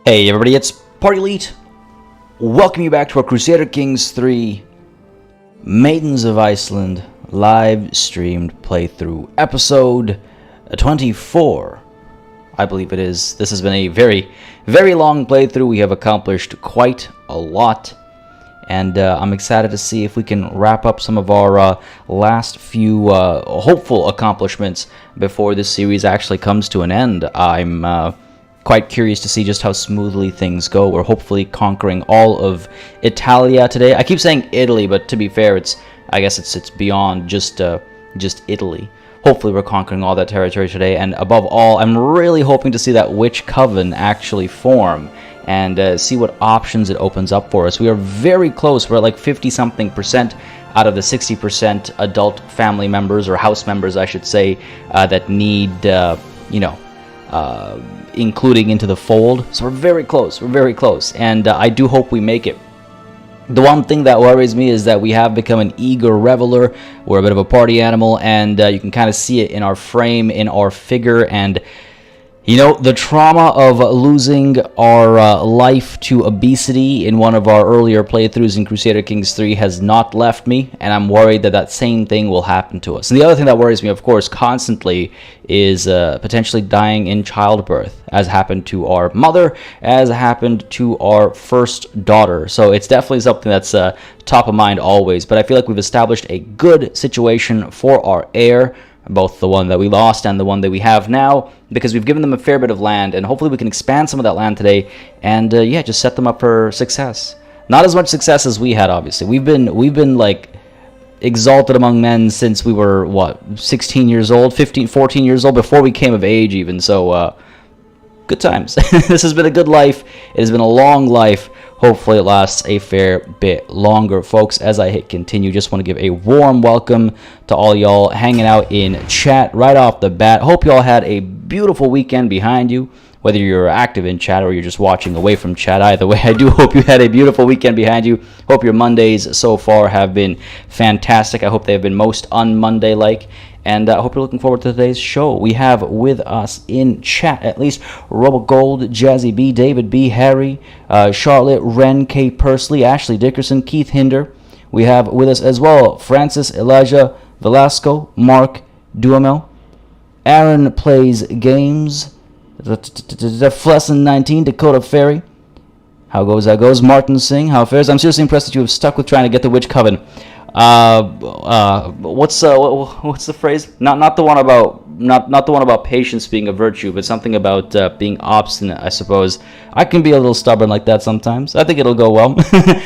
Hey everybody, it's Party Elite. Welcome you back to our Crusader Kings 3 Maidens of Iceland live streamed playthrough, episode 24. I believe it is. This has been a very, very long playthrough. We have accomplished quite a lot, and I'm excited to see if we can wrap up some of our last few hopeful accomplishments before this series actually comes to an end. I'm quite curious to see just how smoothly things go. We're hopefully conquering all of Italia today. I keep saying Italy, but to be fair, I guess it's beyond just Italy. Hopefully we're conquering all that territory today, and above all, I'm really hoping to see that witch coven actually form and see what options it opens up for us. We are very close. We're at like 50-something% out of the 60% adult family members, or house members, I should say, that need, including into the fold. So we're very close. We're very close, and I do hope we make it. The one thing that worries me is that we have become an eager reveler. We're a bit of a party animal, and you can kind of see it in our frame, in our figure, and you know, the trauma of losing our life to obesity in one of our earlier playthroughs in Crusader Kings 3 has not left me, and I'm worried that that same thing will happen to us. And the other thing that worries me, of course, constantly is potentially dying in childbirth, as happened to our mother, as happened to our first daughter. So it's definitely something that's top of mind always, but I feel like we've established a good situation for our heir, both the one that we lost and the one that we have now, because we've given them a fair bit of land, and hopefully we can expand some of that land today and just set them up for success. Not as much success as we had, obviously. We've been like exalted among men since we were 16 years old, 14 years old, before we came of age even. So good times. This has been a good life. It has been a long life. Hopefully it lasts a fair bit longer, folks. As I hit continue, just want to give a warm welcome to all y'all hanging out in chat right off the bat. Hope y'all had a beautiful weekend behind you, whether you're active in chat or you're just watching away from chat. Either way, I do hope you had a beautiful weekend behind you. Hope your Mondays so far have been fantastic. I hope they have been most un-Monday-like. And I hope you're looking forward to today's show. We have with us in chat, at least, RoboGold, Jazzy B, David B, Harry, Charlotte, Ren, K. Pursley, Ashley Dickerson, Keith Hinder. We have with us as well Francis, Elijah, Velasco, Mark, Duhamel, Aaron Plays Games, Flesson 19, Dakota Ferry. How goes that goes? Martin Singh, how fares? I'm seriously impressed that you have stuck with trying to get the Witch Coven. What's the phrase? Not the one about patience being a virtue, but something about being obstinate, I suppose. I can be a little stubborn like that sometimes. I think it'll go well.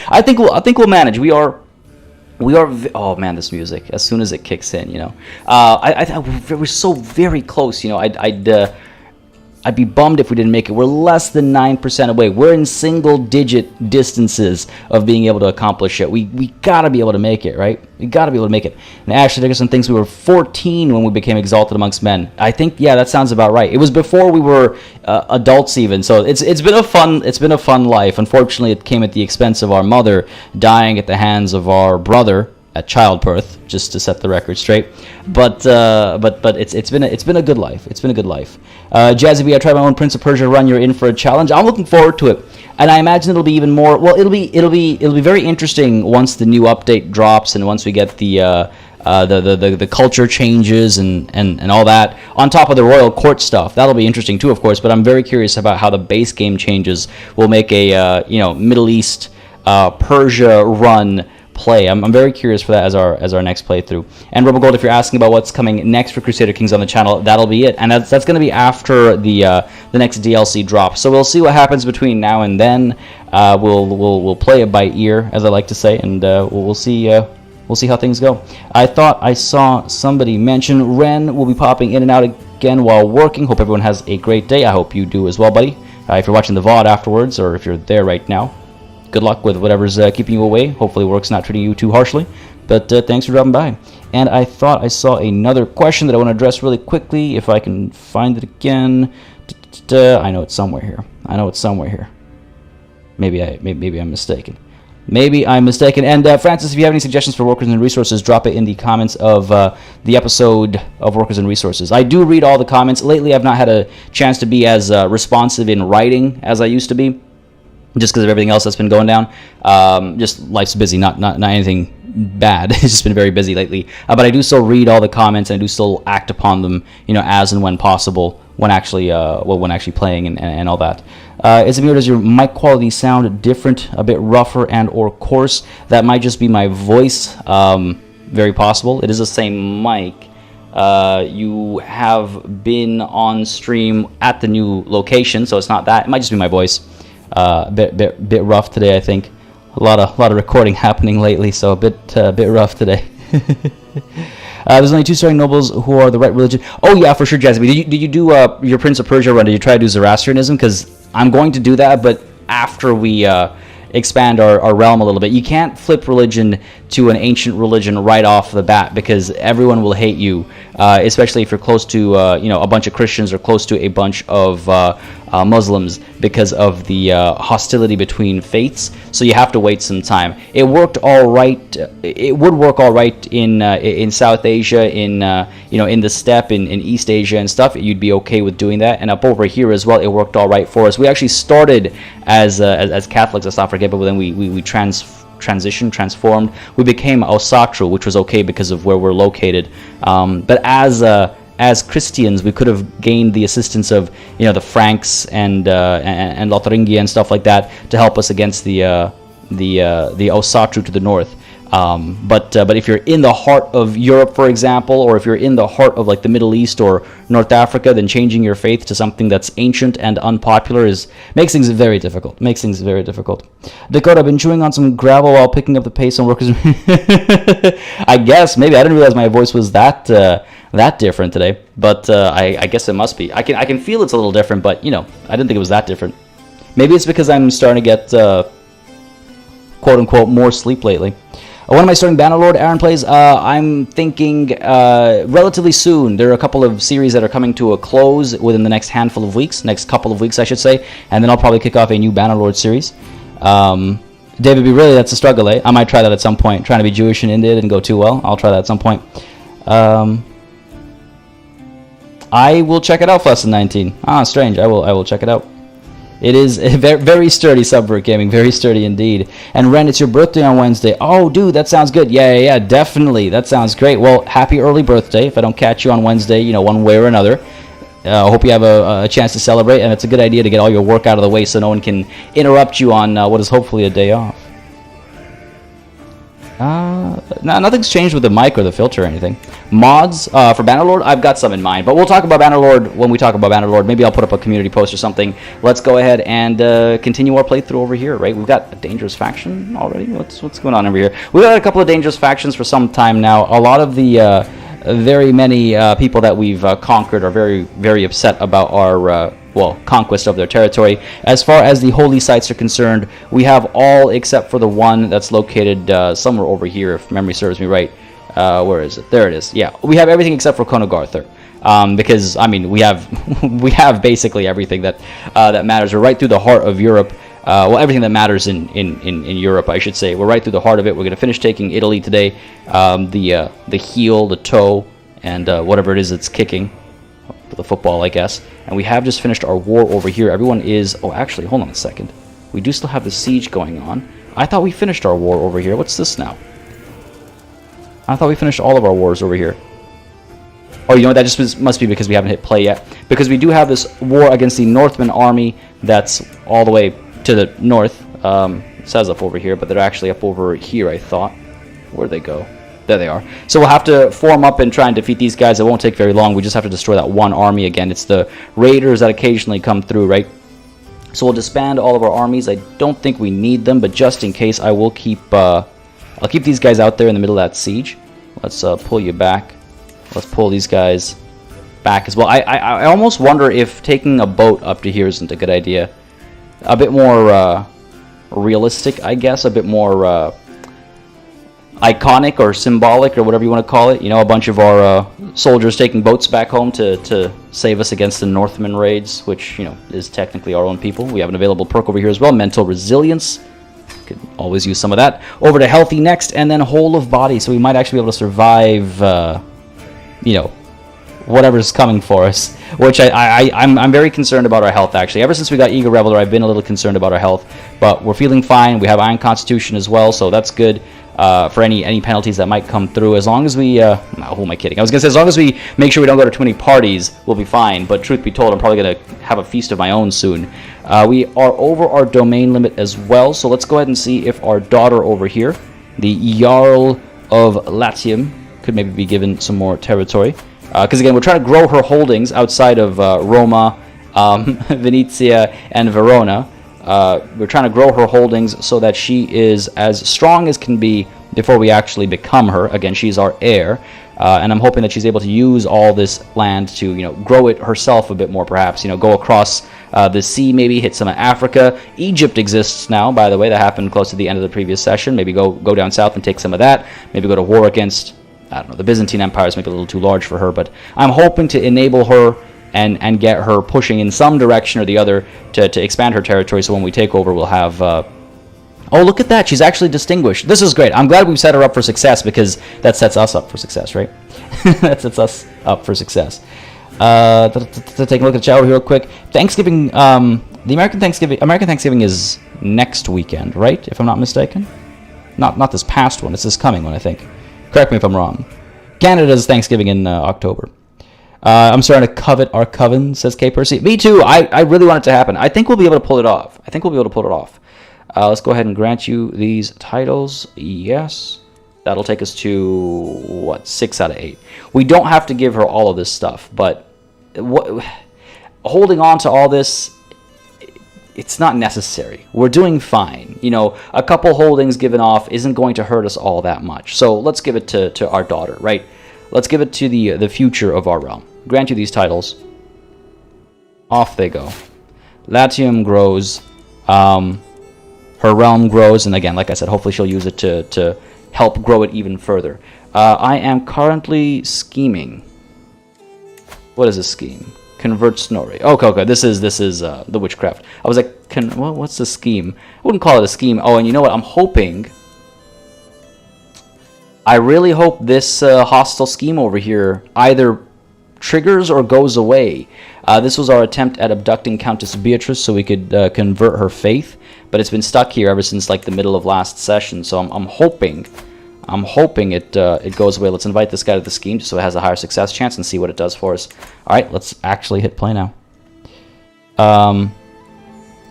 I think we'll manage. We are. Oh man, this music! As soon as it kicks in, you know, we're so very close. You know, I'd be bummed if we didn't make it. We're less than 9% away. We're in single-digit distances of being able to accomplish it. We gotta be able to make it, right? We gotta be able to make it. And Ashley Dickerson thinks we were 14 when we became exalted amongst men. I think, yeah, that sounds about right. It was before we were adults even. So it's been a fun life. Unfortunately, it came at the expense of our mother dying at the hands of our brother at childbirth, just to set the record straight. But it's been a good life. It's been a good life. Jazzy B, I tried my own Prince of Persia run. You're in for a challenge. I'm looking forward to it, and I imagine it'll be even more. Well, it'll be very interesting once the new update drops and once we get the culture changes and all that on top of the royal court stuff. That'll be interesting too, of course. But I'm very curious about how the base game changes will make a Middle East Persia run play. I'm very curious for that as our next playthrough. And RoboGold, if you're asking about what's coming next for Crusader Kings on the channel, that'll be it. And that's going to be after the next DLC drop. So we'll see what happens between now and then. We'll play it by ear, as I like to say, and we'll see how things go. I thought I saw somebody mention Ren will be popping in and out again while working. Hope everyone has a great day. I hope you do as well, buddy. If you're watching the VOD afterwards, or if you're there right now, good luck with whatever's keeping you away. Hopefully work's not treating you too harshly. But thanks for dropping by. And I thought I saw another question that I want to address really quickly, if I can find it again. I know it's somewhere here. Maybe I'm mistaken. Maybe I'm mistaken. And Francis, if you have any suggestions for Workers and Resources, drop it in the comments of the episode of Workers and Resources. I do read all the comments. Lately, I've not had a chance to be as responsive in writing as I used to be, just because of everything else that's been going down. Just life's busy, not anything bad. It's just been very busy lately. But I do still read all the comments, and I do still act upon them, as and when possible, when actually playing and all that. Isamir, does your mic quality sound different, a bit rougher and or coarse? That might just be my voice. Very possible. It is the same mic. You have been on stream at the new location, so it's not that. It might just be my voice. A bit rough today, I think. A lot of recording happening lately, so a bit rough today. There's only 2 starting nobles who are the right religion. Oh yeah, for sure, Jasmine. Did you do your Prince of Persia run? Did you try to do Zoroastrianism? Because I'm going to do that, but after we expand our realm a little bit. You can't flip religion to an ancient religion right off the bat, because everyone will hate you, especially if you're close to a bunch of Christians or close to a bunch of Muslims, because of the hostility between faiths. So you have to wait some time. It worked all right. It would work all right in South Asia, in the steppe, in East Asia and stuff. You'd be okay with doing that. And up over here as well, it worked all right for us. We actually started as Catholics, let's not forget, but then we transformed. We became Asatru, which was okay because of where we're located. But as Christians, we could have gained the assistance of the Franks and Lotharingia and stuff like that to help us against the Asatru to the north. But if you're in the heart of Europe, for example, or if you're in the heart of like the Middle East or North Africa, then changing your faith to something that's ancient and unpopular makes things very difficult. Dakota, I've been chewing on some gravel while picking up the pace on workers. I guess maybe I didn't realize my voice was that different today, but I guess it must be. I can feel it's a little different, but I didn't think it was that different. Maybe it's because I'm starting to get quote unquote more sleep lately. When am I starting Bannerlord? Aaron plays. I'm thinking relatively soon. There are a couple of series that are coming to a close within the next couple of weeks, I should say, and then I'll probably kick off a new Bannerlord series. David B. Really, that's a struggle, eh? I might try that at some point. Trying to be Jewish and Indian didn't go too well. I'll try that at some point. I will check it out, Lesson 19. Strange. I will check it out. It is a very, very sturdy, Subvert Gaming. Very sturdy indeed. And Ren, it's your birthday on Wednesday. Oh, dude, that sounds good. Yeah, definitely. That sounds great. Well, happy early birthday. If I don't catch you on Wednesday, one way or another. I hope you have a chance to celebrate, and it's a good idea to get all your work out of the way so no one can interrupt you on what is hopefully a day off. Nothing's changed with the mic or the filter or anything. Mods for Bannerlord, I've got some in mind, but we'll talk about Bannerlord when we talk about Bannerlord. Maybe I'll put up a community post or something. Let's go ahead and continue our playthrough over here, right? We've got a dangerous faction already. What's going on over here? We've got a couple of dangerous factions for some time now. A lot of the very many people that we've conquered are very, very upset about our conquest of their territory. As far as the holy sites are concerned, we have all except for the one that's located somewhere over here, if memory serves me right. Where is it? There it is. Yeah, we have everything except for Conogarther. Because we have basically everything that matters. We're right through the heart of Europe. Everything that matters in Europe, I should say. We're right through the heart of it. We're going to finish taking Italy today. The heel, the toe, and whatever it is that's kicking. The football, I guess. And we have just finished our war over here. Everyone is... Oh, actually, hold on a second. We do still have the siege going on. I thought we finished our war over here. What's this now? I thought we finished all of our wars over here. Oh, you know what? That just must be because we haven't hit play yet. Because we do have this war against the Northman army that's all the way to the north. It says up over here, but they're actually up over here, I thought. Where'd they go? There they are. So we'll have to form up and try and defeat these guys. It won't take very long. We just have to destroy that one army again. It's the raiders that occasionally come through, right? So we'll disband all of our armies. I don't think we need them, but just in case, I will keep... I'll keep these guys out there in the middle of that siege. Let's pull you back. Let's pull these guys back as well. I almost wonder if taking a boat up to here isn't a good idea. A bit more realistic, I guess. A bit more iconic or symbolic or whatever you want to call it. A bunch of our soldiers taking boats back home to save us against the Northman raids, which, is technically our own people. We have an available perk over here as well, Mental Resilience. Could always use some of that. Over to healthy next, and then whole of body. So we might actually be able to survive, you know, whatever's coming for us. Which I'm very concerned about our health, actually. Ever since we got Eager Reveler, I've been a little concerned about our health. But we're feeling fine. We have Iron Constitution as well, so that's good. For any penalties that might come through, as long as we, who am I kidding? I was going to say, as long as we make sure we don't go to too many parties, we'll be fine. But truth be told, I'm probably going to have a feast of my own soon. We are over our domain limit as well, so let's go ahead and see if our daughter over here, the Jarl of Latium, could maybe be given some more territory. Because again, we're trying to grow her holdings outside of Roma, Venezia, and Verona. We're trying to grow her holdings so that she is as strong as can be before we actually become her. Again, she's our heir, and I'm hoping that she's able to use all this land to, you know, grow it herself a bit more, perhaps. You know, go across the sea, maybe hit some of Africa. Egypt exists now, by the way. That happened close to the end of the previous session. Maybe go down south and take some of that. Maybe go to war against, I don't know, the Byzantine Empire is maybe a little too large for her, but I'm hoping to enable her and get her pushing in some direction or the other to expand her territory, so when we take over, we'll have... Oh, look at that. She's actually distinguished. This is great. I'm glad we've set her up for success, because that sets us up for success, right? That sets us up for success. Take a look at the chat over here real quick. Thanksgiving, the American Thanksgiving is next weekend, right? If I'm not mistaken. Not this past one. It's this coming one, I think. Correct me if I'm wrong. Canada's Thanksgiving in October. I'm starting to covet our coven, says K. Percy. Me too. I really want it to happen. I think we'll be able to pull it off. Let's go ahead and grant you these titles. Yes. That'll take us to, what, 6 out of 8. We don't have to give her all of this stuff, but holding on to all this, it's not necessary. We're doing fine. You know, a couple holdings given off isn't going to hurt us all that much. So let's give it to our daughter, right? Let's give it to the future of our realm. Grant you these titles. Off they go. Latium grows. Her realm grows, and again, like I said, hopefully she'll use it to help grow it even further. I am currently scheming. What is a scheme? Convert Snorri. Okay. This is the witchcraft. I was like, what's the scheme? I wouldn't call it a scheme. Oh, and you know what? I'm hoping. I really hope this hostile scheme over here either triggers or goes away. This was our attempt at abducting Countess Beatrice so we could convert her faith, but it's been stuck here ever since like the middle of last session. So I'm hoping it goes away. Let's invite this guy to the scheme just so it has a higher success chance and see what it does for us. All right, let's actually hit play now.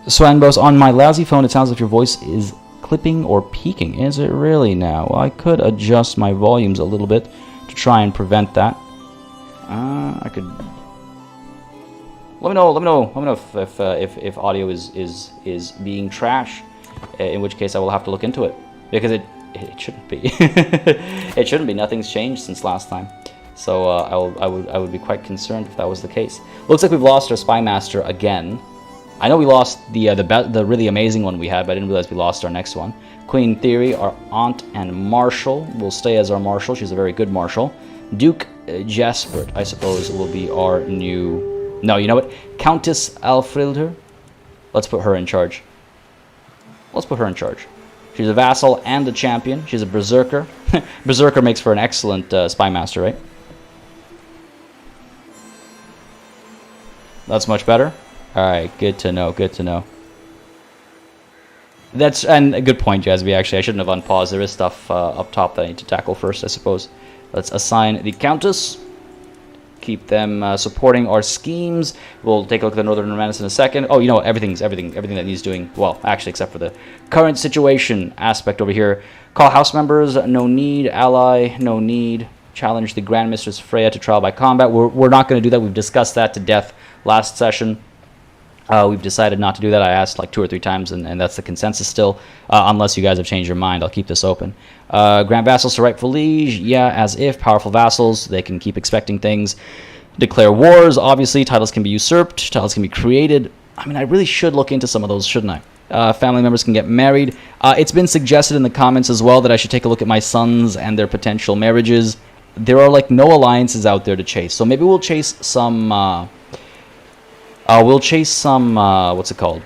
Swanbos, on my lousy phone, it sounds like your voice is clipping or peaking. Is it really now? Well, I could adjust my volumes a little bit to try and prevent that. I could. Let me know if audio is being trash. In which case, I will have to look into it, because it shouldn't be. It shouldn't be. Nothing's changed since last time. So I would be quite concerned if that was the case. Looks like we've lost our spy master again. I know we lost the really amazing one we had, but I didn't realize we lost our next one. Queen Theory, our aunt and marshal, will stay as our marshal. She's a very good marshal. Duke Jaspert, I suppose, will be our new... No, you know what? Countess Alfrilder. Let's put her in charge. She's a vassal and a champion. She's a berserker. Berserker makes for an excellent spy master, right? That's much better. Alright, good to know. That's and a good point, Jasby, actually. I shouldn't have unpaused. There is stuff up top that I need to tackle first, I suppose. Let's assign the Countess. Keep them supporting our schemes. We'll take a look at the Northern Romanus in a second. Oh, you know what? Everything that needs doing. Well, actually, except for the current situation aspect over here. Call house members, no need. Ally, no need. Challenge the Grand Mistress Freya to trial by combat. We're not going to do that. We've discussed that to death last session. We've decided not to do that. I asked like 2 or 3 times, and that's the consensus still. Unless you guys have changed your mind, I'll keep this open. Grand vassals to rightful liege. Yeah, as if. Powerful vassals. They can keep expecting things. Declare wars. Obviously, titles can be usurped. Titles can be created. I mean, I really should look into some of those, shouldn't I? Family members can get married. It's been suggested in the comments as well that I should take a look at my sons and their potential marriages. There are like no alliances out there to chase. So maybe we'll chase some... what's it called?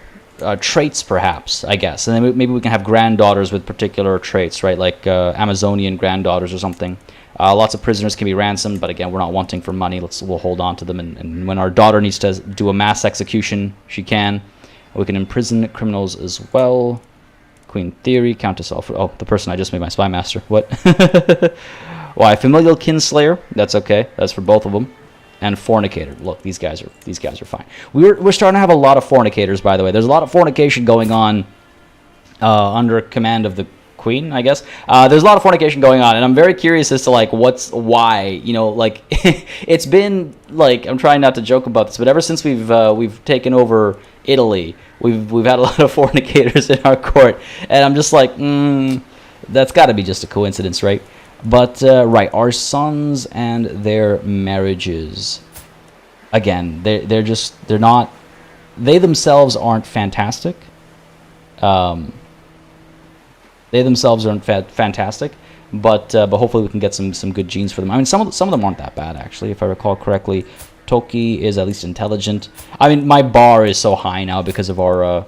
traits, perhaps, I guess. And then maybe we can have granddaughters with particular traits, right? Like Amazonian granddaughters or something. Lots of prisoners can be ransomed, but again, we're not wanting for money. We'll hold on to them, and when our daughter needs to do a mass execution, she can. We can imprison criminals as well. Queen Theory, Countess Alfred. Oh, the person I just made my spy master. What? Why? Familial Kinslayer. That's okay. That's for both of them. And Fornicator. Look, these guys are fine. We're starting to have a lot of fornicators, by the way. There's a lot of fornication going on under command of the Queen, I guess. There's a lot of fornication going on, and I'm very curious as to like why. You know, like it's been like, I'm trying not to joke about this, but ever since we've taken over Italy, we've had a lot of fornicators in our court, and I'm just like, that's got to be just a coincidence, right? But right, our sons and their marriages. Again, they're not. They themselves aren't fantastic. They themselves aren't fantastic, but hopefully we can get some good genes for them. I mean, some of them aren't that bad, actually, if I recall correctly. Toki is at least intelligent. I mean, my bar is so high now because of our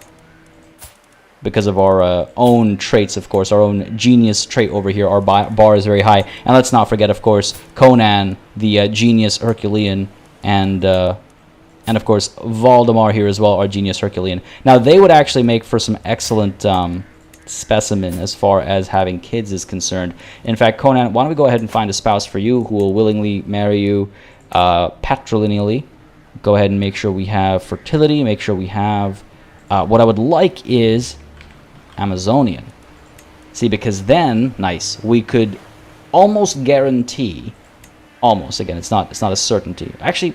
own traits, of course, our own genius trait over here. Our bar is very high, and let's not forget, of course, Conan, the genius Herculean, and of course Valdemar here as well, our genius Herculean. Now they would actually make for some excellent specimen as far as having kids is concerned. In fact, Conan, why don't we go ahead and find a spouse for you who will willingly marry you patrilineally. Go ahead and make sure we have fertility. Make sure we have what I would like is Amazonian. See, because then, nice, we could almost guarantee, almost, again, it's not a certainty. Actually,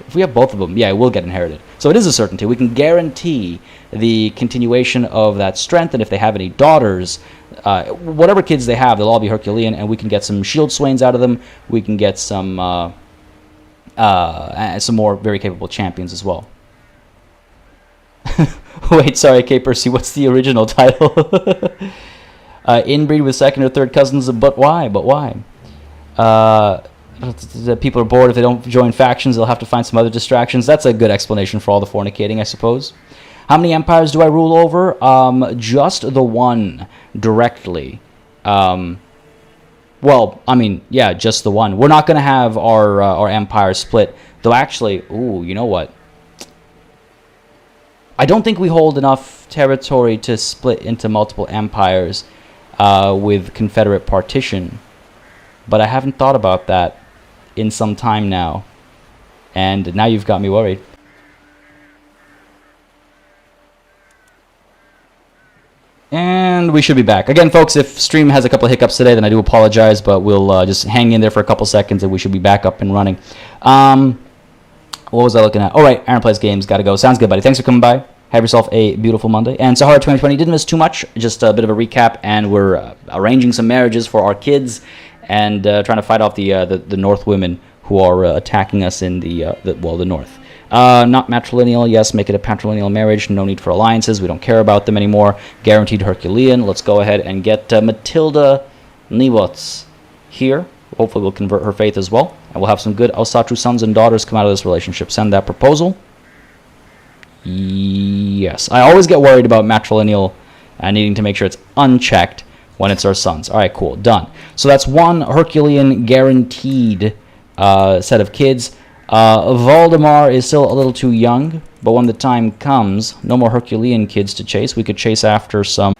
if we have both of them, yeah, it will get inherited. So it is a certainty. We can guarantee the continuation of that strength, and if they have any daughters, whatever kids they have, they'll all be Herculean, and we can get some shield swains out of them. We can get some more very capable champions as well. Wait, sorry, K. Percy, what's the original title? Inbreed with second or third cousins, but why? The people are bored. If they don't join factions, they'll have to find some other distractions. That's a good explanation for all the fornicating, I suppose. How many empires do I rule over? Just the one directly. Well, I mean, yeah, just the one. We're not going to have our empire split. Though actually, ooh, you know what? I don't think we hold enough territory to split into multiple empires with Confederate partition. But I haven't thought about that in some time now. And now you've got me worried. And we should be back. Again, folks, if stream has a couple of hiccups today, then I do apologize, but we'll just hang in there for a couple seconds and we should be back up and running. What was I looking at? All right, Aaron Plays Games. Got to go. Sounds good, buddy. Thanks for coming by. Have yourself a beautiful Monday. And Sahara 2020 didn't miss too much. Just a bit of a recap, and we're arranging some marriages for our kids and trying to fight off the North women who are attacking us in the North. Not matrilineal. Yes, make it a patrilineal marriage. No need for alliances. We don't care about them anymore. Guaranteed Herculean. Let's go ahead and get Matilda Niwots here. Hopefully we'll convert her faith as well. And we'll have some good Asatru sons and daughters come out of this relationship. Send that proposal. Yes. I always get worried about matrilineal and needing to make sure it's unchecked when it's our sons. All right, cool. Done. So that's one Herculean guaranteed set of kids. Valdemar is still a little too young, but when the time comes, no more Herculean kids to chase. We could chase after some...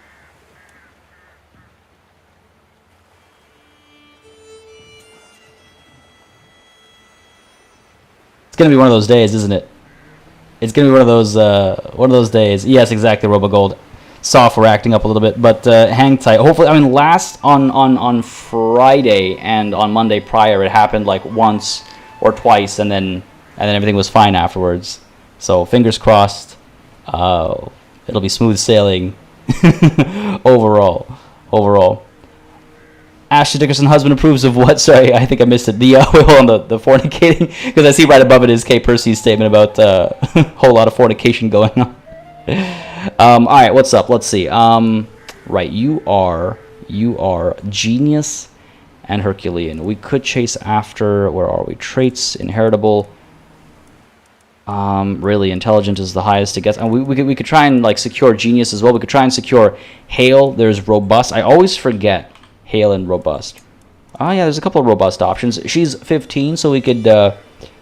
It's going to be one of those days, isn't it? It's going to be one of those days. Yes, exactly, RoboGold. Software acting up a little bit, but hang tight. Hopefully, I mean, last on Friday and on Monday prior, it happened like once or twice, and then everything was fine afterwards. So fingers crossed. It'll be smooth sailing overall. Ashley Dickerson, husband approves of what? Sorry, I think I missed it. The hold on, the fornicating, because I see right above it is K. Percy's statement about a whole lot of fornication going on. All right, what's up? Let's see. Right, you are genius and Herculean. We could chase after, where are we? Traits, inheritable. Really, intelligent is the highest it gets. And we could try and like secure genius as well. We could try and secure hail. There's robust. I always forget hail and robust. Oh yeah, there's a couple of robust options. She's 15, so we could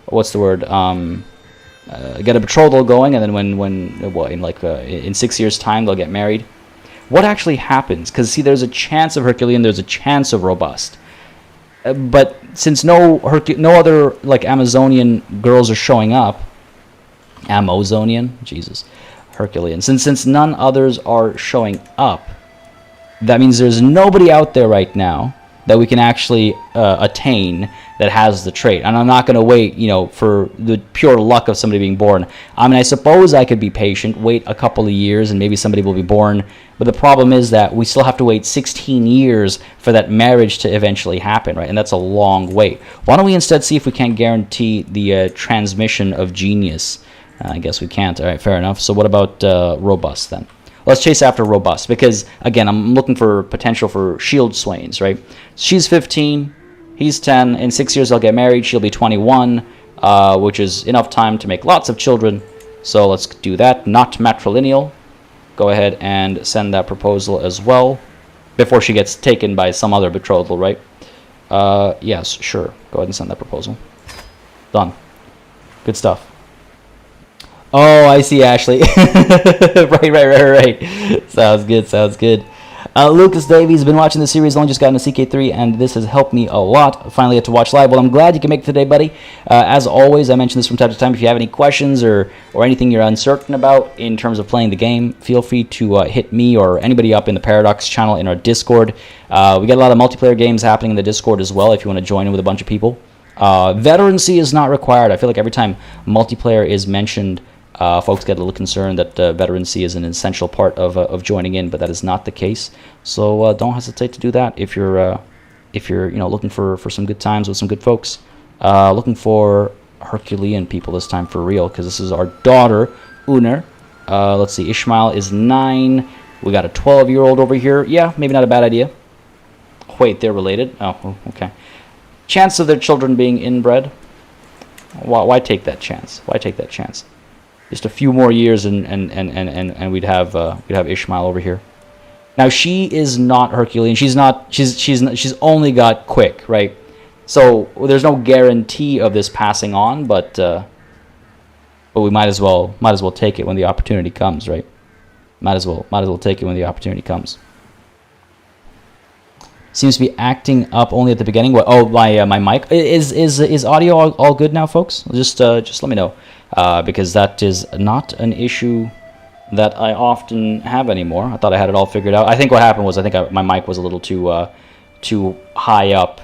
what's the word? Get a betrothal going, and then in 6 years' time they'll get married. What actually happens? Because see, there's a chance of Herculean, there's a chance of robust. But since no other like Amazonian girls are showing up, Amazonian, Jesus, Herculean. Since none others are showing up, that means there's nobody out there right now that we can actually attain that has the trait. And I'm not going to wait, for the pure luck of somebody being born. I mean, I suppose I could be patient, wait a couple of years, and maybe somebody will be born. But the problem is that we still have to wait 16 years for that marriage to eventually happen, right? And that's a long wait. Why don't we instead see if we can't guarantee the transmission of genius? I guess we can't. All right, fair enough. So what about robust then? Let's chase after robust, because again, I'm looking for potential for shield swains, right? She's 15, he's 10. In 6 years they'll get married. She'll be 21, which is enough time to make lots of children. So let's do that. Not matrilineal. Go ahead and send that proposal as well before she gets taken by some other betrothal, right? Yes, sure. Go ahead and send that proposal. Done. Good stuff. Oh, I see, Ashley. Right. Sounds good. Lucas Davies been watching the series, only just got into CK3, and this has helped me a lot. Finally get to watch live. Well, I'm glad you can make it today, buddy. As always, I mention this from time to time. If you have any questions or anything you're uncertain about in terms of playing the game, feel free to hit me or anybody up in the Paradox channel in our Discord. We got a lot of multiplayer games happening in the Discord as well if you want to join in with a bunch of people. Veterancy is not required. I feel like every time multiplayer is mentioned, folks get a little concerned that veterancy is an essential part of joining in, but that is not the case. So don't hesitate to do that if you're looking for some good times with some good folks. Looking for Herculean people this time for real, because this is our daughter Audr. Let's see, Ishmael is 9. We got a 12-year-old over here. Yeah, maybe not a bad idea. Wait, they're related? Oh, okay. Chance of their children being inbred. Why take that chance? Just a few more years and we'd have Ishmael over here. Now she is not Herculean. She's only got quick, right? So there's no guarantee of this passing on, but we might as well take it when the opportunity comes, right? Might as well take it when the opportunity comes. Seems to be acting up only at the beginning. What? Oh, my mic is audio all good now, folks? Just let me know. Because that is not an issue that I often have anymore. I thought I had it all figured out. I think what happened was my mic was a little too high up,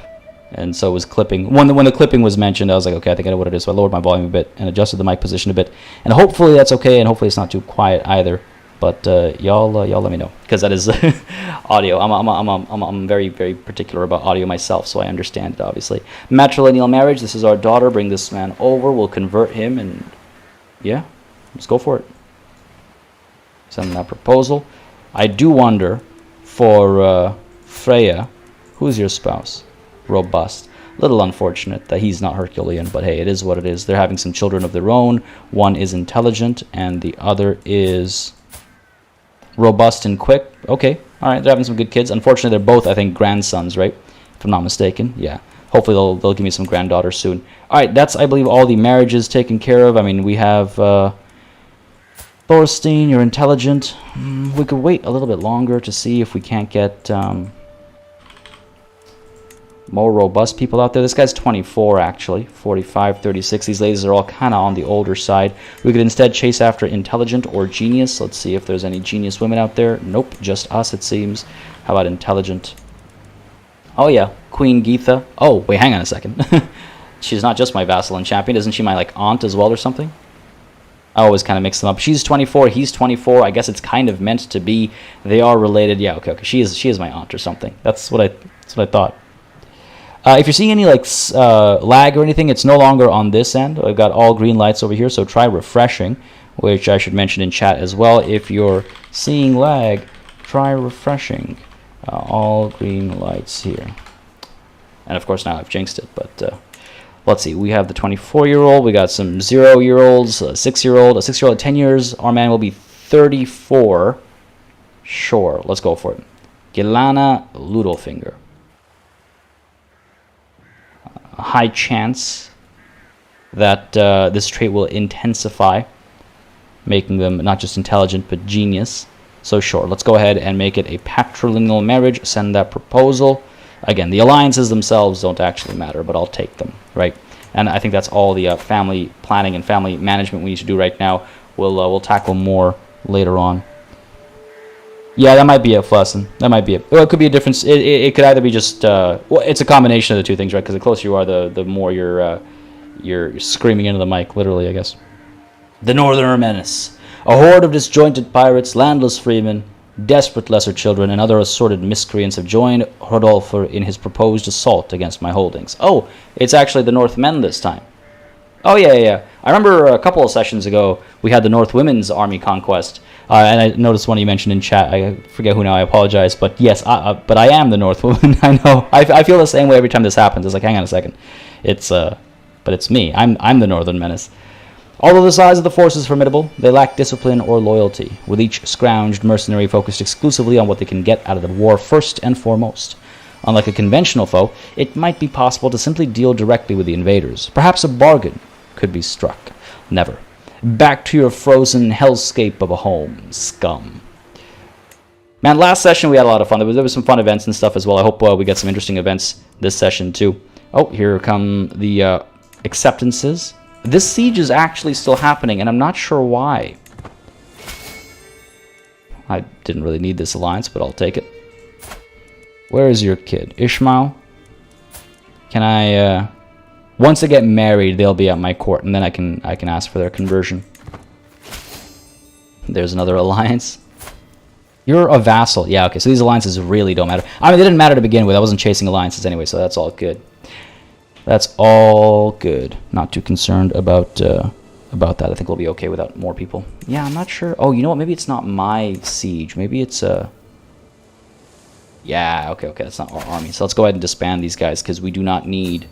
and so it was clipping. When the clipping was mentioned, I was like, okay, I think I know what it is. So I lowered my volume a bit and adjusted the mic position a bit, and hopefully that's okay, and hopefully it's not too quiet either. But y'all let me know, because that is audio. I'm very, very particular about audio myself, so I understand it, obviously. Matrilineal marriage. This is our daughter. Bring this man over. We'll convert him, and yeah, let's go for it. Send that proposal. I do wonder for Freya, who's your spouse? Robust. Little unfortunate that he's not Herculean, but hey, it is what it is. They're having some children of their own. One is intelligent, and the other is robust and quick. Okay, all right, they're having some good kids. Unfortunately, they're both, I think, grandsons, right? If I'm not mistaken. Yeah. Hopefully they'll give me some granddaughters soon. All right, that's, I believe, all the marriages taken care of. I mean, we have Thorstein, you're intelligent. We could wait a little bit longer to see if we can't get more robust people out there. This guy's 24, actually. 45, 36. These ladies are all kind of on the older side. We could instead chase after intelligent or genius. Let's see if there's any genius women out there. Nope, just us, it seems. How about intelligent? Oh, yeah. Queen Geetha. Oh, wait, hang on a second. She's not just my vassal and champion. Isn't she my, like, aunt as well or something? I always kind of mix them up. She's 24. He's 24. I guess it's kind of meant to be. They are related. Yeah, okay. She is my aunt or something. That's what I thought. If you're seeing any like lag or anything, it's no longer on this end. I've got all green lights over here, so try refreshing, which I should mention in chat as well. If you're seeing lag, try refreshing. All green lights here. And of course now I've jinxed it, but Let's see, we have the 24-year-old, we got some 0-year-olds, a 6-year-old, at 10 years. Our man will be 34. Sure, let's go for it. Gelana Ludelfinger. A high chance that this trait will intensify, making them not just intelligent, but genius. So sure, let's go ahead and make it a patrilineal marriage, send that proposal. Again, the alliances themselves don't actually matter, but I'll take them, right? And I think that's all the family planning and family management we need to do right now. We'll tackle more later on. Yeah, that might be it, Flasson. That might be it. Well, it could be a difference. It could either be just... well, it's a combination of the two things, right? Because the closer you are, the more you're screaming into the mic, literally, I guess. The Northerner Menace. A horde of disjointed pirates, landless freemen, desperate lesser children, and other assorted miscreants have joined Rodolfo in his proposed assault against my holdings. Oh, it's actually the Northmen this time. Oh, yeah. I remember a couple of sessions ago, we had the North Women's Army Conquest, and I noticed one you mentioned in chat. I forget who now, I apologize, but yes, but I am the North Woman. I know. I feel the same way every time this happens. It's like, hang on a second. But it's me. I'm the Northern Menace. Although the size of the force is formidable, they lack discipline or loyalty, with each scrounged mercenary focused exclusively on what they can get out of the war first and foremost. Unlike a conventional foe, it might be possible to simply deal directly with the invaders. Perhaps a bargain could be struck. Never. Back to your frozen hellscape of a home, scum. Man, last session we had a lot of fun. There was some fun events and stuff as well. I hope we get some interesting events this session too. Oh, here come the acceptances. This siege is actually still happening, and I'm not sure why. I didn't really need this alliance, but I'll take it. Where is your kid? Ishmael? Can I, once they get married, they'll be at my court, and then I can ask for their conversion. There's another alliance. You're a vassal. Yeah, okay, so these alliances really don't matter. I mean, they didn't matter to begin with. I wasn't chasing alliances anyway, so that's all good. That's all good. Not too concerned about that. I think we'll be okay without more people. Yeah, I'm not sure. Oh, you know what? Maybe it's not my siege. Maybe it's yeah, okay. That's not our army. So let's go ahead and disband these guys because we do not need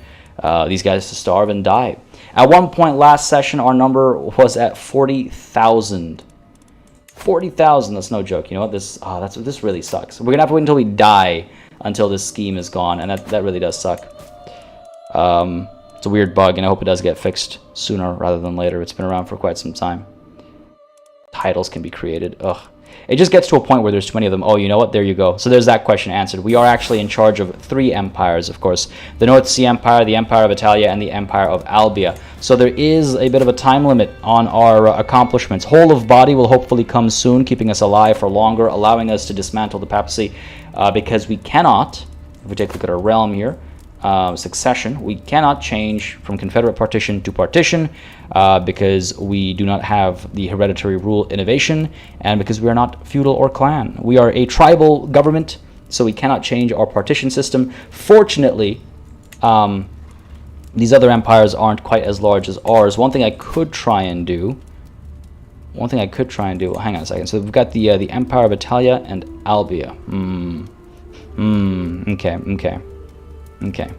these guys to starve and die. At one point last session, our number was at 40,000. 40,000. That's no joke. You know what? This really sucks. We're gonna have to wait until we die until this scheme is gone, and that really does suck. It's a weird bug, and I hope it does get fixed sooner rather than later. It's been around for quite some time. Titles can be created. Ugh. It just gets to a point where there's too many of them. Oh, you know what? There you go. So there's that question answered. We are actually in charge of 3 empires, of course. The North Sea Empire, the Empire of Italia, and the Empire of Albia. So there is a bit of a time limit on our accomplishments. Whole of Body will hopefully come soon, keeping us alive for longer, allowing us to dismantle the papacy, because we cannot, if we take a look at our realm here, succession, we cannot change from confederate partition to partition because we do not have the hereditary rule innovation, and because we are not feudal or clan. We are a tribal government, so we cannot change our partition system. Fortunately, these other empires aren't quite as large as ours. One thing I could try and do, well, hang on a second. So we've got the Empire of Italia and Albia. Okay.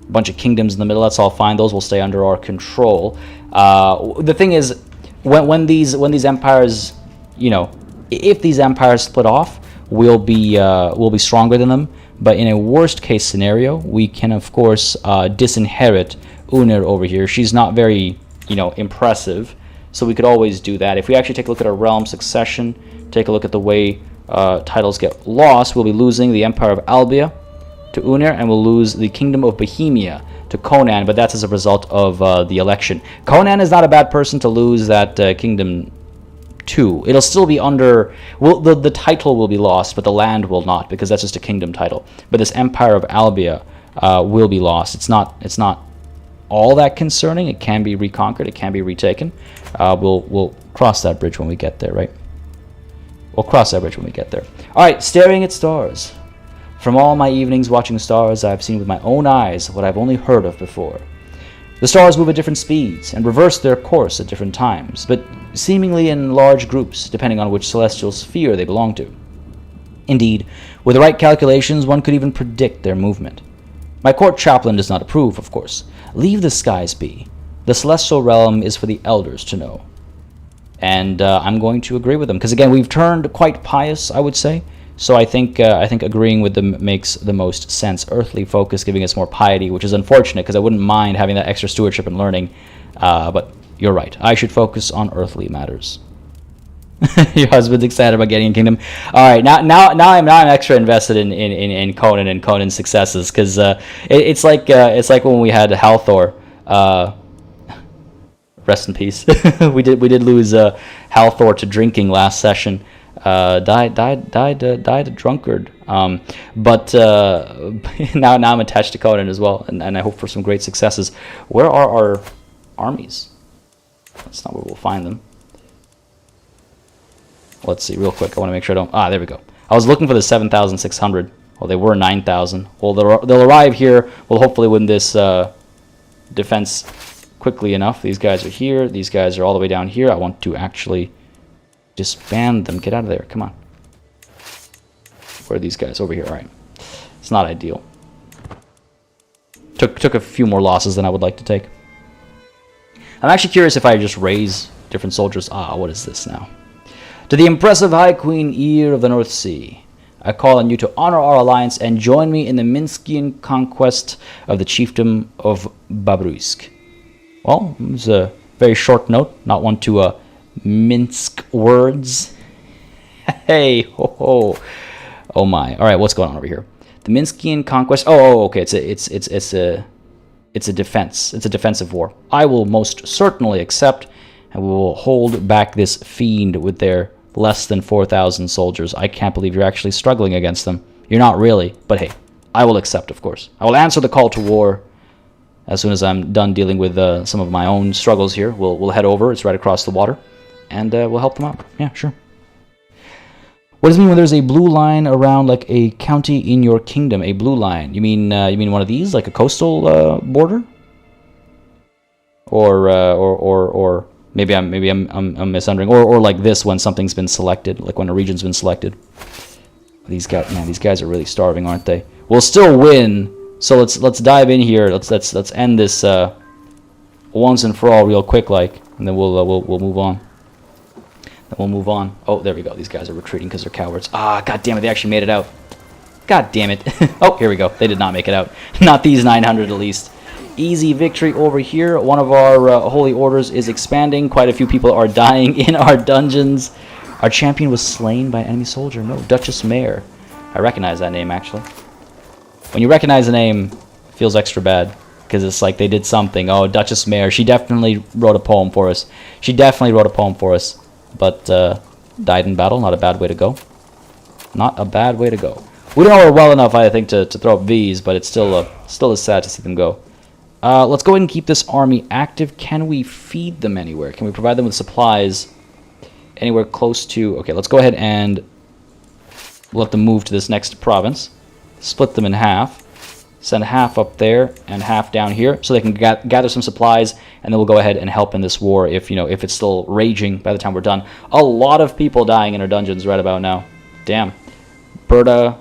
Bunch of kingdoms in the middle. That's all fine. Those will stay under our control. The thing is, when these empires, you know, if these empires split off, we'll be stronger than them. But in a worst case scenario, we can of course disinherit Unir over here. She's not very, you know, impressive. So we could always do that. If we actually take a look at our realm succession, take a look at the way titles get lost, we'll be losing the Empire of Albia to Unir, and we'll lose the Kingdom of Bohemia to Conan, but that's as a result of the election. Conan is not a bad person to lose that kingdom to. It'll still be under... Well, the title will be lost, but the land will not, because that's just a kingdom title. But this Empire of Albia will be lost. It's not all that concerning. It can be reconquered. It can be retaken. We'll cross that bridge when we get there, right? We'll cross that bridge when we get there. All right, staring at stars. From all my evenings watching stars, I have seen with my own eyes what I've only heard of before. The stars move at different speeds and reverse their course at different times, but seemingly in large groups, depending on which celestial sphere they belong to. Indeed, with the right calculations, one could even predict their movement. My court chaplain does not approve, of course. Leave the skies be. The celestial realm is for the elders to know. And I'm going to agree with them. Because again, we've turned quite pious, I would say. So I think agreeing with them makes the most sense. Earthly focus giving us more piety, which is unfortunate because I wouldn't mind having that extra stewardship and learning. But you're right. I should focus on earthly matters. Your husband's excited about getting in Kingdom. All right, now I'm extra invested in Conan and Conan's successes because it's like when we had Halthor. Rest in peace. we did lose Halthor to drinking last session. Died a drunkard. But now I'm attached to Conan as well, and I hope for some great successes. Where are our armies? That's not where we'll find them. Let's see real quick. I want to make sure I don't... there we go. I was looking for the 7,600. Well, they were 9,000. Well, they'll arrive here. We'll hopefully win this defense quickly enough. These guys are here. These guys are all the way down here. I want to actually disband them. Get out of there. Come on. Where are these guys? Over here. All right. It's not ideal. Took a few more losses than I would like to take. I'm actually curious if I just raise different soldiers. What is this now? To the impressive High Queen Audr of the North Sea, I call on you to honor our alliance and join me in the Minskian conquest of the chiefdom of Babruisk. Well, it was a very short note, not one to minsk words. Hey, ho, ho. Oh my. All right, what's going on over here? The Minskian conquest. Oh, okay. It's a defense. It's a defensive war. I will most certainly accept, and we will hold back this fiend with their less than 4,000 soldiers. I can't believe you're actually struggling against them. You're not really, but hey, I will accept, of course. I will answer the call to war as soon as I'm done dealing with some of my own struggles here. We'll head over. It's right across the water, and we'll help them out. Yeah, sure. What does it mean when there's a blue line around like a county in your kingdom? A blue line? You mean one of these, like a coastal border? Or maybe I'm misundering. Or like this when something's been selected, like when a region's been selected. These guys are really starving, aren't they? We'll still win. So let's dive in here. Let's end this once and for all, real quick, like, and then we'll move on. Then we'll move on. Oh, there we go. These guys are retreating because they're cowards. God damn it! They actually made it out. God damn it! Oh, here we go. They did not make it out. Not these 900 at least. Easy victory over here. One of our holy orders is expanding. Quite a few people are dying in our dungeons. Our champion was slain by an enemy soldier. No, Duchess Mare. I recognize that name, actually. When you recognize a name, it feels extra bad. Because it's like they did something. Oh, Duchess Mare. She definitely wrote a poem for us. But died in battle. Not a bad way to go. Not a bad way to go. We don't know her well enough, I think, to throw up V's, but it's still is sad to see them go. Let's go ahead and keep this army active. Can we feed them anywhere? Can we provide them with supplies anywhere close to... Okay, let's go ahead and let them move to this next province. Split them in half. Send half up there and half down here so they can gather some supplies, and then we'll go ahead and help in this war if it's still raging by the time we're done. A lot of people dying in our dungeons right about now. Damn. Berta,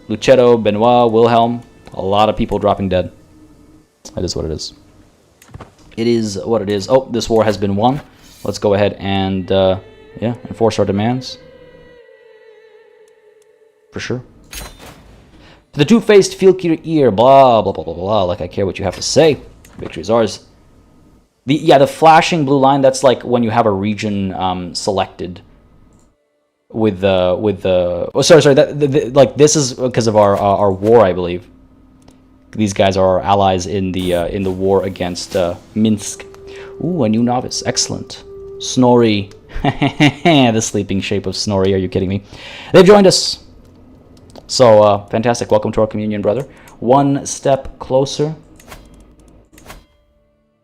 Lucetto, Benoit, Wilhelm. A lot of people dropping dead. That is what it is. It is what it is. Oh, this war has been won. Let's go ahead and enforce our demands. For sure. To the two-faced Filkir ear, blah, blah, blah, blah, blah, like I care what you have to say. Victory is ours. The flashing blue line, that's like when you have a region selected with the... Oh, sorry, like this is because of our war, I believe. These guys are our allies in the war against Minsk. Ooh, a new novice. Excellent. Snorri. The sleeping shape of Snorri. Are you kidding me? They've joined us. So, fantastic. Welcome to our communion, brother. One step closer.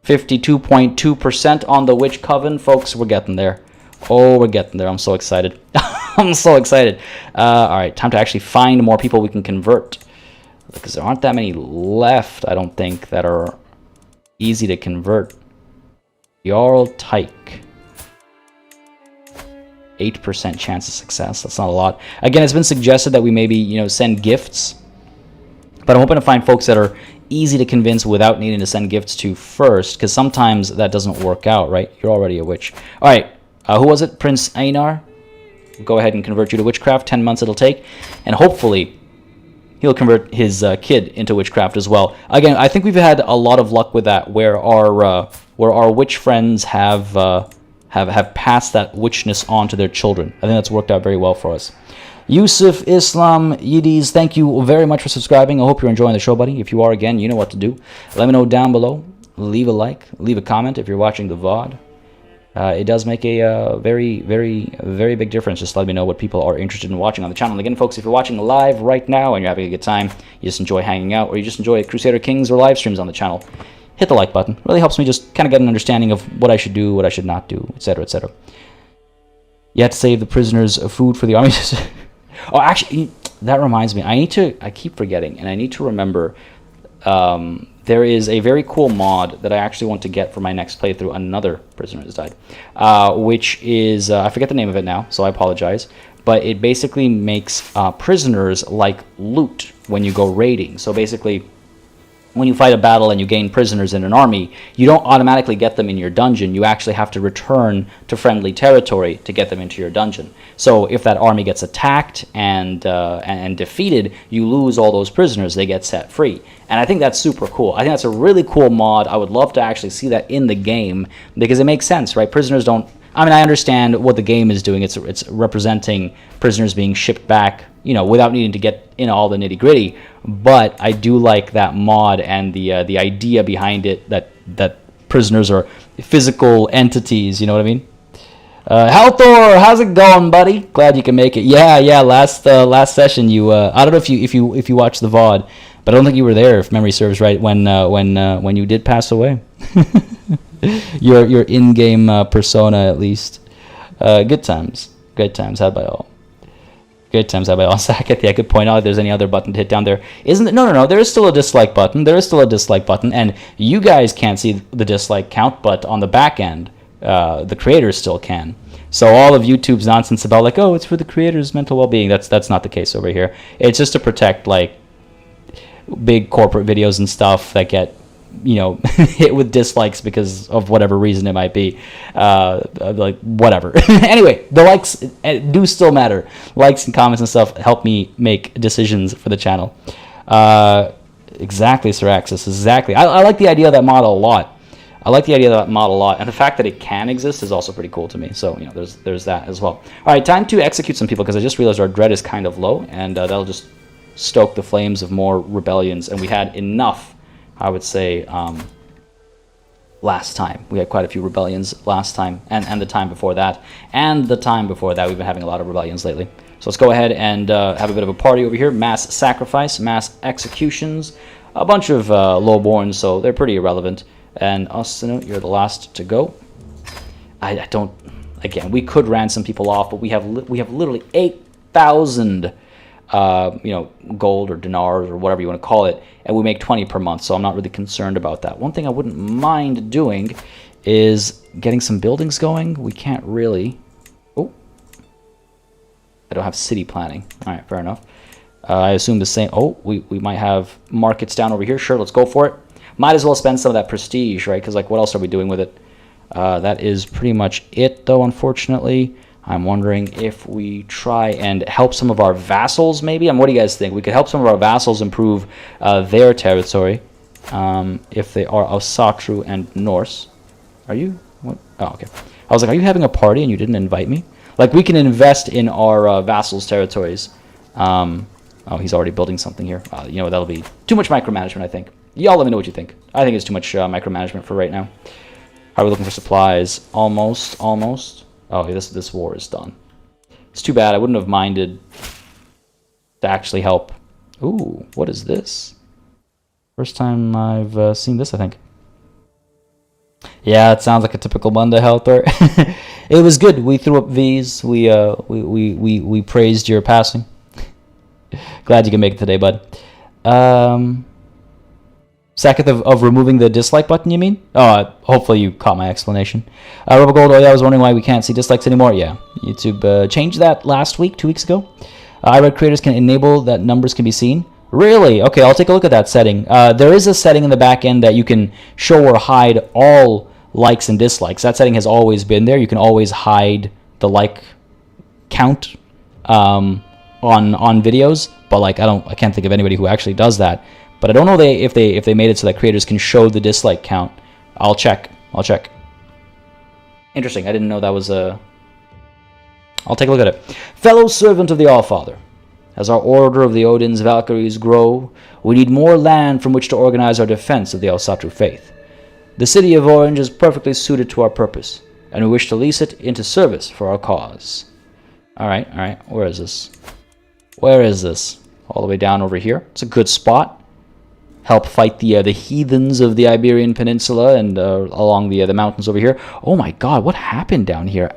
52.2% on the Witch Coven. Folks, we're getting there. Oh, we're getting there. I'm so excited. I'm so excited. All right, time to actually find more people we can convert. Because there aren't that many left, I don't think, that are easy to convert. Jarl Tyke. 8% chance of success. That's not a lot. Again, it's been suggested that we maybe, send gifts. But I'm hoping to find folks that are easy to convince without needing to send gifts to first, because sometimes that doesn't work out, right? You're already a witch. All right, who was it? Prince Einar? Go ahead and convert you to witchcraft. 10 months it'll take, and hopefully he'll convert his kid into witchcraft as well. Again, I think we've had a lot of luck with that, where our witch friends have passed that witchness on to their children. I think that's worked out very well for us. Yusuf Islam Yiddies, thank you very much for subscribing. I hope you're enjoying the show, buddy. If you are, again, you know what to do. Let me know down below. Leave a like, leave a comment if you're watching the VOD. It does make a very, very, very big difference. Just let me know what people are interested in watching on the channel. And again, folks, if you're watching live right now and you're having a good time, you just enjoy hanging out, or you just enjoy Crusader Kings or live streams on the channel, hit the like button. It really helps me just kind of get an understanding of what I should do, what I should not do, etc., etc. You have to save the prisoners of food for the army. Oh, actually, that reminds me. I keep forgetting, and I need to remember. There is a very cool mod that I actually want to get for my next playthrough. Another prisoner has died, which is, I forget the name of it now, so I apologize. But it basically makes prisoners like loot when you go raiding. So basically, when you fight a battle and you gain prisoners in an army, you don't automatically get them in your dungeon. You actually have to return to friendly territory to get them into your dungeon. So if that army gets attacked and defeated, you lose all those prisoners. They get set free. And I think that's super cool. I think that's a really cool mod. I would love to actually see that in the game, because it makes sense, right? Prisoners don't... I mean, I understand what the game is doing. It's representing prisoners being shipped back, you know, without needing to get in all the nitty-gritty. But I do like that mod and the idea behind it, that prisoners are physical entities. You know what I mean? Halthor, how's it going, buddy? Glad you can make it. Yeah. Last session, you I don't know if you watched the VOD, but I don't think you were there, if memory serves right, when you did pass away. your in-game persona, at least. Good times had by all. Good times had by all. Sacketh, yeah, good point out if there's any other button to hit down there. Isn't it? No, there is still a dislike button. There is still a dislike button, and you guys can't see the dislike count, but on the back end, the creators still can. So all of YouTube's nonsense about like, oh, it's for the creators' mental well-being, that's not the case over here. It's just to protect like big corporate videos and stuff that get, you know, hit with dislikes because of whatever reason it might be, like whatever. Anyway, the likes do still matter. Likes and comments and stuff help me make decisions for the channel. Exactly, Sir Axis, exactly. I like the idea of that model a lot. And the fact that it can exist is also pretty cool to me. So, you know, there's that as well. All right, time to execute some people, because I just realized our dread is kind of low, and that'll just stoke the flames of more rebellions. And we had enough, I would say, last time. We had quite a few rebellions last time, and the time before that. And the time before that, we've been having a lot of rebellions lately. So let's go ahead and have a bit of a party over here. Mass sacrifice, mass executions, a bunch of lowborns, so they're pretty irrelevant. And Asatru, you're the last to go. I don't... Again, we could ransom people off, but we have literally 8,000 gold or dinars or whatever you want to call it, and we make 20 per month, so I'm not really concerned about that. One thing I wouldn't mind doing is getting some buildings going. We can't really... Oh. I don't have city planning. All right, fair enough. I assume the same... Oh, we might have markets down over here. Sure, let's go for it. Might as well spend some of that prestige, right? Because, like, what else are we doing with it? That is pretty much it, though, unfortunately. I'm wondering if we try and help some of our vassals, maybe? What do you guys think? We could help some of our vassals improve their territory, if they are Asatru and Norse. Are you? What? Oh, okay. I was like, are you having a party and you didn't invite me? Like, we can invest in our vassals' territories. Oh, he's already building something here. You know, that'll be too much micromanagement, I think. Y'all let me know what you think. I think it's too much micromanagement for right now. Are we looking for supplies? Almost. Oh, this war is done. It's too bad. I wouldn't have minded to actually help. Ooh, what is this? First time I've seen this, I think. Yeah, it sounds like a typical Monday Halthor. It was good. We threw up V's. We praised your passing. Glad you can make it today, bud. Second of removing the dislike button, you mean? Oh, hopefully you caught my explanation. RoboGold, oh yeah, I was wondering why we can't see dislikes anymore. Yeah, YouTube changed that last week, 2 weeks ago. I read creators can enable that numbers can be seen. Really? Okay, I'll take a look at that setting. There is a setting in the back end that you can show or hide all likes and dislikes. That setting has always been there. You can always hide the like count on videos, but like I can't think of anybody who actually does that. But I don't know if they made it so that creators can show the dislike count. I'll check. Interesting. I didn't know that was a. I'll take a look at it. Fellow servant of the Allfather. As our order of the Odin's Valkyries grow, we need more land from which to organize our defense of the Asatru faith. The city of Orange is perfectly suited to our purpose, and we wish to lease it into service for our cause. Alright. Where is this? All the way down over here. It's a good spot. Help fight the heathens of the Iberian Peninsula and along the mountains over here. Oh my god, what happened down here?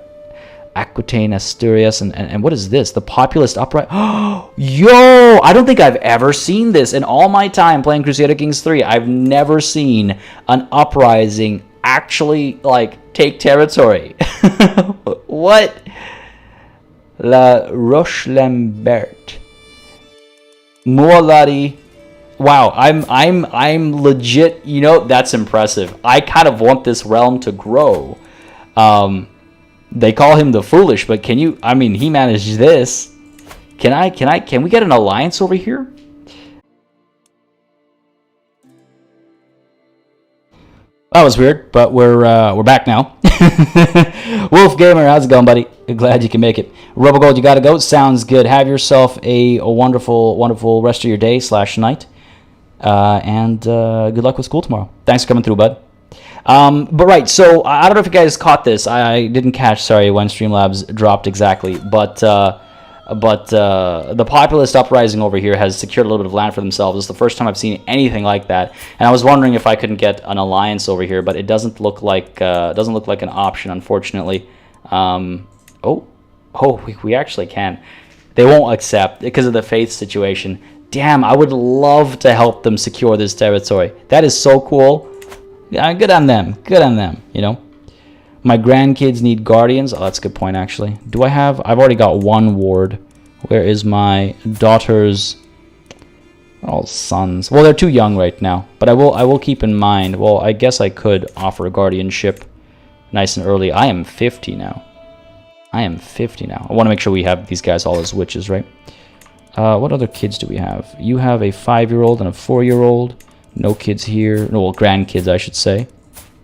Aquitaine, Asturias, and what is this? The populist uprising. Yo! I don't think I've ever seen this in all my time playing Crusader Kings 3. I've never seen an uprising actually, like, take territory. What? La Roche-Lambert. Mualadi. Wow, I'm legit, you know, that's impressive. I kind of want this realm to grow. They call him the Foolish, but can you, I mean, he managed this. Can we get an alliance over here? That was weird, but we're back now. Wolf Gamer, how's it going, buddy? Glad you can make it. RoboGold, you gotta go. Sounds good. Have yourself a wonderful rest of your day / night. And good luck with school tomorrow. Thanks for coming through, bud. But right, so I don't know if you guys caught this. I didn't catch, sorry, when Streamlabs dropped exactly. But the populist uprising over here has secured a little bit of land for themselves. It's the first time I've seen anything like that. And I was wondering if I couldn't get an alliance over here, but it doesn't look like an option, unfortunately. We actually can. They won't accept because of the faith situation. Damn, I would love to help them secure this territory. That is so cool. Yeah, good on them, you know. My grandkids need guardians. Oh, that's a good point, actually. I've already got one ward. Where is my daughter's sons? Well, they're too young right now, but I will keep in mind. Well, I guess I could offer a guardianship nice and early. I am 50 now. I want to make sure we have these guys all as witches, right? What other kids do we have? You have a 5-year-old and a 4-year-old. No kids here. No, well, grandkids, I should say.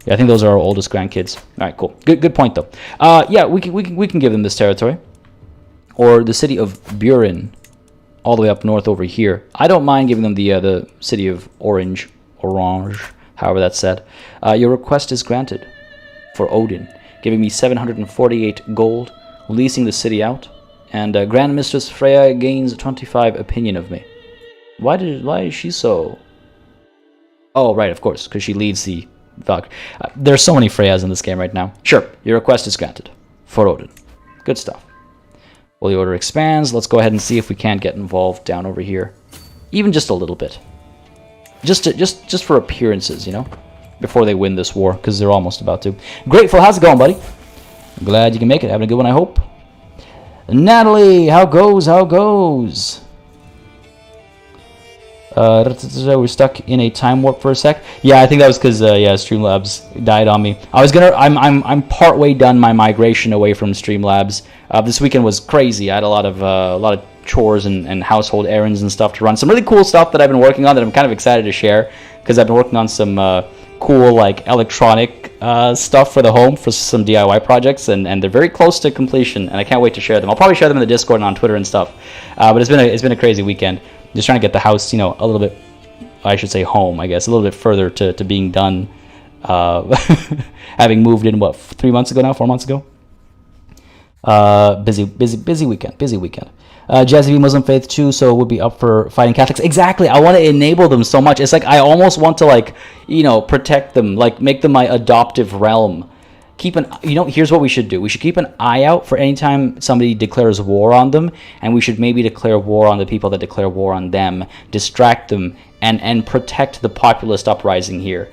Yeah, I think those are our oldest grandkids. All right, cool. Good point, though. Yeah, we can give them this territory. Or the city of Buren, all the way up north over here. I don't mind giving them the city of Orange, however that's said. Your request is granted for Odin, giving me 748 gold, leasing the city out, and Grand Mistress Freya gains 25 opinion of me. Why is she so? Oh, right, of course, because she leads the Valkyrie. There's so many Freyas in this game right now. Sure, your request is granted for Odin. Good stuff. Well, the order expands. Let's go ahead and see if we can't get involved down over here, even just a little bit, just for appearances, you know, before they win this war, because they're almost about to. Grateful, how's it going, buddy? I'm glad you can make it. Having a good one, I hope. Natalie, how goes? We're stuck in a time warp for a sec. Yeah, I think that was because Streamlabs died on me. I'm partway done my migration away from Streamlabs. This weekend was crazy. I had a lot of chores and household errands and stuff to run. Some really cool stuff that I've been working on that I'm kind of excited to share, because I've been working on some cool like electronic stuff for the home for some DIY projects, and they're very close to completion, and I can't wait to share them. I'll probably share them in the Discord and on Twitter and stuff. But it's been a crazy weekend. Just trying to get the house, you know, a little bit, I should say home, I guess, a little bit further to being done. Having moved in, 4 months ago? Busy weekend. Jazzy Muslim faith too, so would be up for fighting Catholics. Exactly, I want to enable them so much. It's like I almost want to, like, you know, protect them, like make them my adoptive realm. Here's what we should do. We should keep an eye out for any time somebody declares war on them, and we should maybe declare war on the people that declare war on them, distract them, and protect the populist uprising here.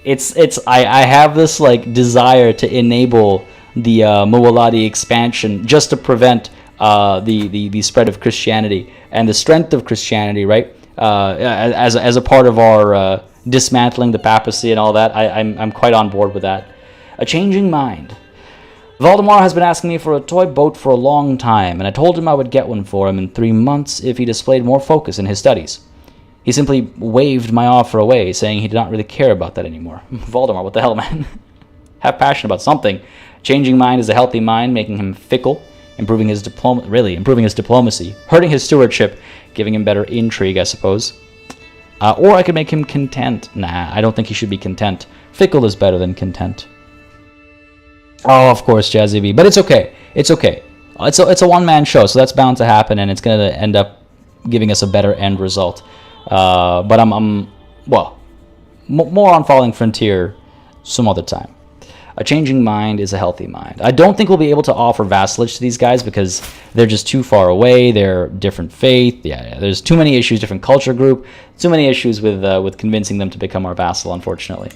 I have this like desire to enable the Muwaladi expansion just to prevent the spread of Christianity and the strength of Christianity, right? as a part of our dismantling the papacy and all that. I'm quite on board with that. A changing mind. Valdemar has been asking me for a toy boat for a long time, and I told him I would get one for him in 3 months if he displayed more focus in his studies. He simply waved my offer away, saying he did not really care about that anymore. Valdemar, what the hell, man? Have passion about something. Changing mind is a healthy mind, making him fickle, improving his diplomacy, hurting his stewardship, giving him better intrigue, I suppose. Or I could make him content. Nah, I don't think he should be content. Fickle is better than content. Oh, of course, Jazzy B. But it's okay. It's okay. It's a one-man show, so that's bound to happen, and it's going to end up giving us a better end result. But I'm more on Falling Frontier some other time. A changing mind is a healthy mind. I don't think we'll be able to offer vassalage to these guys because they're just too far away. They're different faith. Yeah, there's too many issues, different culture group. Too many issues with convincing them to become our vassal, unfortunately.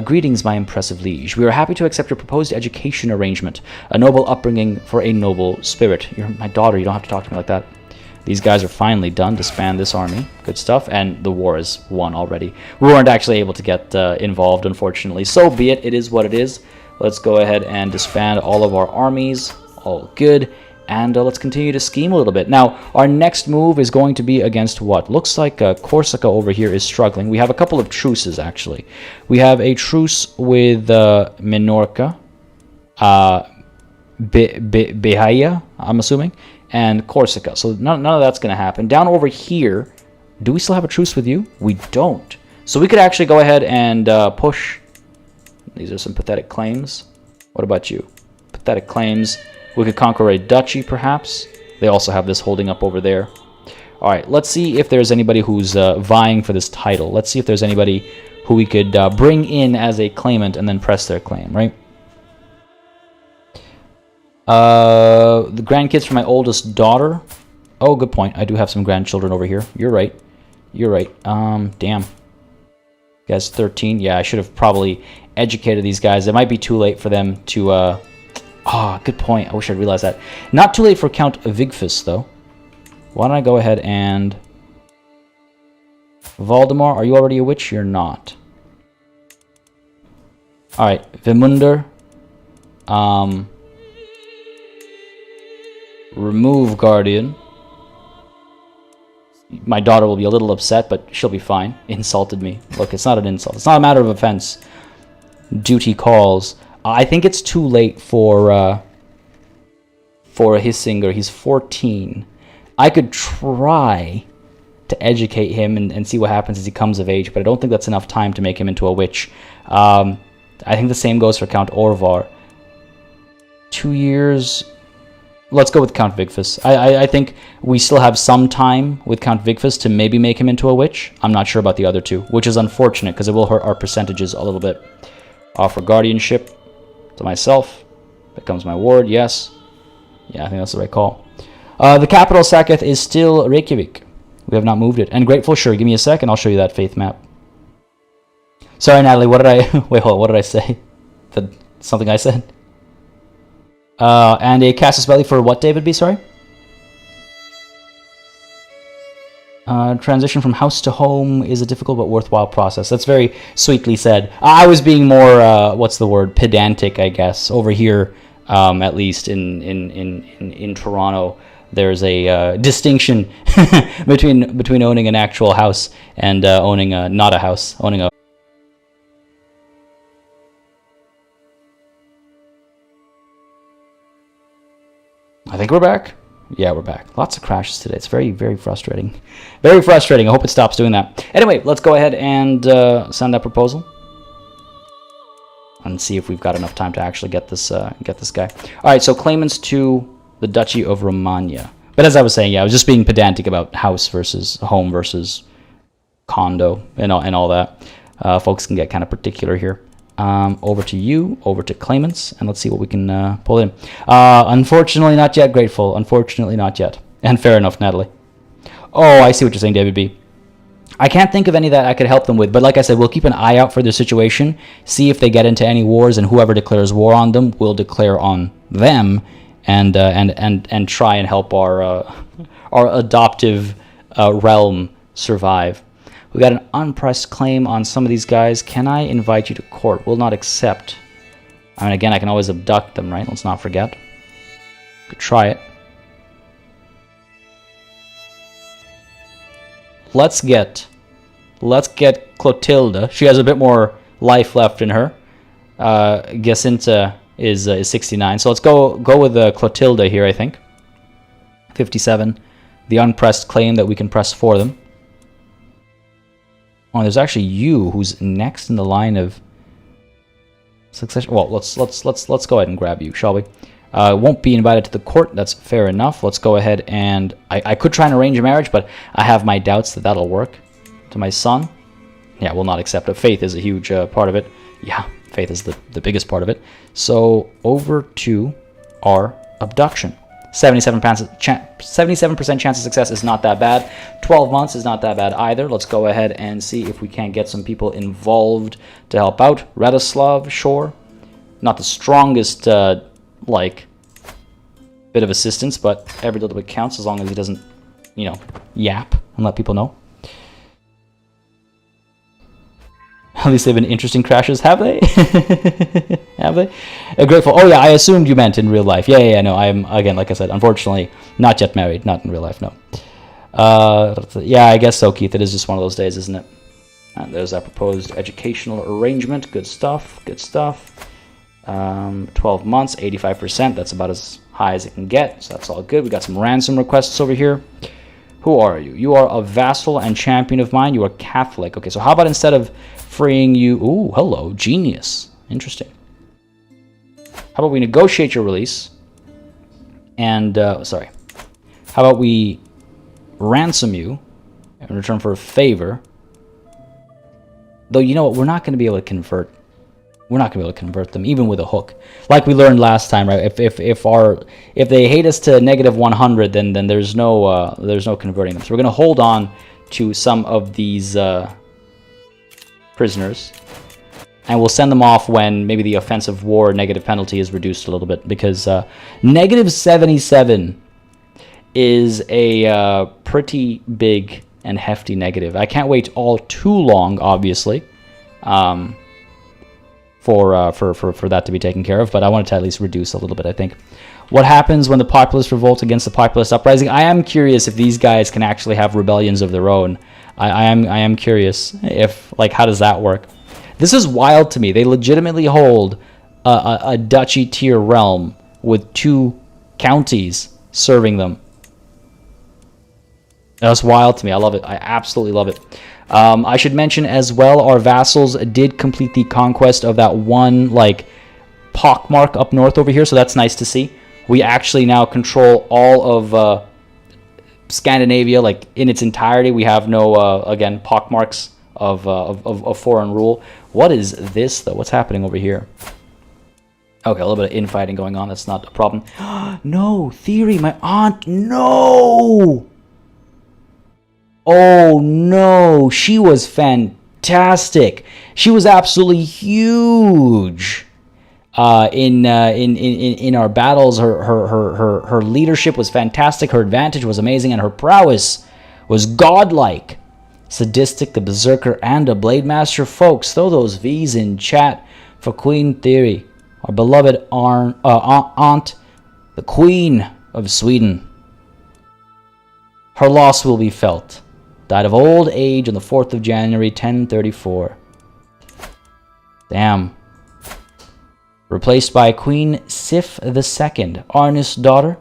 Greetings, my impressive liege. We are happy to accept your proposed education arrangement. A noble upbringing for a noble spirit. You're my daughter. You don't have to talk to me like that. These guys are finally done. Disband this army. Good stuff. And the war is won already. We weren't actually able to get involved, unfortunately. So be it. It is what it is. Let's go ahead and disband all of our armies. All good. And let's continue to scheme a little bit. Now, our next move is going to be against what? Looks like Corsica over here is struggling. We have a couple of truces, actually. We have a truce with Minorca, Bahia, I'm assuming, and Corsica. So none of that's going to happen. Down over here, do we still have a truce with you? We don't. So we could actually go ahead and push. These are some pathetic claims. What about you? Pathetic claims. We could conquer a duchy, perhaps. They also have this holding up over there. All right, let's see if there's anybody who's vying for this title. Let's see if there's anybody who we could bring in as a claimant and then press their claim, right? The grandkids from my oldest daughter. Oh, good point. I do have some grandchildren over here. You're right. You're right. Damn. Guys, 13. Yeah, I should have probably educated these guys. It might be too late for them to... good point. I wish I'd realized that. Not too late for Count Vigfus, though. Why don't I go ahead and... Valdemar, are you already a witch? You're not. Alright, Vimunder. Remove Guardian. My daughter will be a little upset, but she'll be fine. Insulted me. Look, it's not an insult. It's not a matter of offense. Duty calls. I think it's too late for Hissinger. He's 14. I could try to educate him and see what happens as he comes of age, but I don't think that's enough time to make him into a witch. I think the same goes for Count Orvar. 2 years... Let's go with Count Vigfus. I think we still have some time with Count Vigfus to maybe make him into a witch. I'm not sure about the other two, which is unfortunate because it will hurt our percentages a little bit. Offer guardianship to myself. Becomes my ward, yes. Yeah, I think that's the right call. The capital, Saketh, is still Reykjavik. We have not moved it. And Grateful, sure. Give me a sec and I'll show you that faith map. Sorry, Natalie, what did I... Wait, hold on, what did I say? Something I said? And a Casus Belli for what, David B? Sorry? Transition from house to home is a difficult but worthwhile process. That's very sweetly said. I was being more, what's the word, pedantic, I guess. Over here, at least in Toronto, there's a distinction between owning an actual house and owning not a house, owning a... I think we're back. Yeah, we're back. Lots of crashes today. It's very, very frustrating. Very frustrating. I hope it stops doing that. Anyway, let's go ahead and send that proposal. And see if we've got enough time to actually get this guy. All right, so claimants to the Duchy of Romagna. But as I was saying, yeah, I was just being pedantic about house versus home versus condo and all that. Folks can get kind of particular here. Over to you, over to claimants, and let's see what we can pull in. Unfortunately, not yet, Grateful. Unfortunately, not yet. And fair enough, Natalie. Oh, I see what you're saying, David B. I can't think of any that I could help them with, but like I said, we'll keep an eye out for their situation, see if they get into any wars, and whoever declares war on them will declare on them, and try and help our adoptive realm survive. We got an unpressed claim on some of these guys. Can I invite you to court? Will not accept. I mean, again, I can always abduct them, right? Let's not forget. Could try it. Let's get Clotilda. She has a bit more life left in her. Jacinta is 69. So let's go with Clotilda here, I think. 57. The unpressed claim that we can press for them. Oh, there's actually you who's next in the line of succession. Well, let's go ahead and grab you, shall we? Won't be invited to the court. That's fair enough. Let's go ahead and I could try and arrange a marriage, but I have my doubts that that'll work. To my son, yeah, will not accept it. Faith is a huge part of it. Yeah, faith is the biggest part of it. So over to our abduction. 77% chance of success is not that bad. 12 months is not that bad either. Let's go ahead and see if we can't get some people involved to help out. Radislav, sure. Not the strongest, like, bit of assistance, but every little bit counts as long as he doesn't, you know, yap and let people know. At least they've been interesting crashes, have they? Have they? Grateful. Oh yeah, I assumed you meant in real life. Yeah, no, I'm, again, like I said, unfortunately, not yet married. Not in real life, no. Yeah, I guess so, Keith. It is just one of those days, isn't it? And there's that proposed educational arrangement. Good stuff, good stuff. 12 months, 85%. That's about as high as it can get, so that's all good. We got some ransom requests over here. Who are you? You are a vassal and champion of mine. You are Catholic. Okay, so how about instead of freeing you... Ooh, hello, genius. Interesting. How about we negotiate your release? And, sorry. How about we ransom you in return for a favor? Though, you know what? We're not going to be able to convert. We're not going to be able to convert them, even with a hook. Like we learned last time, right? If they hate us to -100, then there's no converting them. So we're going to hold on to some of these prisoners, and we'll send them off when maybe the offensive war negative penalty is reduced a little bit, because -77 is a pretty big and hefty negative. I can't wait all too long, obviously. For that to be taken care of, but I wanted to at least reduce a little bit, I think. What happens when the populace revolt against the populist uprising? I am curious if these guys can actually have rebellions of their own. I am curious if, like, how does that work? This is wild to me. They legitimately hold a duchy tier realm with 2 counties serving them. That's wild to me. I love it. I absolutely love it. I should mention as well, our vassals did complete the conquest of that one, like, pockmark up north over here, so that's nice to see. We actually now control all of Scandinavia, like, in its entirety. We have no, again, pockmarks of foreign rule. What is this, though? What's happening over here? Okay, a little bit of infighting going on. That's not a problem. No, Theory, my aunt, no! Oh no, she was fantastic. She was absolutely huge in our battles. Her leadership was fantastic. Her advantage was amazing, and her prowess was godlike. Sadistic, the Berserker, and a Blade Master. Folks, throw those V's in chat for Queen Theory, our beloved aunt, the Queen of Sweden. Her loss will be felt. Died of old age on the 4th of January, 1034. Damn. Replaced by Queen Sif II, Arnus' daughter.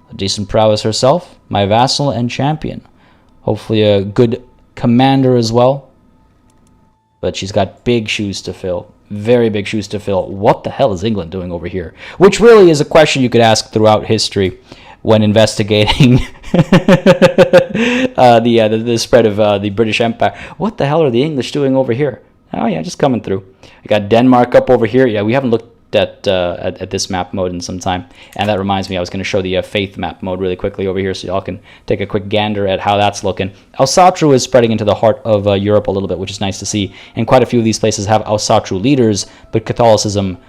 A decent prowess herself. My vassal and champion. Hopefully a good commander as well. But she's got big shoes to fill. Very big shoes to fill. What the hell is England doing over here? Which really is a question you could ask throughout history when investigating the spread of the British Empire. What the hell are the English doing over here? Oh yeah, just coming through. I got Denmark up over here. Yeah, we haven't looked at this map mode in some time. And that reminds me, I was going to show the Faith map mode really quickly over here, so y'all can take a quick gander at how that's looking. Asatru is spreading into the heart of Europe a little bit, which is nice to see. And quite a few of these places have Asatru leaders, but Catholicism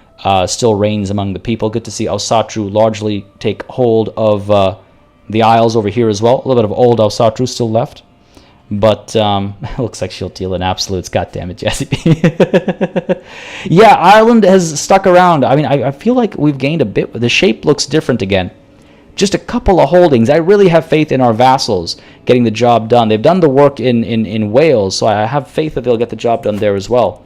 still reigns among the people. Good to see Asatru largely take hold of the Isles over here as well. A little bit of old Asatru still left. But it looks like she'll deal in absolutes. God damn it, Jesse. Yeah, Ireland has stuck around. I mean, I feel like we've gained a bit. The shape looks different again. Just a couple of holdings. I really have faith in our vassals getting the job done. They've done the work in Wales, so I have faith that they'll get the job done there as well.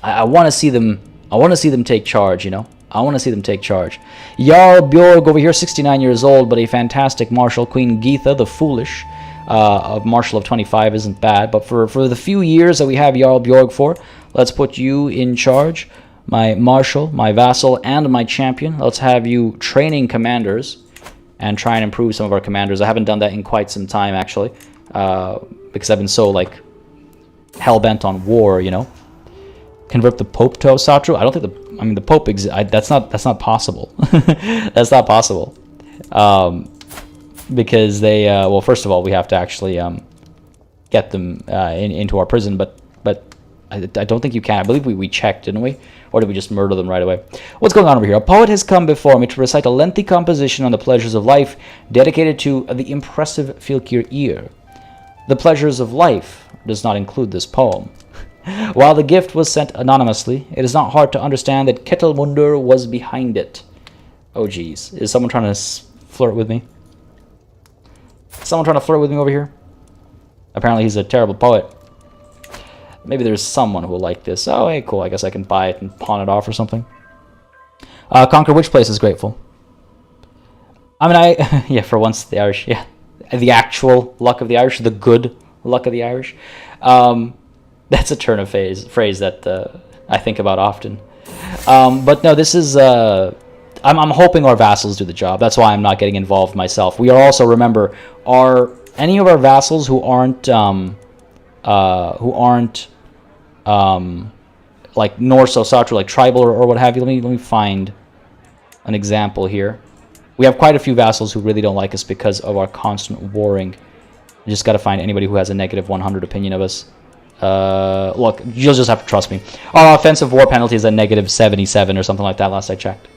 I want to see them. I want to see them take charge. You know, I want to see them take charge. Jarl Bjorg over here, 69 years old, but a fantastic marshal. Queen Geetha, the Foolish. A marshal of 25 isn't bad, but for the few years that we have Jarl Bjorg for, let's put you in charge, my marshal, my vassal, and my champion. Let's have you training commanders and try and improve some of our commanders. I haven't done that in quite some time, actually, because I've been so, like, hell-bent on war, you know. Convert the Pope to Asatru? I don't think the Pope that's not possible. That's not possible. Because they, well, first of all, we have to actually get them into our prison, but I don't think you can. I believe we checked, didn't we? Or did we just murder them right away? What's going on over here? A poet has come before me to recite a lengthy composition on the pleasures of life, dedicated to the impressive Fylkir ear. The pleasures of life does not include this poem. While the gift was sent anonymously, it is not hard to understand that Ketilmundur was behind it. Oh, geez. Is someone trying to flirt with me? Someone trying to flirt with me over here? Apparently he's a terrible poet. Maybe there's someone who will like this. Oh, hey, cool. I guess I can buy it and pawn it off or something. Conquer which place is grateful? I mean, yeah, for once, the Irish, yeah. The actual luck of the Irish, the good luck of the Irish. That's a turn of phrase that I think about often. But no, this is... I'm hoping our vassals do the job. That's why I'm not getting involved myself. We are also, remember, are any of our vassals who aren't like Norse Asatru, like tribal or what have you. Let me find an example here. We have quite a few vassals who really don't like us because of our constant warring. You just got to find anybody who has a negative 100 opinion of us. Look, you'll just have to trust me. Our offensive war penalty is a negative 77 or something like that last I checked.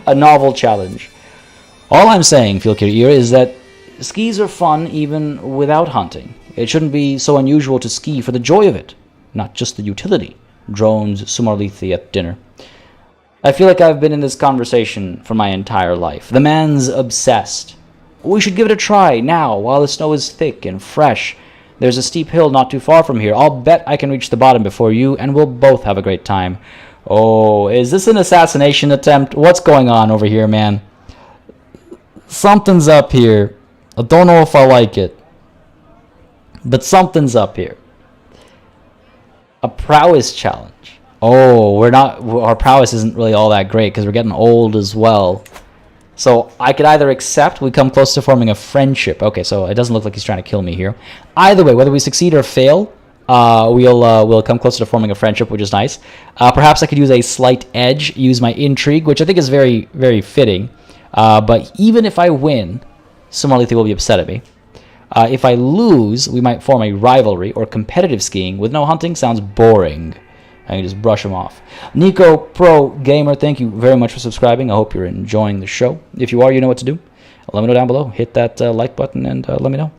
A novel challenge. All I'm saying, Fylkir ear, is that skis are fun even without hunting. It shouldn't be so unusual to ski for the joy of it, not just the utility, drones Sumarlithi at dinner. I feel like I've been in this conversation for my entire life. The man's obsessed. We should give it a try now while the snow is thick and fresh. There's a steep hill not too far from here. I'll bet I can reach the bottom before you, and we'll both have a great time. Oh, is this an assassination attempt? What's going on over here, man? Something's up here. I don't know if I like it. But something's up here. A prowess challenge. Oh, our prowess isn't really all that great because we're getting old as well. So I could either accept, we come close to forming a friendship. Okay, so it doesn't look like he's trying to kill me here. Either way, whether we succeed or fail, we'll come closer to forming a friendship, which is nice. Perhaps I could use a slight edge, use my intrigue, which I think is very, very fitting. But even if I win, Sumarlithi will be upset at me. If I lose, we might form a rivalry or competitive skiing. With no hunting, sounds boring. I can just brush them off. Nico Pro Gamer, thank you very much for subscribing. I hope you're enjoying the show. If you are, you know what to do. Let me know down below. Hit that like button and let me know.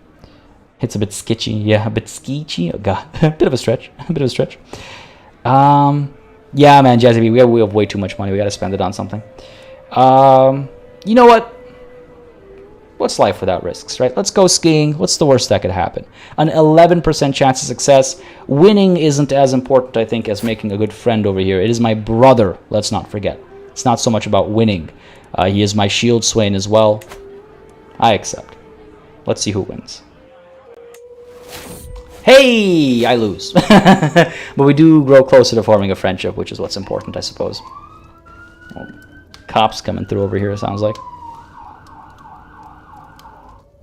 It's a bit sketchy. Yeah, a bit sketchy. Oh, God. A bit of a stretch. A bit of a stretch. Yeah, man, Jazzy, we have way too much money. We got to spend it on something. You know what? What's life without risks, right? Let's go skiing. What's the worst that could happen? An 11% chance of success. Winning isn't as important, I think, as making a good friend over here. It is my brother, let's not forget. It's not so much about winning. He is my shield swain as well. I accept. Let's see who wins. Hey! I lose. But we do grow closer to forming a friendship, which is what's important, I suppose. Oh, cops coming through over here, it sounds like.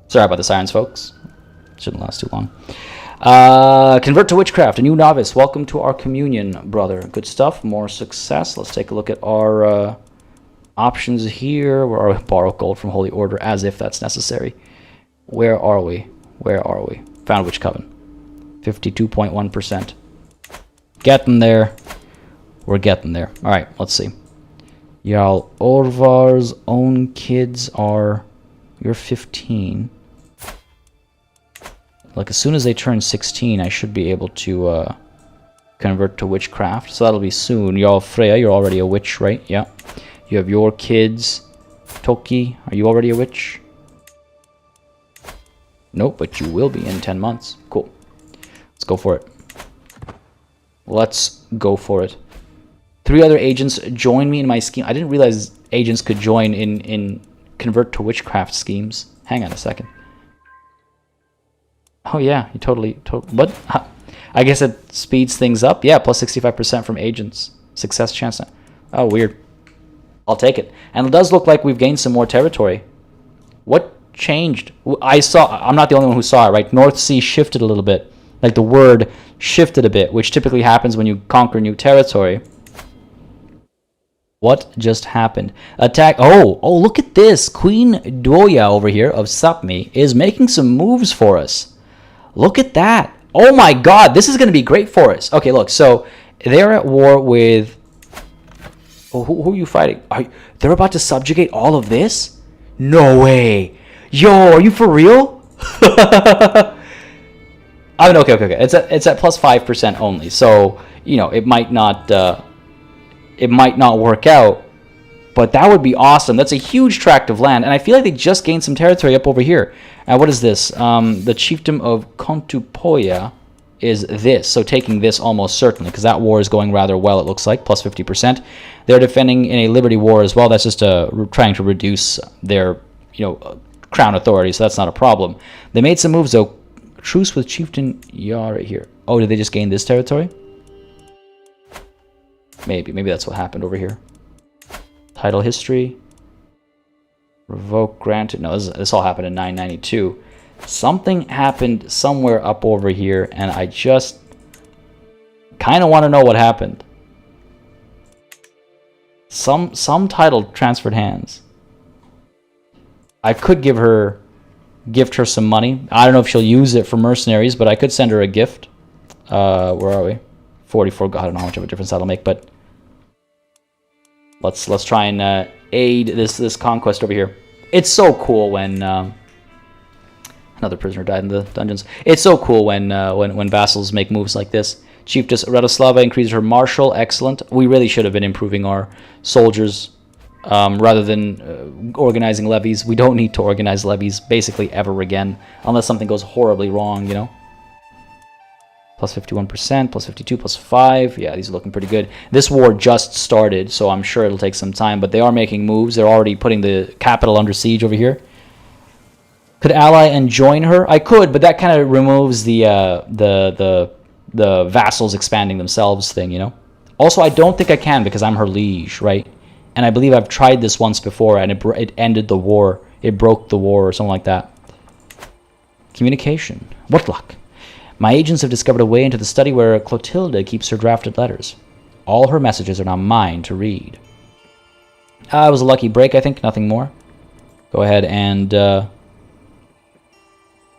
Sorry about the sirens, folks. Shouldn't last too long. Convert to witchcraft. A new novice. Welcome to our communion, brother. Good stuff. More success. Let's take a look at our options here. Where are we? Borrow gold from Holy Order, as if that's necessary. Where are we? Where are we? Found Witch Coven. 52.1%. Getting there. We're getting there. All right, let's see. Jarl Orvar's own kids are You're 15. Like, as soon as they turn 16, I should be able to convert to witchcraft. So that'll be soon. You're all Freya, you're already a witch, right? Yeah. You have your kids. Toki, are you already a witch? Nope, but you will be in 10 months. Cool. Let's go for it. Let's go for it. 3 other agents join me in my scheme. I didn't realize agents could join in convert to witchcraft schemes. Hang on a second. Oh yeah, you totally what? I guess it speeds things up. Yeah, plus 65% from agents. Success chance. Oh, weird. I'll take it. And it does look like we've gained some more territory. What changed? I'm not the only one who saw it, right? North Sea shifted a little bit. Like the word shifted a bit, which typically happens when you conquer new territory. What just happened? Attack. Oh, look at this. Queen Doya over here of Sapmi is making some moves for us. Look at that. Oh my god, this is going to be great for us. Okay, look, so they're at war with... Oh, who are you fighting? They're about to subjugate all of this? No way. Yo, are you for real? I mean, okay. It's at plus 5% only. So, you know, it might not work out, but that would be awesome. That's a huge tract of land, and I feel like they just gained some territory up over here. What is this? The chiefdom of Kontupoya is this, so taking this almost certainly, because that war is going rather well, it looks like, plus 50%. They're defending in a liberty war as well. That's just trying to reduce their, crown authority, so that's not a problem. They made some moves, though. Truce with Chieftain Yara here. Oh, did they just gain this territory? Maybe that's what happened over here. Title history. Revoke granted. No, this all happened in 992. Something happened somewhere up over here, and I just kind of want to know what happened. Some title transferred hands. I could gift her some money. I don't know if she'll use it for mercenaries, but I could send her a gift. Where are we? 44. I don't know how much of a difference that'll make, but let's try and aid this conquest over here. It's so cool when another prisoner died in the dungeons. It's so cool when vassals make moves like this. Chiefess Radoslava increased her martial. Excellent. We really should have been improving our soldiers rather than organizing levies. We don't need to organize levies basically ever again, unless something goes horribly wrong, Plus 51%, plus 52, plus 5. Yeah, these are looking pretty good. This war just started, so I'm sure it'll take some time, but they are making moves. They're already putting the capital under siege over here. Could ally and join her? I could, but that kind of removes the vassals expanding themselves thing, Also, I don't think I can because I'm her liege, right? And I believe I've tried this once before, and it ended the war. It broke the war or something like that. Communication. What luck. My agents have discovered a way into the study where Clotilde keeps her drafted letters. All her messages are now mine to read. It was a lucky break, I think. Nothing more. Go ahead and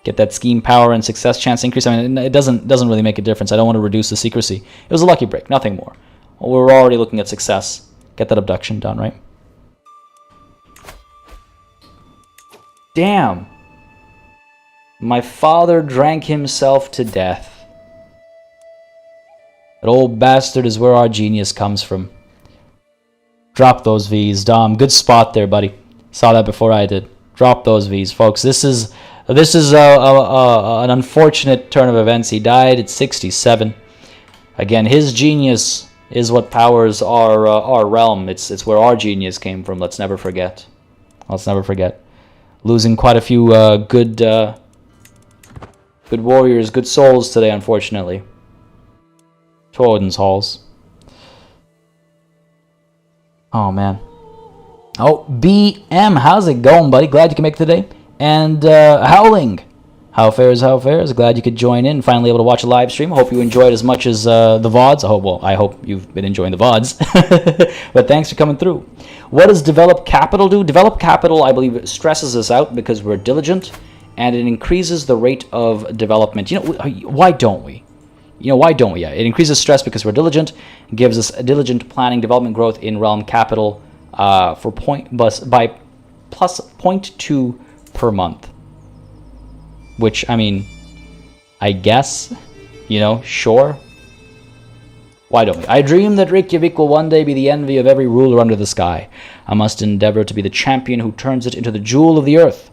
get that scheme power and success chance increase. I mean, it doesn't really make a difference. I don't want to reduce the secrecy. It was a lucky break. Nothing more. Well, we're already looking at success. Get that abduction done, right? Damn. My father drank himself to death. That old bastard is where our genius comes from. Drop those V's, Dom. Good spot there, buddy. Saw that before I did. Drop those V's, folks. This is an unfortunate turn of events. He died at 67. Again, his genius is what powers our realm. It's where our genius came from. Let's never forget. Let's never forget. Losing quite a few good warriors, good souls today, unfortunately. To Odin's halls. Oh, man. Oh, BM, how's it going, buddy? Glad you can make it today. And Howling. How fares? Glad you could join in. Finally able to watch a live stream. I hope you enjoyed as much as the VODs. I hope you've been enjoying the VODs. But thanks for coming through. What does Develop Capital do? Develop Capital, I believe, stresses us out because we're diligent, and it increases the rate of development. Why don't we? Why don't we? Yeah, it increases stress because we're diligent, gives us a diligent planning, development growth in realm capital by plus 0.2 per month. Which, I mean, I guess, you know, sure. Why don't we? I dream that Reykjavik will one day be the envy of every ruler under the sky. I must endeavor to be the champion who turns it into the jewel of the earth.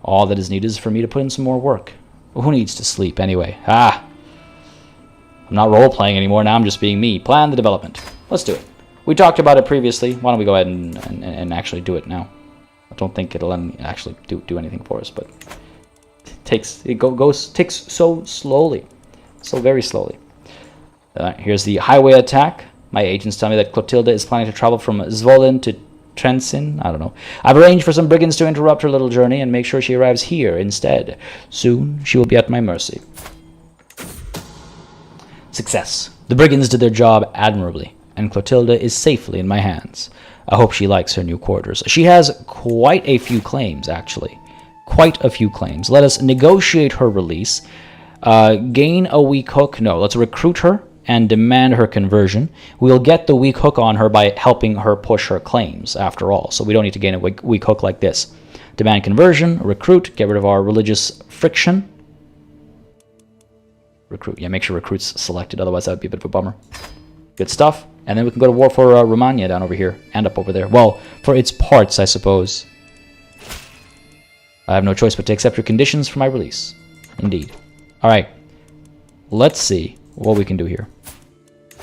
All that is needed is for me to put in some more work. Well, who needs to sleep anyway? I'm not role-playing anymore. Now I'm just being me. Plan the development. Let's do it. We talked about it previously. Why don't we go ahead and actually do it now? I don't think it'll actually do anything for us, but it takes so slowly, so very slowly. Here's the highway attack. My agents tell me that Clotilda is planning to travel from Zvolen to Trensin. I don't know. I've arranged for some brigands to interrupt her little journey and make sure she arrives here instead. Soon she will be at my mercy. Success. The brigands did their job admirably, and Clotilda is safely in my hands. I hope she likes her new quarters. She has quite a few claims, actually. Quite a few claims. Let us negotiate her release. Gain a weak hook. No, let's recruit her and demand her conversion. We'll get the weak hook on her by helping her push her claims, after all. So we don't need to gain a weak hook like this. Demand conversion, recruit, get rid of our religious friction. Recruit, yeah, make sure recruit's selected, otherwise that would be a bit of a bummer. Good stuff. And then we can go to war for Romania down over here, and up over there. Well, for its parts, I suppose. I have no choice but to accept your conditions for my release. Indeed. Alright. Let's see what we can do here.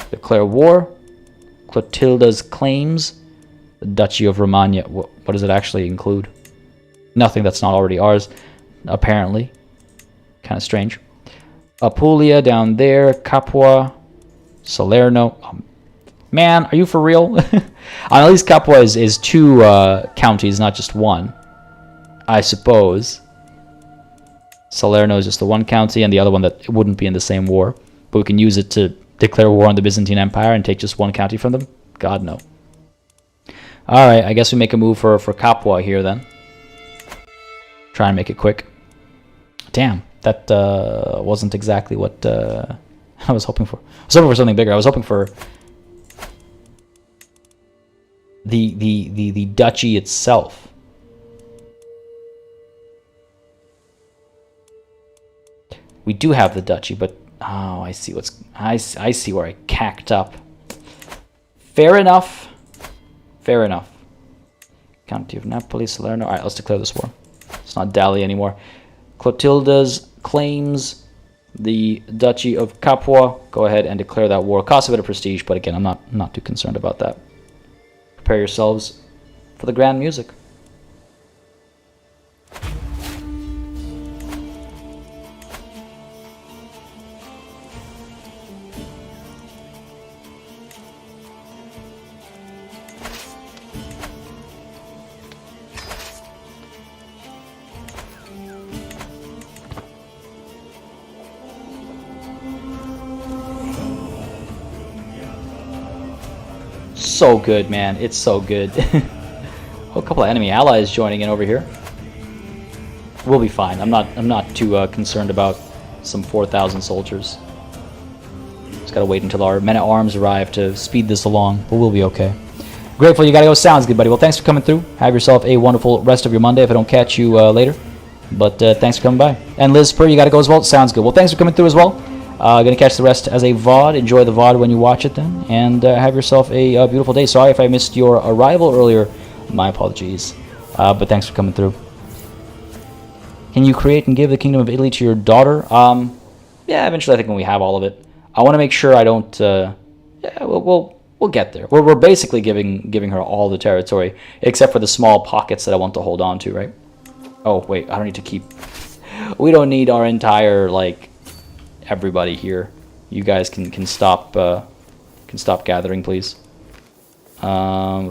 Declare war. Clotilda's claims. The Duchy of Romania. What does it actually include? Nothing that's not already ours, apparently. Kind of strange. Apulia down there. Capua. Salerno. Man, are you for real? At least Capua is two counties, not just one. I suppose. Salerno is just the one county, and the other one that wouldn't be in the same war. But we can use it to declare war on the Byzantine Empire and take just one county from them? God, no. Alright, I guess we make a move for Capua here, then. Try and make it quick. Damn, that wasn't exactly what I was hoping for. I was hoping for something bigger. I was hoping for the duchy itself. We do have the duchy, but oh, I see I see where I cacked up. Fair enough. Fair enough. County of Napoli, Salerno. All right, let's declare this war. It's not dally anymore. Clotilda's claims the Duchy of Capua. Go ahead and declare that war. Costs a bit of prestige, but again, I'm not too concerned about that. Prepare yourselves for the grand music. So good, man. It's so good. Oh, a couple of enemy allies joining in over here. We'll be fine. I'm not too concerned about some 4,000 soldiers. Just gotta wait until our men-at-arms arrive to speed this along, but we'll be okay. Grateful you gotta go. Sounds good, buddy. Well, thanks for coming through. Have yourself a wonderful rest of your Monday if I don't catch you later. But thanks for coming by. And Liz Purr, you gotta go as well. Sounds good. Well, thanks for coming through as well. Gonna catch the rest as a VOD. Enjoy the VOD when you watch it then. And have yourself a beautiful day. Sorry if I missed your arrival earlier. My apologies. But thanks for coming through. Can you create and give the Kingdom of Italy to your daughter? Yeah, eventually I think when we have all of it. I want to make sure I don't... yeah, we'll get there. We're basically giving her all the territory. Except for the small pockets that I want to hold on to, right? Oh, wait. I don't need to keep... We don't need our entire, like... everybody here. You guys can stop gathering, please. Where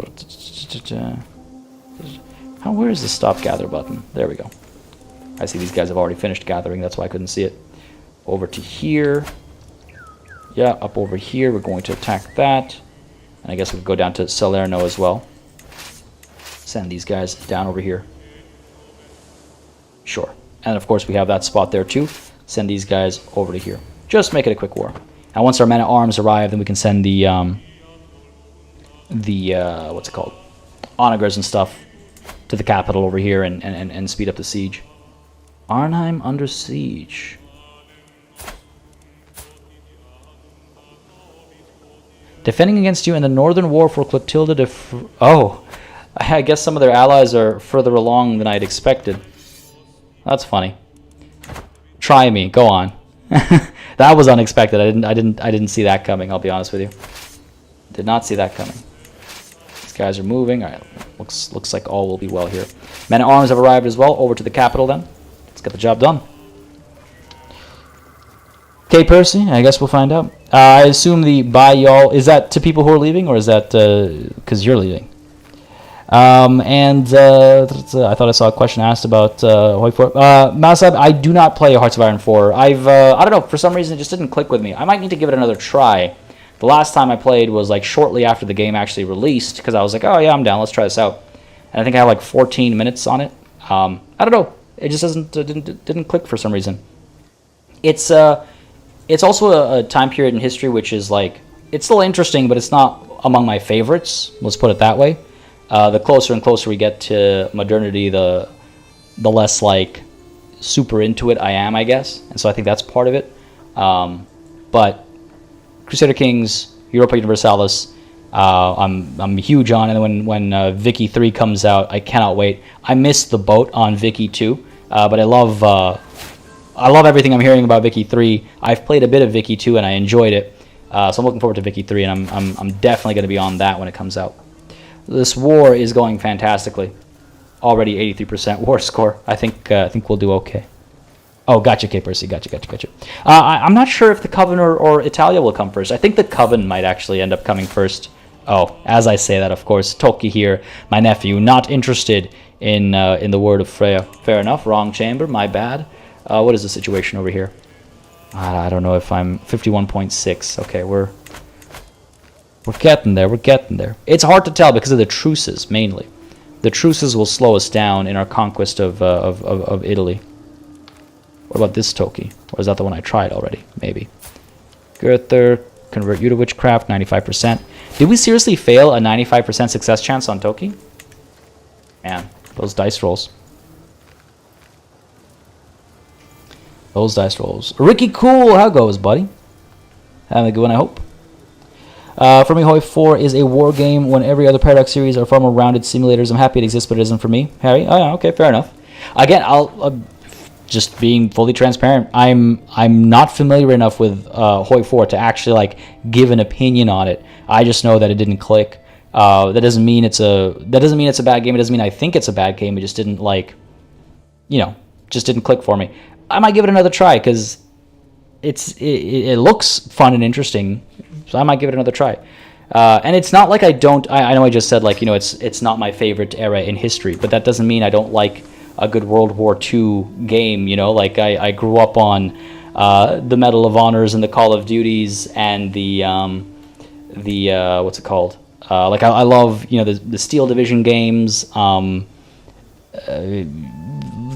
is the stop gather button? There we go. I see these guys have already finished gathering, that's why I couldn't see it. Over to here. Yeah, up over here, we're going to attack that. And I guess we'll go down to Salerno as well. Send these guys down over here. Sure. And of course we have that spot there too. Send these guys over to here. Just make it a quick war. And once our men-at-arms arrive, then we can send the what's it called? Onagers and stuff to the capital over here and speed up the siege. Arnheim under siege. Defending against you in the northern war for Clotilda de... Oh, I guess some of their allies are further along than I'd expected. That's funny. Try me. Go on. That was unexpected. I didn't see that coming. I'll be honest with you. Did not see that coming. These guys are moving. All right. Looks like all will be well here. Men at arms have arrived as well. Over to the capital then. Let's get the job done. Okay, Percy. I guess we'll find out. I assume the bye y'all, is that to people who are leaving, or is that because you're leaving? I thought I saw a question asked about Hoi 4. Masab, I do not play Hearts of Iron 4. I don't know, for some reason it just didn't click with me. I might need to give it another try. The last time I played was like shortly after the game actually released, because I was like, oh yeah, I'm down, let's try this out. And I think I have like 14 minutes on it. I don't know, it just didn't click for some reason. It's also a time period in history which is like, it's still interesting, but it's not among my favorites, let's put it that way. The closer and closer we get to modernity, the less like super into it I am, I guess. And so I think that's part of it. But Crusader Kings, Europa Universalis, I'm huge on. And when Vicky 3 comes out, I cannot wait. I missed the boat on Vicky 2, but I love everything I'm hearing about Vicky 3. I've played a bit of Vicky 2 and I enjoyed it. So I'm looking forward to Vicky 3, and I'm definitely going to be on that when it comes out. This war is going fantastically. Already 83% war score. I think we'll do okay. Oh, gotcha, K Percy. Gotcha. I'm not sure if the Coven or Italia will come first. I think the Coven might actually end up coming first. Oh, as I say that, of course, Toki here, my nephew, not interested in the word of Freya. Fair enough. Wrong chamber. My bad. What is the situation over here? I don't know if I'm 51.6. Okay, we're getting there. We're getting there. It's hard to tell because of the truces, mainly. The truces will slow us down in our conquest of Italy. What about this Toki? Or is that the one I tried already? Maybe. Gerther, convert you to witchcraft, 95%. Did we seriously fail a 95% success chance on Toki? Man, those dice rolls. Those dice rolls. Ricky Cool, how goes, buddy? Having a good one, I hope. For me, Hoi 4 is a war game when every other Paradox series are far more rounded simulators. I'm happy it exists, but it isn't for me. Harry? Oh, yeah, okay, fair enough. Again, I'll just being fully transparent. I'm not familiar enough with Hoi 4 to actually like give an opinion on it. I just know that it didn't click. That doesn't mean it's a bad game. It doesn't mean I think it's a bad game. It just didn't just didn't click for me. I might give it another try because it looks fun and interesting. So I might give it another try. And it's not like I don't... I know I just said, like, it's not my favorite era in history, but that doesn't mean I don't like a good World War II game, Like, I grew up on the Medal of Honors and the Call of Duties and the what's it called? Like, I love, the Steel Division games,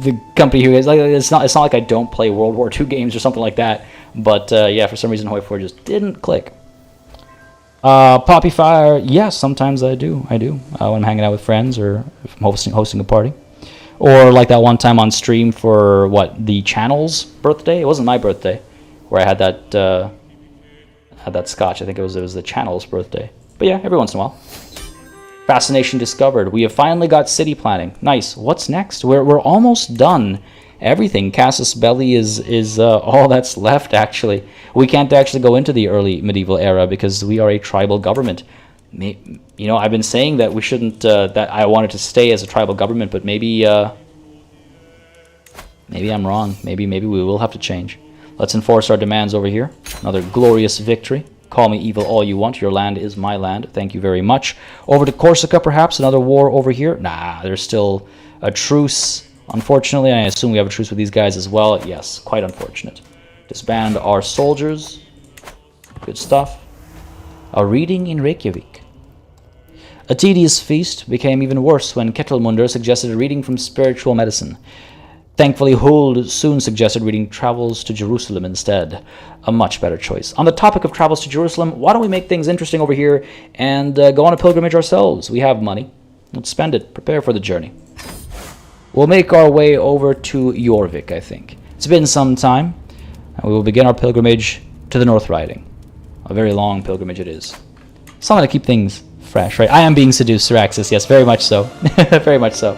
the company who is... Like, it's not like I don't play World War II games or something like that, but, yeah, for some reason, Hoi 4 just didn't click. Poppy Fire, yes, sometimes I do, when I'm hanging out with friends or if I'm hosting a party. Or like that one time on stream for, the channel's birthday? It wasn't my birthday, where I had that scotch. I think it was the channel's birthday. But yeah, every once in a while. Fascination discovered. We have finally got city planning. Nice. What's next? We're almost done. Everything. Casus Belli is all that's left, actually. We can't actually go into the early medieval era because we are a tribal government. I've been saying that we shouldn't, that I wanted to stay as a tribal government, but maybe I'm wrong. Maybe we will have to change. Let's enforce our demands over here. Another glorious victory. Call me evil all you want. Your land is my land. Thank you very much. Over to Corsica, perhaps. Another war over here. Nah, there's still a truce. Unfortunately, I assume we have a truce with these guys as well. Yes, quite unfortunate. Disband our soldiers. Good stuff. A reading in Reykjavik. A tedious feast became even worse when Ketelmunder suggested a reading from spiritual medicine. Thankfully, Huld soon suggested reading Travels to Jerusalem instead. A much better choice. On the topic of Travels to Jerusalem, why don't we make things interesting over here and go on a pilgrimage ourselves? We have money. Let's spend it. Prepare for the journey. We'll make our way over to Jorvik, I think. It's been some time, and we will begin our pilgrimage to the North Riding. A very long pilgrimage it is. Something to keep things fresh, right? I am being seduced, Syraxis. Yes, very much so. Very much so.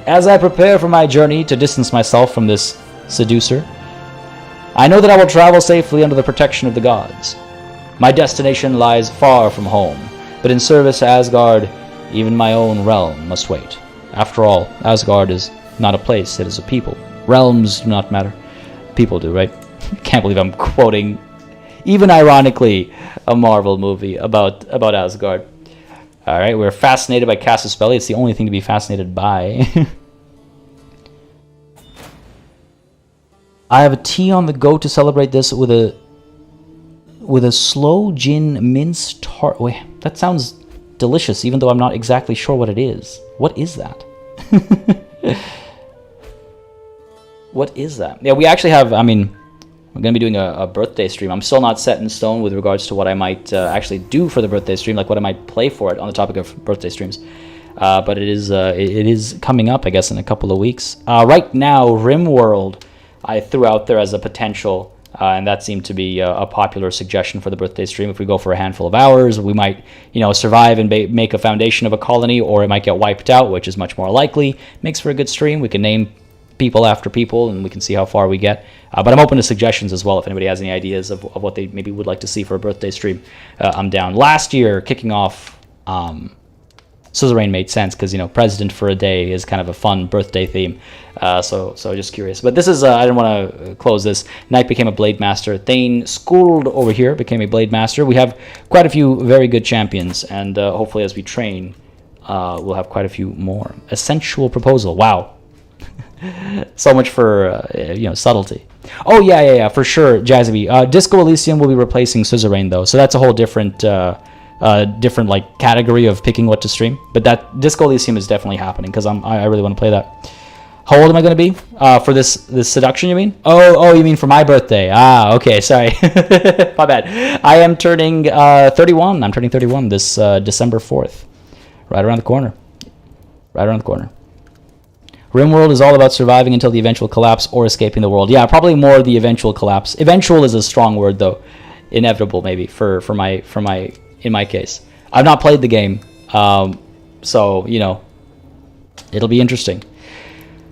As I prepare for my journey to distance myself from this seducer, I know that I will travel safely under the protection of the gods. My destination lies far from home, but in service to Asgard, even my own realm must wait. After all, Asgard is not a place, it is a people. Realms do not matter. People do, right? Can't believe I'm quoting, even ironically, a Marvel movie about Asgard. Alright, we're fascinated by Casus Belli. It's the only thing to be fascinated by. I have a tea on the go to celebrate this with a slow gin mince tart. Wait, that sounds delicious, even though I'm not exactly sure what it is. What is that? What is that? Yeah, we actually have, I mean, we're going to be doing a birthday stream. I'm still not set in stone with regards to what I might actually do for the birthday stream, like what I might play for it on the topic of birthday streams. But it is coming up, I guess, in a couple of weeks. Right now, RimWorld I threw out there as a potential, and that seemed to be a popular suggestion for the birthday stream. If we go for a handful of hours, we might, survive and make a foundation of a colony, or it might get wiped out, which is much more likely. Makes for a good stream. We can name people after people, and we can see how far we get. But I'm open to suggestions as well. If anybody has any ideas of what they maybe would like to see for a birthday stream, I'm down. Last year, kicking off Suzerain made sense because, President for a Day is kind of a fun birthday theme. So just curious. But this is, I didn't want to close this. Knight became a Blade Master. Thane Skuld over here became a Blade Master. We have quite a few very good champions, and hopefully as we train, we'll have quite a few more. A sensual proposal. Wow. So much for, subtlety. Oh, yeah, for sure, Jazzy. Disco Elysium will be replacing Suzerain, though, so that's a whole different category of picking what to stream. But that Disco Elysium is definitely happening, because I really want to play that. How old am I going to be for this seduction, you mean? Oh, you mean for my birthday. Okay, sorry. My bad. I am turning 31. I'm turning 31 this December 4th. Right around the corner. RimWorld is all about surviving until the eventual collapse or escaping the world. Yeah, probably more the eventual collapse. Eventual is a strong word, though. Inevitable, maybe, for my in my case. I've not played the game, so it'll be interesting.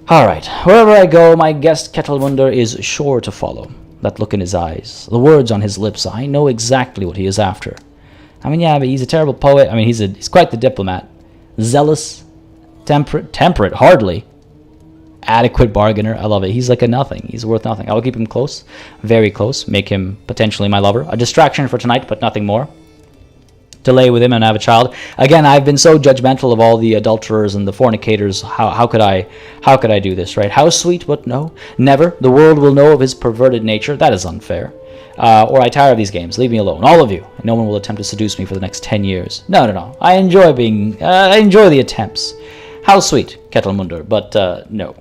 All right, wherever I go, my guest Ketelmunder is sure to follow. That look in his eyes, the words on his lips, I know exactly what he is after. I mean, yeah, but he's a terrible poet. I mean, he's quite the diplomat. Zealous, temperate, hardly. Adequate bargainer. I love it. He's like a nothing. He's worth nothing. I will keep him close, very close, make him potentially my lover. A distraction for tonight, but nothing more. Delay with him and have a child. Again, I've been so judgmental of all the adulterers and the fornicators. How could I do this, right? How sweet, but no, never. The world will know of his perverted nature. That is unfair. Or I tire of these games. Leave me alone, all of you. No one will attempt to seduce me for the next 10 years. No. I enjoy the attempts. How sweet, Ketelmunder, but no.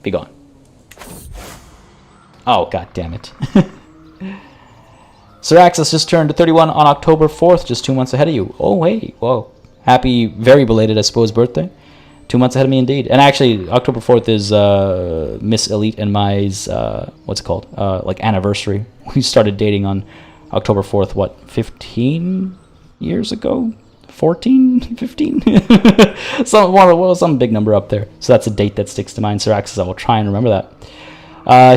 Be gone. Oh, god damn it. Syraxis just turned 31 on October 4th, just 2 months ahead of you. Oh, hey, whoa. Happy, very belated, I suppose, birthday. 2 months ahead of me, indeed. And actually, October 4th is Miss Elite and my's, anniversary. We started dating on October 4th, 15 years ago? 14? 15? Some big number up there. So that's a date that sticks to mind. Syraxis, I will try and remember that.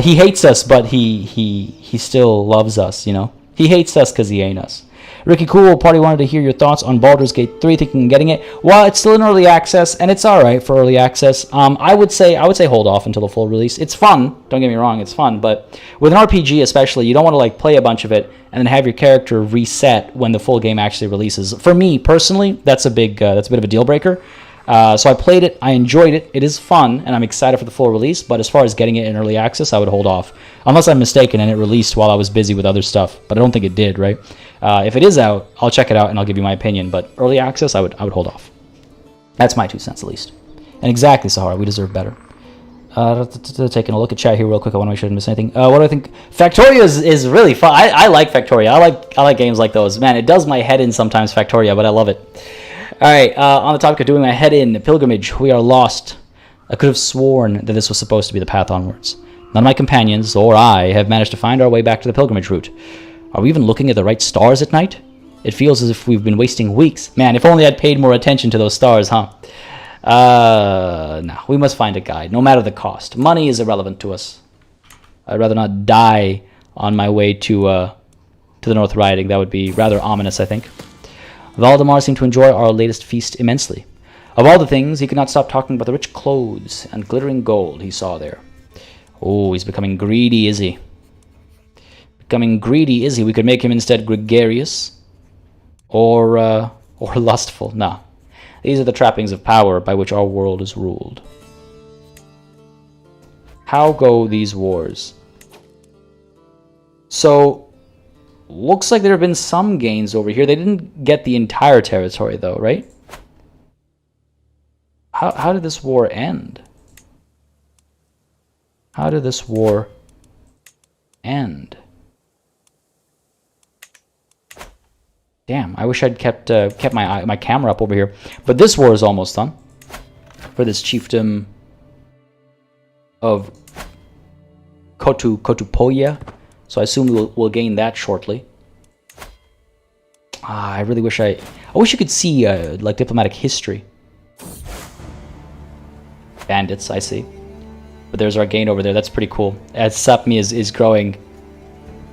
He hates us, but he still loves us, He hates us because he ain't us. Ricky Cool, party wanted to hear your thoughts on Baldur's Gate 3, thinking of getting it. Well, it's still in early access, and it's alright for early access. I would say hold off until the full release. It's fun, don't get me wrong, it's fun, but with an RPG especially, you don't want to play a bunch of it and then have your character reset when the full game actually releases. For me, personally, that's a bit of a deal breaker. So I played it, I enjoyed it, it is fun, and I'm excited for the full release, but as far as getting it in early access, I would hold off. Unless I'm mistaken and it released while I was busy with other stuff, but I don't think it did, right? If it is out, I'll check it out and I'll give you my opinion, but early access, I would hold off. That's my 2 cents at least. And exactly, Sahara, we deserve better. Taking a look at chat here real quick, I want to make sure I didn't miss anything. What do I think? Factoria is really fun. I like Factoria. I like games like those. Man, it does my head in sometimes, Factoria, but I love it. Alright, on the topic of doing my head in pilgrimage, we are lost. I could have sworn that this was supposed to be the path onwards. None of my companions, or I, have managed to find our way back to the pilgrimage route. Are we even looking at the right stars at night? It feels as if we've been wasting weeks. Man, if only I'd paid more attention to those stars, huh? No, we must find a guide, no matter the cost. Money is irrelevant to us. I'd rather not die on my way to the North Riding. That would be rather ominous, I think. Valdemar seemed to enjoy our latest feast immensely. Of all the things, he could not stop talking about the rich clothes and glittering gold he saw there. Oh, he's becoming greedy, is he? Becoming greedy, is he? We could make him instead gregarious or lustful. Nah. These are the trappings of power by which our world is ruled. How go these wars? So, looks like there have been some gains over here. They didn't get the entire territory, though, right? How did this war end? How did this war end? Damn, I wish I'd kept my camera up over here. But this war is almost done. For this chiefdom of Kotupoya. So I assume we'll gain that shortly. I really wish I wish you could see like diplomatic history. Bandits, I see. But there's our gain over there. That's pretty cool. As Sapmi is growing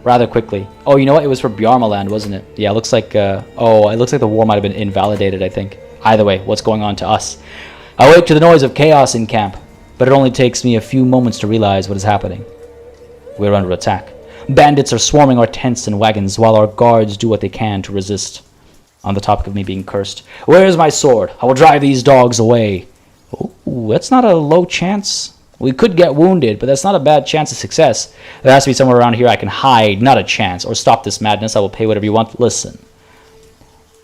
rather quickly. Oh, you know what? It was for Bjarmaland, wasn't it? Yeah, it looks like it looks like the war might have been invalidated, I think. Either way, what's going on to us? I wake to the noise of chaos in camp, but it only takes me a few moments to realize what is happening. We're under attack. Bandits are swarming our tents and wagons while our guards do what they can to resist. On the topic of me being cursed, where is my sword? I will drive these dogs away. Ooh, that's not a low chance. We could get wounded, but that's not a bad chance of success. There has to be somewhere around here I can hide, not a chance, or stop this madness. I will pay whatever you want. Listen.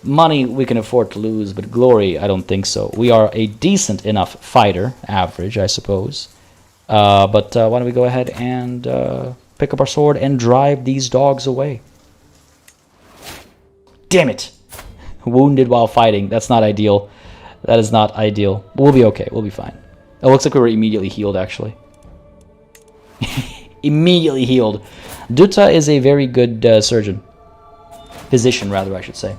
Money we can afford to lose, but glory, I don't think so. We are a decent enough fighter, average, I suppose. But why don't we go ahead and pick up our sword and drive these dogs away. Damn it! Wounded while fighting. That's not ideal. That is not ideal. We'll be okay. We'll be fine. It looks like we were immediately healed, actually. Immediately healed. Dutta is a very good surgeon. Physician, rather, I should say.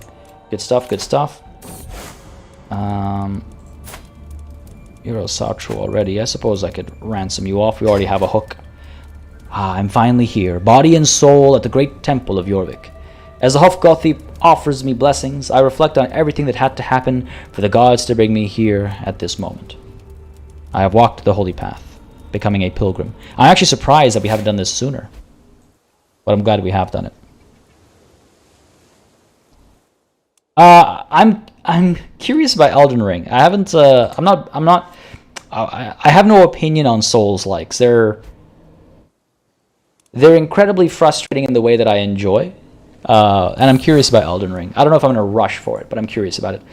Good stuff, good stuff. You're Asatru already. I suppose I could ransom you off. We already have a hook. I'm finally here, body and soul, at the great temple of Jorvik. As the Hofgothi offers me blessings, I reflect on everything that had to happen for the gods to bring me here at this moment. I have walked the holy path, becoming a pilgrim. I'm actually surprised that we haven't done this sooner, but I'm glad we have done it. I'm curious about Elden Ring. I haven't. I have no opinion on Souls-likes. They're incredibly frustrating in the way that I enjoy. And I'm curious about Elden Ring. I don't know if I'm going to rush for it, but I'm curious about it.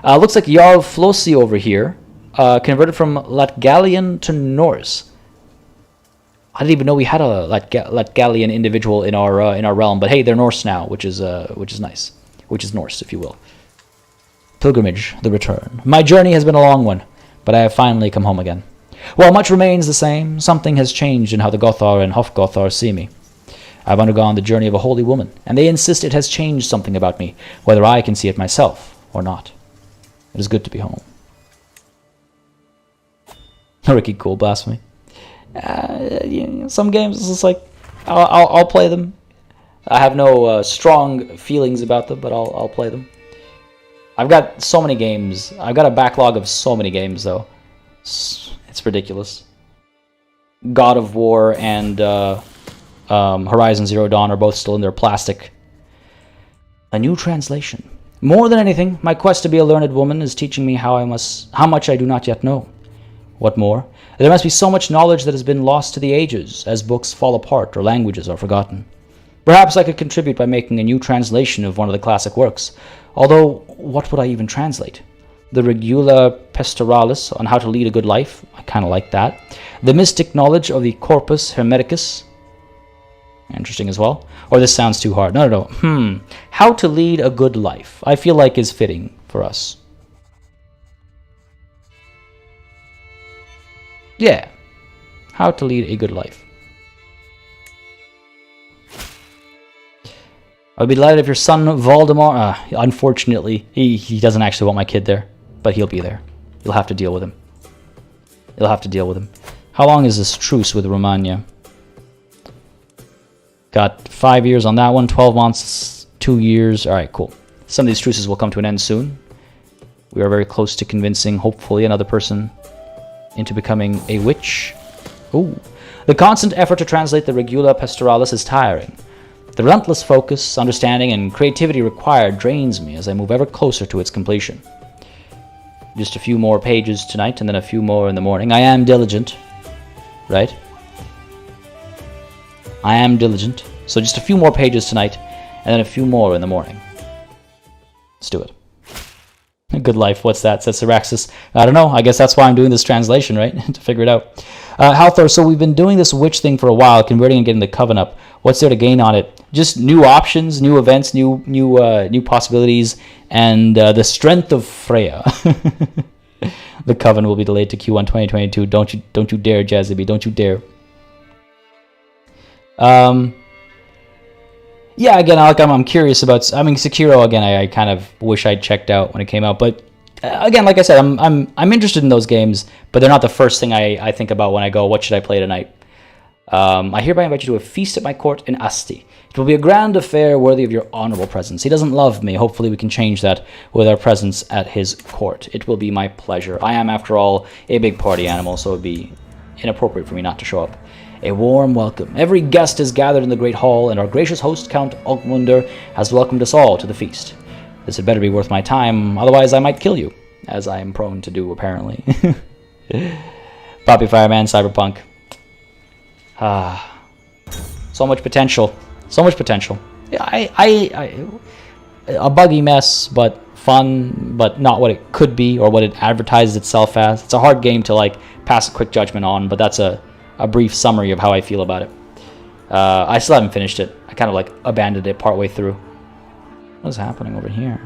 Looks like Jarl Flossi over here converted from Latgalian to Norse. I didn't even know we had a Latgalian individual in our realm, but hey, they're Norse now, which is nice, which is Norse, if you will. Pilgrimage, the return. My journey has been a long one, but I have finally come home again. While much remains the same, something has changed in how the Gothar and Hofgothar see me. I've undergone the journey of a holy woman, and they insist it has changed something about me, whether I can see it myself or not. It is good to be home. Ricky, cool, blasphemy. Some games, it's just like, I'll play them. I have no strong feelings about them, but I'll play them. I've got so many games. I've got a backlog of so many games, though. It's ridiculous. God of War and Horizon Zero Dawn are both still in their plastic. A new translation. More than anything, my quest to be a learned woman is teaching me how much I do not yet know. What more? There must be so much knowledge that has been lost to the ages, as books fall apart or languages are forgotten. Perhaps I could contribute by making a new translation of one of the classic works. Although, what would I even translate? The Regula Pastoralis on how to lead a good life. I kind of like that. The mystic knowledge of the Corpus Hermeticus. Interesting as well. Or this sounds too hard. No. How to lead a good life. I feel like is fitting for us. Yeah. How to lead a good life. I'd be delighted if your son, Voldemort... unfortunately, he doesn't actually want my kid there. But he'll be there. You'll have to deal with him. You'll have to deal with him. How long is this truce with Romania? Got 5 years on that one. 12 months, 2 years. Alright, cool. Some of these truces will come to an end soon. We are very close to convincing, hopefully, another person into becoming a witch. Ooh. The constant effort to translate the Regula Pastoralis is tiring. The relentless focus, understanding, and creativity required drains me as I move ever closer to its completion. Just a few more pages tonight, and then a few more in the morning. I am diligent, right? I am diligent. So just a few more pages tonight, and then a few more in the morning. Let's do it. Good life, what's that? Says Syraxis. I don't know, I guess that's why I'm doing this translation, right? To figure it out. Halthor, so we've been doing this witch thing for a while, converting and getting the coven up. What's there to gain on it? Just new options, new events, new possibilities, and the strength of Freya. The coven will be delayed to Q1 2022. Don't you dare, Jazzy, don't you dare. Yeah, again, I'm curious about... I mean, Sekiro, again, I kind of wish I'd checked out when it came out. But, again, like I said, I'm interested in those games, but they're not the first thing I think about when I go, what should I play tonight? I hereby invite you to a feast at my court in Asti. It will be a grand affair worthy of your honorable presence. He doesn't love me. Hopefully we can change that with our presence at his court. It will be my pleasure. I am, after all, a big party animal, so it would be inappropriate for me not to show up. A warm welcome. Every guest is gathered in the great hall, and our gracious host, Count Ogmunder, has welcomed us all to the feast. This had better be worth my time, otherwise I might kill you, as I am prone to do, apparently. Poppy Fireman, Cyberpunk. So much potential. So much potential. Yeah, a buggy mess, but fun, but not what it could be, or what it advertises itself as. It's a hard game to, like, pass a quick judgment on, but that's a brief summary of how I feel about it. I still haven't finished it. I kind of like abandoned it partway through. What is happening over here?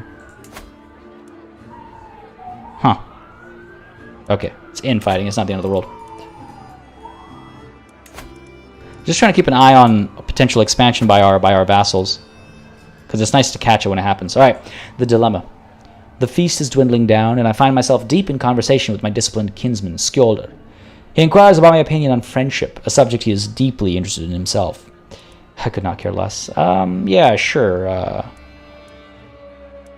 Huh. Okay, it's infighting. It's not the end of the world. Just trying to keep an eye on a potential expansion by our vassals, because it's nice to catch it when it happens. All right, the dilemma. The feast is dwindling down, and I find myself deep in conversation with my disciplined kinsman, Skjoldr. He inquires about my opinion on friendship, a subject he is deeply interested in himself. I could not care less. Yeah, sure.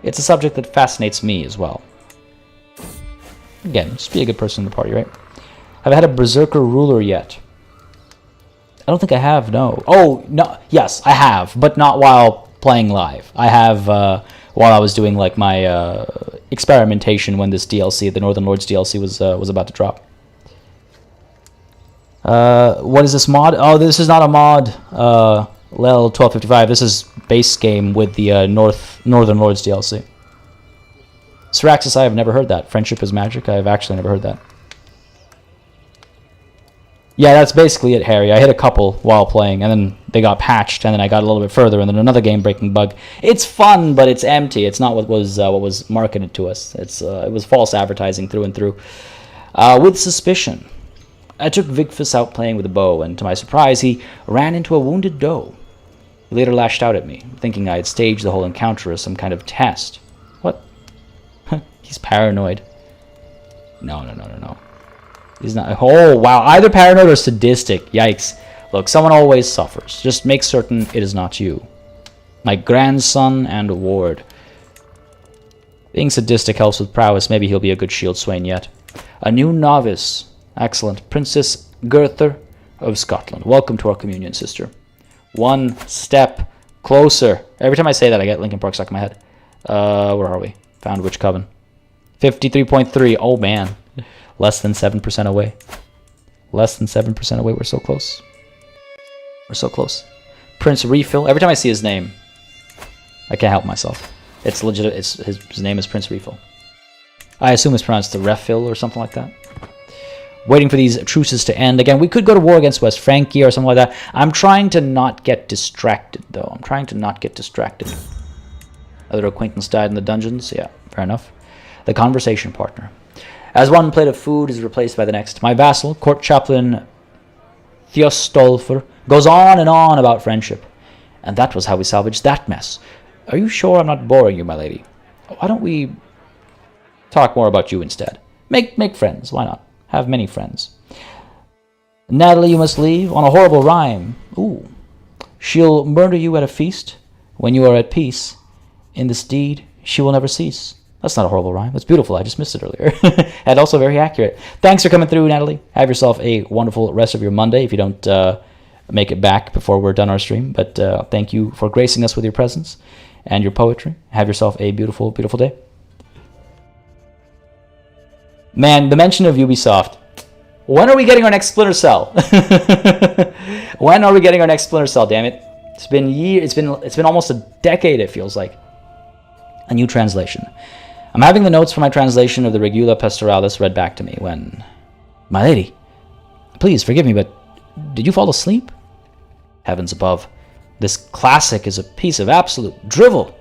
It's a subject that fascinates me as well. Again, just be a good person in the party, right? Have I had a berserker ruler yet? I don't think I have, no. Oh, no. Yes, I have, but not while playing live. I have while I was doing like my experimentation when this DLC, the Northern Lords DLC, was about to drop. What is this mod? Oh, this is not a mod. Lel 1255. This is base game with the Northern Lords DLC. Syraxis, I have never heard that. Friendship is magic. I have actually never heard that. Yeah, that's basically it, Harry. I hit a couple while playing, and then they got patched, and then I got a little bit further, and then another game-breaking bug. It's fun, but it's empty. It's not what was marketed to us. It was false advertising through and through. With suspicion. I took Vigfus out playing with a bow, and to my surprise, he ran into a wounded doe. He later lashed out at me, thinking I had staged the whole encounter as some kind of test. What? He's paranoid. No. He's not. Oh, wow. Either paranoid or sadistic. Yikes. Look, someone always suffers. Just make certain it is not you. My grandson and ward. Being sadistic helps with prowess. Maybe he'll be a good shield swain yet. A new novice. Excellent. Princess Gerther of Scotland. Welcome to our communion, sister. One step closer. Every time I say that, I get Linkin Park stuck in my head. Where are we? Found which coven? 53.3. Oh, man. Less than 7% away. Less than 7% away. We're so close. We're so close. Prince Refill. Every time I see his name, I can't help myself. It's legit. His name is Prince Refill. I assume it's pronounced the Refill or something like that. Waiting for these truces to end. Again, we could go to war against West Francia or something like that. I'm trying to not get distracted, though. I'm trying to not get distracted. Other acquaintance died in the dungeons. Yeah, fair enough. The conversation partner. As one plate of food is replaced by the next, my vassal, court chaplain Theostolfer, goes on and on about friendship. And that was how we salvaged that mess. Are you sure I'm not boring you, my lady? Why don't we talk more about you instead? Make friends, why not? Have many friends. Natalie, you must leave on a horrible rhyme. Ooh. She'll murder you at a feast when you are at peace. In this deed, she will never cease. That's not a horrible rhyme. That's beautiful. I just missed it earlier. And also very accurate. Thanks for coming through, Natalie. Have yourself a wonderful rest of your Monday if you don't make it back before we're done our stream. But thank you for gracing us with your presence and your poetry. Have yourself a beautiful, beautiful day. Man, the mention of Ubisoft. When are we getting our next Splinter Cell? When are we getting our next Splinter Cell, damn it? It's been years. It's been almost a decade, it feels like. A new translation. I'm having the notes for my translation of the Regula Pastoralis read back to me when... My lady, please forgive me, but did you fall asleep? Heavens above. This classic is a piece of absolute drivel.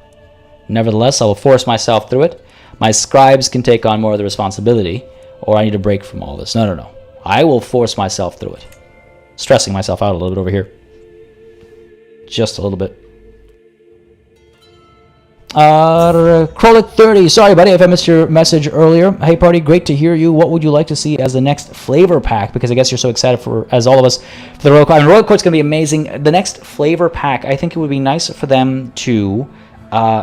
Nevertheless, I will force myself through it. My scribes can take on more of the responsibility, or I need a break from all this. No. I will force myself through it. Stressing myself out a little bit over here. Just a little bit. Krolik30, sorry buddy if I missed your message earlier. Hey party, great to hear you. What would you like to see as the next flavor pack? Because I guess you're so excited for, as all of us, for the Royal Court. I mean, Royal Court's going to be amazing. The next flavor pack, I think it would be nice for them to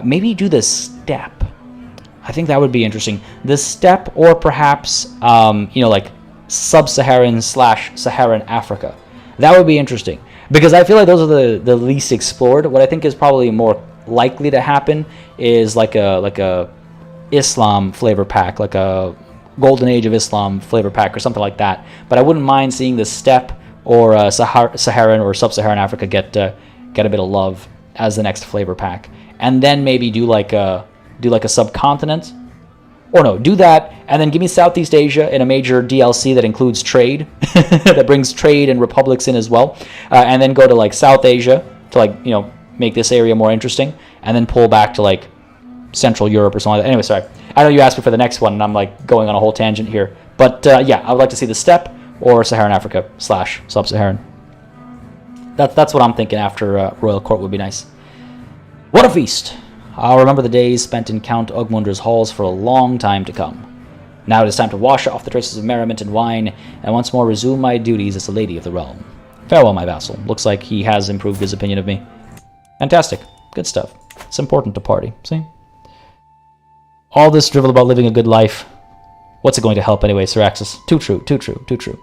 maybe do the step. I think that would be interesting. The step, or perhaps, like sub-Saharan/Saharan Africa. That would be interesting. Because I feel like those are the least explored. What I think is probably more likely to happen is like a Islam flavor pack, like a Golden Age of Islam flavor pack or something like that. But I wouldn't mind seeing the steppe or Saharan or sub-Saharan Africa get a bit of love as the next flavor pack, and then maybe do like a subcontinent, or no, do that and then give me Southeast Asia in a major DLC that includes trade, that brings trade and republics in as well, and then go to like South Asia to make this area more interesting, and then pull back to like Central Europe or something like that. Anyway, sorry. I know you asked me for the next one, and I'm like going on a whole tangent here. But yeah, I would like to see the steppe or Saharan Africa / sub-Saharan. That's what I'm thinking after Royal Court would be nice. What a feast! I'll remember the days spent in Count Ogmunder's halls for a long time to come. Now it is time to wash off the traces of merriment and wine, and once more resume my duties as a lady of the realm. Farewell, my vassal. Looks like he has improved his opinion of me. Fantastic. Good stuff. It's important to party. See? All this drivel about living a good life. What's it going to help anyway, Syraxis? Too true.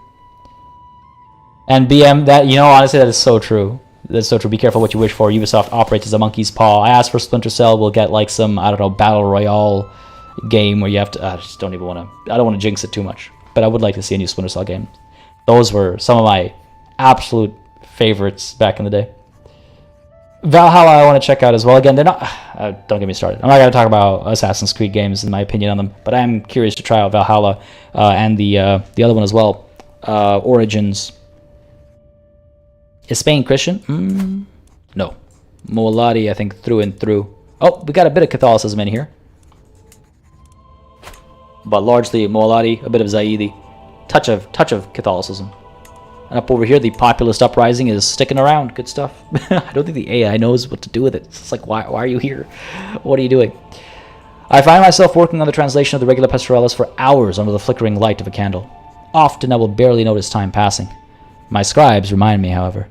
And BM, honestly, that is so true. That's so true. Be careful what you wish for. Ubisoft operates as a monkey's paw. I asked for Splinter Cell. We'll get like some, Battle Royale game where you have to... I just don't even want to... I don't want to jinx it too much. But I would like to see a new Splinter Cell game. Those were some of my absolute favorites back in the day. Valhalla I want to check out as well. Again, they're not... don't get me started. I'm not going to talk about Assassin's Creed games and my opinion on them, but I am curious to try out Valhalla and the other one as well, Origins. Is Spain Christian? No. Mualadi, I think, through and through. Oh, we got a bit of Catholicism in here. But largely Mualadi, a bit of Zaidi. Touch of Catholicism. And up over here, the populist uprising is sticking around. Good stuff. I don't think the AI knows what to do with it. It's like, why are you here? What are you doing? I find myself working on the translation of the Regula Pastoralis for hours under the flickering light of a candle. Often I will barely notice time passing. My scribes remind me, however.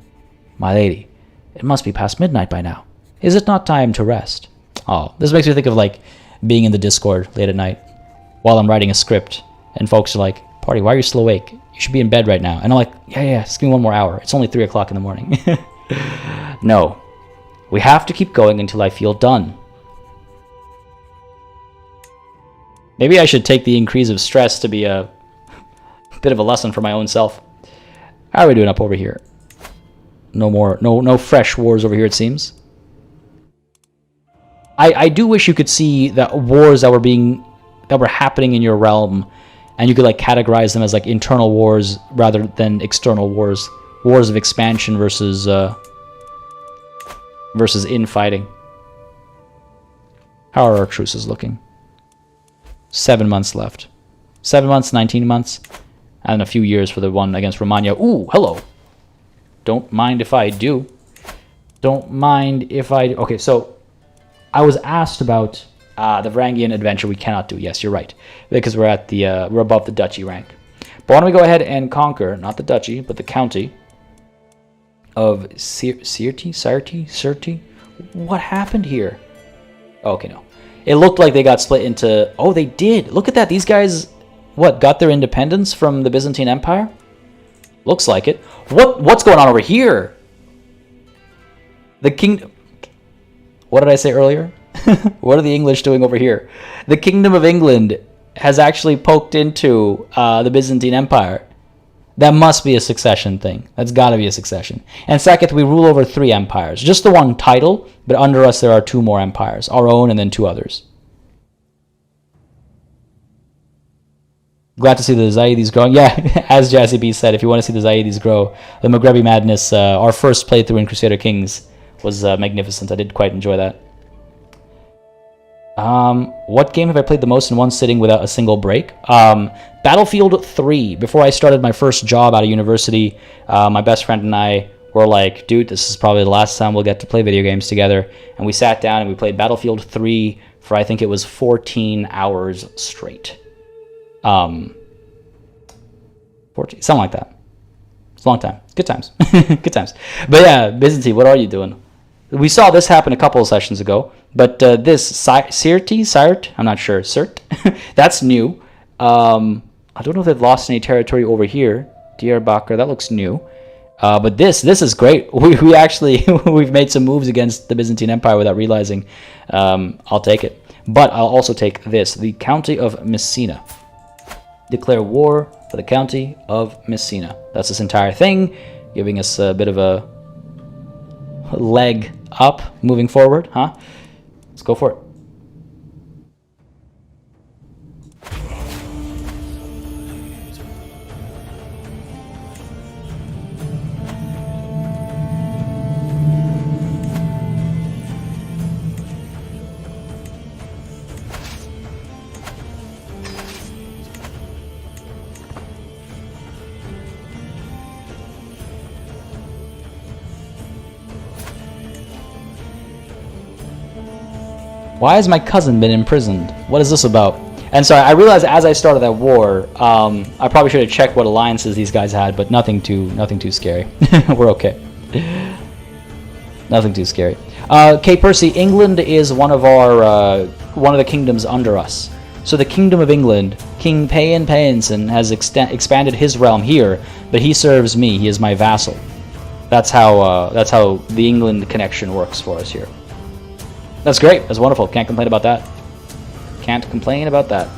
My lady, it must be past midnight by now. Is it not time to rest? Oh, this makes me think of like being in the Discord late at night while I'm writing a script, and folks are like, "Party, why are you still awake? You should be in bed right now." And I'm like, yeah, just give me one more hour. It's only 3 o'clock in the morning. No. We have to keep going until I feel done. Maybe I should take the increase of stress to be a bit of a lesson for my own self. How are we doing up over here? No fresh wars over here, it seems. I do wish you could see the wars that were happening in your realm, and you could like categorize them as like internal wars rather than external wars. Wars of expansion versus infighting. How are our truces looking? 7 months left. 7 months, 19 months, and a few years for the one against Romania. Ooh, hello. Don't mind if I do. Don't mind if I do. Okay, so I was asked about the Varangian adventure. We cannot do. Yes, you're right, because we're at the we're above the duchy rank. But why don't we go ahead and conquer not the duchy but the county of Sirti? What happened here? Okay, no. It looked like they got split into... Oh, they did. Look at that. These guys, what, got their independence from the Byzantine Empire? Looks like it. What's going on over here? The kingdom... What did I say earlier? What are the English doing over here? The Kingdom of England has actually poked into the Byzantine Empire. That must be a succession thing. That's got to be a succession. And second, we rule over 3 empires. Just the one title, but under us there are 2 more empires. Our own and then 2 others. Glad to see the Zaidis growing. Yeah, as Jazzy B said, if you want to see the Zaidis grow, the Maghrebi Madness, our first playthrough in Crusader Kings was magnificent. I did quite enjoy that. What game have I played the most in one sitting without a single break? Battlefield 3. Before I started my first job out of university, my best friend and I were like, dude, this is probably the last time we'll get to play video games together. And we sat down and we played Battlefield 3 for, I think it was 14 hours straight. 14, something like that. It's a long time. Good times. Good times. But yeah, Byzantine, what are you doing? We saw this happen a couple of sessions ago, but this Sirt, I'm not sure, Sirt, that's new. I don't know if they've lost any territory over here. Diyarbakir, that looks new. But this is great. We actually, we've made some moves against the Byzantine Empire without realizing. I'll take it. But I'll also take this, the County of Messina. Declare war for the County of Messina. That's this entire thing, giving us a bit of a leg up moving forward, huh? Let's go for it. Why has my cousin been imprisoned? What is this about? And so I realized as I started that war, I probably should have checked what alliances these guys had, but nothing too scary. We're okay. Nothing too scary. Okay, Percy, England is one of the kingdoms under us. So the Kingdom of England, King Payan Payanson has expanded his realm here, but he serves me. He is my vassal. That's how the England connection works for us here. That's great. That's wonderful. Can't complain about that. Can't complain about that.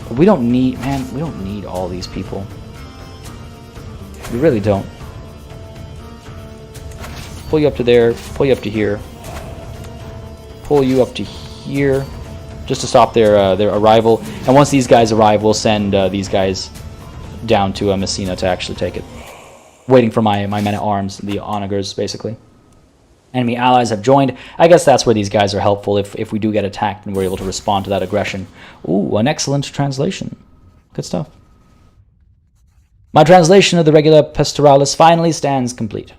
But we don't need, man, we don't need all these people. We really don't. Pull you up to there, pull you up to here. Pull you up to here, just to stop their arrival. And once these guys arrive, we'll send these guys down to Messina to actually take it. Waiting for my men-at-arms, the onagers, basically. Enemy allies have joined. I guess that's where these guys are helpful if we do get attacked and we're able to respond to that aggression. Ooh, an excellent translation. Good stuff. My translation of the Regula Pastoralis finally stands complete.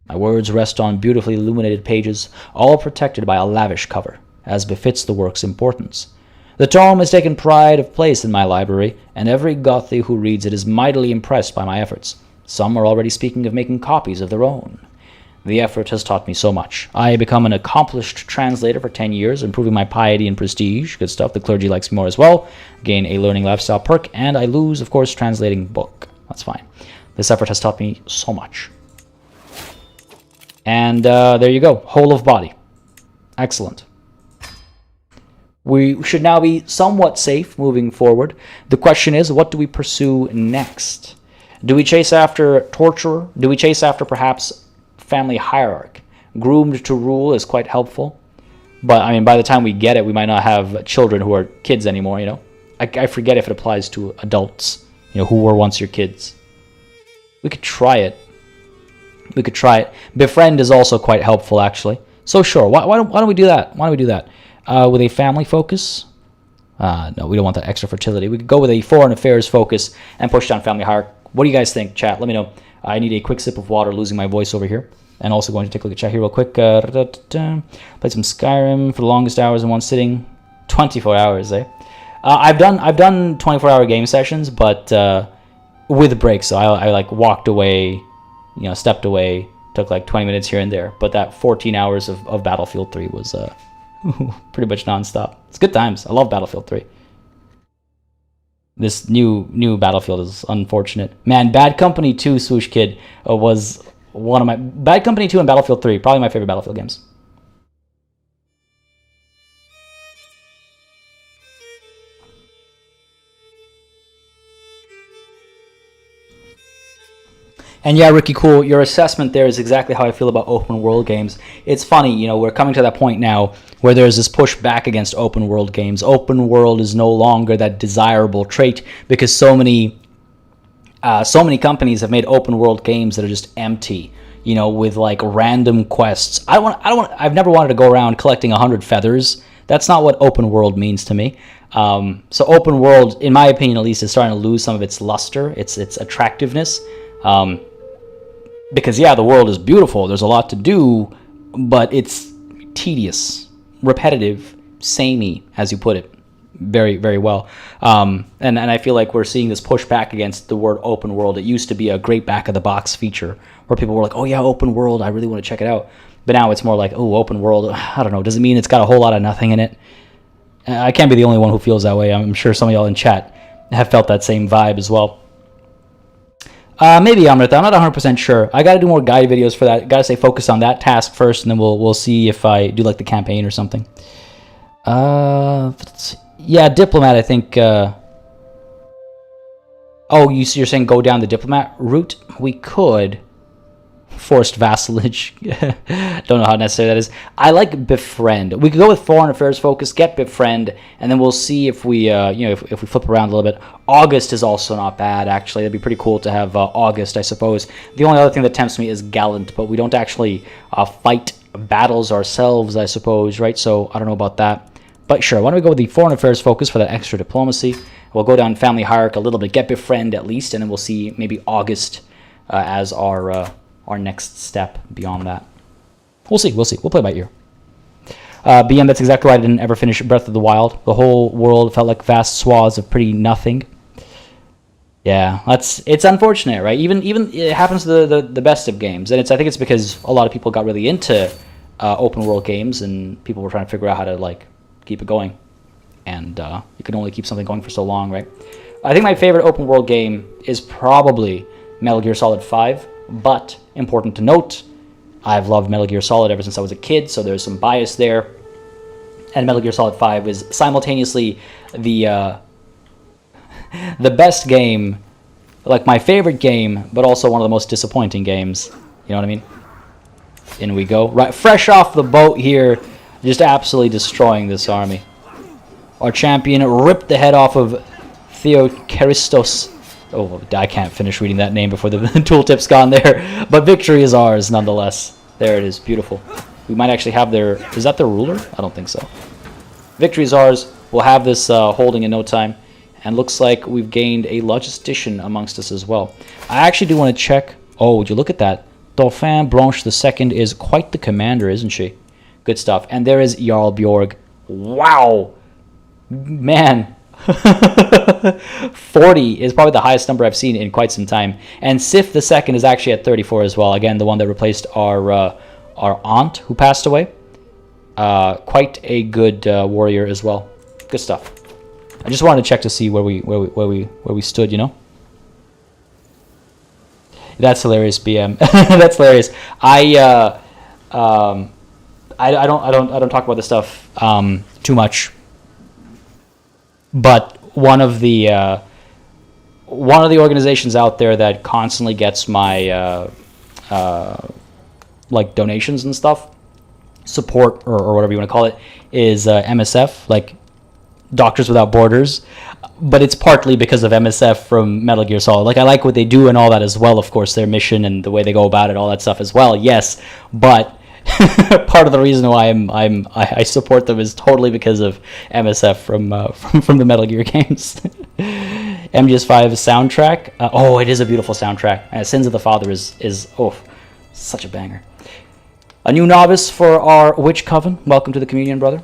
My words rest on beautifully illuminated pages, all protected by a lavish cover, as befits the work's importance. The tome has taken pride of place in my library, and every Gothi who reads it is mightily impressed by my efforts. Some are already speaking of making copies of their own. The effort has taught me so much. I have become an accomplished translator for 10 years, improving my piety and prestige. Good stuff. The clergy likes me more as well. Gain a learning lifestyle perk, and I lose, of course, translating book. That's fine. This effort has taught me so much. And there you go. Whole of body. Excellent. We should now be somewhat safe moving forward. The question is, what do we pursue next? Do we chase after torturer? Do we chase after perhaps family hierarch? Groomed to rule is quite helpful, but I mean, by the time we get it, we might not have children who are kids anymore, you know. I forget if it applies to adults, you know, who were once your kids. We could try it. We could try it. Befriend is also quite helpful, actually. So sure, why don't we do that? Why don't we do that? With a family focus, No, we don't want that extra fertility. We could go with a foreign affairs focus and push down family hierarchy. What do you guys think, chat? Let me know. I need a quick sip of water, losing my voice over here. And also going to take a look at chat here real quick. Played some Skyrim for the longest hours in one sitting. 24 hours, eh? I've done 24-hour game sessions, but with breaks. So I like walked away, stepped away, took like 20 minutes here and there. But that 14 hours of Battlefield 3 was pretty much nonstop. It's good times. I love Battlefield 3. This new Battlefield is unfortunate. Man, Bad Company 2, Swoosh Kid, was one of my... Bad Company 2 and Battlefield 3, probably my favorite Battlefield games. And yeah, Ricky Cool, your assessment there is exactly how I feel about open world games. It's funny, we're coming to that point now where there's this push back against open world games. Open world is no longer that desirable trait because so many companies have made open world games that are just empty, with like random quests. I've never wanted to go around collecting 100 feathers. That's not what open world means to me. So open world, in my opinion at least, is starting to lose some of its luster, its attractiveness. Because yeah, the world is beautiful, there's a lot to do, but it's tedious, repetitive, samey, as you put it, very, very well. And I feel like we're seeing this pushback against the word open world. It used to be a great back-of-the-box feature where people were like, oh yeah, open world, I really want to check it out. But now it's more like, oh, open world, I don't know, does it mean it's got a whole lot of nothing in it? I can't be the only one who feels that way. I'm sure some of y'all in chat have felt that same vibe as well. Maybe Amrita, I'm not 100% sure. I gotta do more guide videos for that. Gotta stay focused on that task first, and then we'll see if I do like the campaign or something. Yeah, diplomat, I think. Oh, you're saying go down the diplomat route? We could. Forced vassalage. Don't know how necessary that is. I like befriend. We could go with foreign affairs focus, get befriend, and then we'll see if we, if we flip around a little bit. August is also not bad, actually. It'd be pretty cool to have August, I suppose. The only other thing that tempts me is gallant, but we don't actually fight battles ourselves, I suppose, right? So I don't know about that. But sure, why don't we go with the foreign affairs focus for that extra diplomacy? We'll go down family hierarchy a little bit, get befriend at least, and then we'll see maybe August as our next step beyond that. We'll see. We'll play by ear. BM, that's exactly why I didn't ever finish Breath of the Wild. The whole world felt like vast swaths of pretty nothing. Yeah, it's unfortunate, right? Even it happens to the best of games, and I think it's because a lot of people got really into open world games, and people were trying to figure out how to like keep it going, and you can only keep something going for so long, right? I think my favorite open world game is probably Metal Gear Solid 5. But, important to note, I've loved Metal Gear Solid ever since I was a kid, so there's some bias there. And Metal Gear Solid 5 is simultaneously the best game, like my favorite game, but also one of the most disappointing games. You know what I mean? In we go. Right, fresh off the boat here, just absolutely destroying this army. Our champion ripped the head off of Theocharistos. Oh, I can't finish reading that name before the tooltip's gone there. But victory is ours, nonetheless. There it is. Beautiful. We might actually have their... Is that their ruler? I don't think so. Victory is ours. We'll have this holding in no time. And looks like we've gained a logistician amongst us as well. I actually do want to check... Oh, would you look at that? Dauphin Blanche II is quite the commander, isn't she? Good stuff. And there is Jarl Bjorg. Wow! Man... 40 is probably the highest number I've seen in quite some time, and Sif II is actually at 34 as well. Again, the one that replaced our aunt who passed away. Quite a good warrior as well. Good stuff. I just wanted to check to see where we stood. That's hilarious, BM. That's hilarious. I don't talk about this stuff too much. But one of the organizations out there that constantly gets my like donations and stuff, support or whatever you want to call it, is MSF, like Doctors Without Borders. But it's partly because of MSF from Metal Gear Solid. Like, I like what they do and all that as well, of course, their mission and the way they go about it, all that stuff as well, yes. But part of the reason why I support them is totally because of MSF from the Metal Gear games. MGS5 soundtrack. Oh, it is a beautiful soundtrack. Sins of the Father is such a banger. A new novice for our witch coven. Welcome to the communion, brother.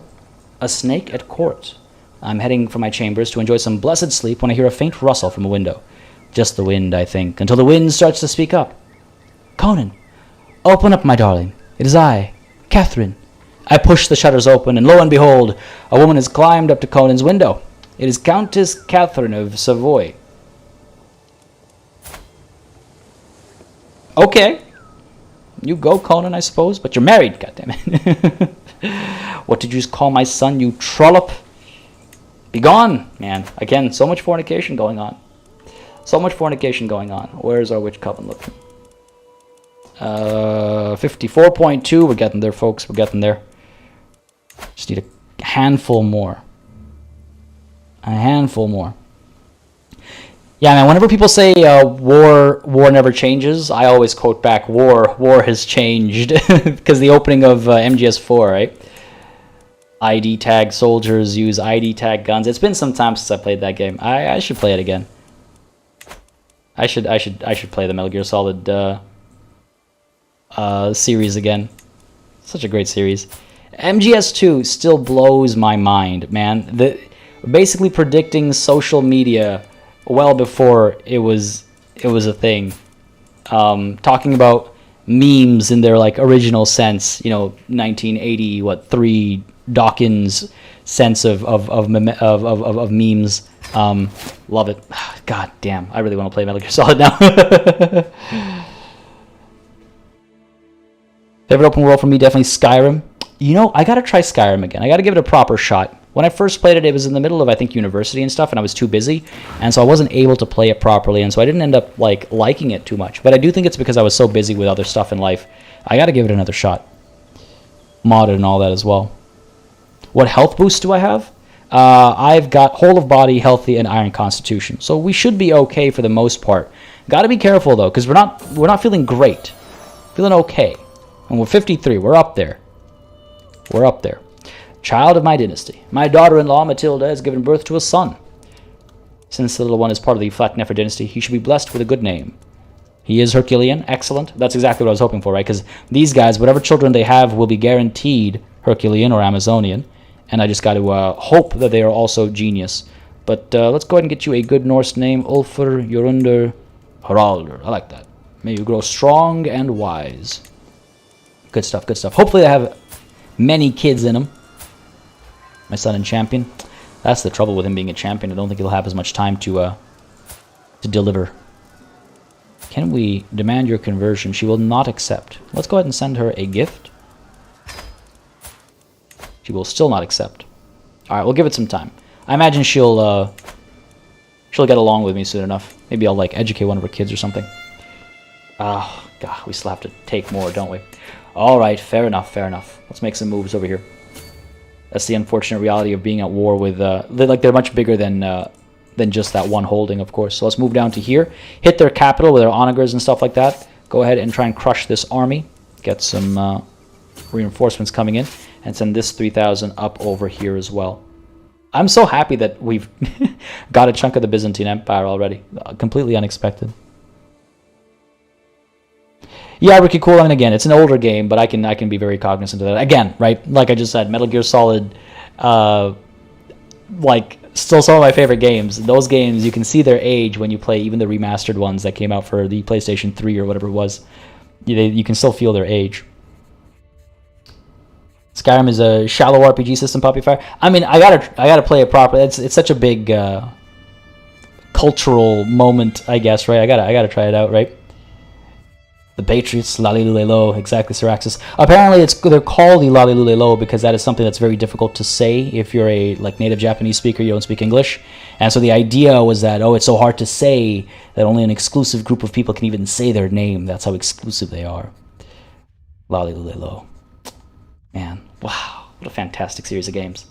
A snake at court. I'm heading for my chambers to enjoy some blessed sleep when I hear a faint rustle from a window. Just the wind, I think, until the wind starts to speak up. Conan, open up, my darling. It is I, Catherine. I push the shutters open, and lo and behold, a woman has climbed up to Conan's window. It is Countess Catherine of Savoy. Okay. You go, Conan, I suppose, but you're married, goddammit. What did you just call my son, you trollop? Be gone, man. Again, so much fornication going on. So much fornication going on. Where's our witch coven looking? 54.2. We're getting there, folks. We're getting there. Just need a handful more. A handful more. Yeah, man, whenever people say war never changes, I always quote back, war has changed. Because the opening of MGS4, right? ID tag soldiers use ID tag guns. It's been some time since I played that game. I should play it again. I should play the Metal Gear Solid series again. Such a great series. MGS2 still blows my mind, man. Basically predicting social media well before it was a thing. Talking about memes in their like original sense, 1980 3 Dawkins sense of memes. Love it. God damn, I really want to play Metal Gear Solid now. Favorite open world for me, definitely Skyrim. I gotta try Skyrim again. I gotta give it a proper shot. When I first played it, it was in the middle of, I think, university and stuff, and I was too busy, and so I wasn't able to play it properly, and so I didn't end up liking it too much. But I do think it's because I was so busy with other stuff in life. I gotta give it another shot. Modded and all that as well. What health boost do I have? I've got whole of body, healthy, and iron constitution, so we should be okay for the most part. Got to be careful though, because we're not feeling great, feeling okay, and we're 53. We're up there. We're up there. Child of my dynasty. My daughter-in-law Matilda has given birth to a son. Since the little one is part of the Flackneffer dynasty, he should be blessed with a good name. He is Herculean. Excellent. That's exactly what I was hoping for, right? Because these guys, whatever children they have, will be guaranteed Herculean or Amazonian. And I just got to hope that they are also genius. But let's go ahead and get you a good Norse name. Ulfr Jorundur Haraldur. I like that. May you grow strong and wise. Good stuff, good stuff. Hopefully they have many kids in them. My son in champion. That's the trouble with him being a champion. I don't think he'll have as much time to deliver. Can we demand your conversion? She will not accept. Let's go ahead and send her a gift. She will still not accept. All right, we'll give it some time. I imagine she'll get along with me soon enough. Maybe I'll educate one of her kids or something. Ah, God, we still have to take more, don't we? All right, fair enough, fair enough. Let's make some moves over here. That's the unfortunate reality of being at war with they're much bigger than just that one holding, of course. So let's move down to here, hit their capital with our onagers and stuff like that. Go ahead and try and crush this army. Get some reinforcements coming in, and send this 3,000 up over here as well. I'm so happy that we've got a chunk of the Byzantine Empire already. Completely unexpected. Yeah, Ricky Cool. I mean, again, it's an older game, but I can be very cognizant of that. Again, right? Like I just said, Metal Gear Solid, still some of my favorite games. Those games, you can see their age when you play even the remastered ones that came out for the PlayStation 3 or whatever it was. You can still feel their age. Skyrim is a shallow RPG system, Puppy Fire. I mean, I gotta play it properly. It's such a big cultural moment, I guess, right? I gotta try it out, right? The Patriots, Lalilulelo, exactly, Syraxis. Apparently, they're called the Lalilulelo because that is something that's very difficult to say if you're a native Japanese speaker, you don't speak English. And so the idea was that, it's so hard to say that only an exclusive group of people can even say their name. That's how exclusive they are. Lalilulelo. Man, wow, what a fantastic series of games.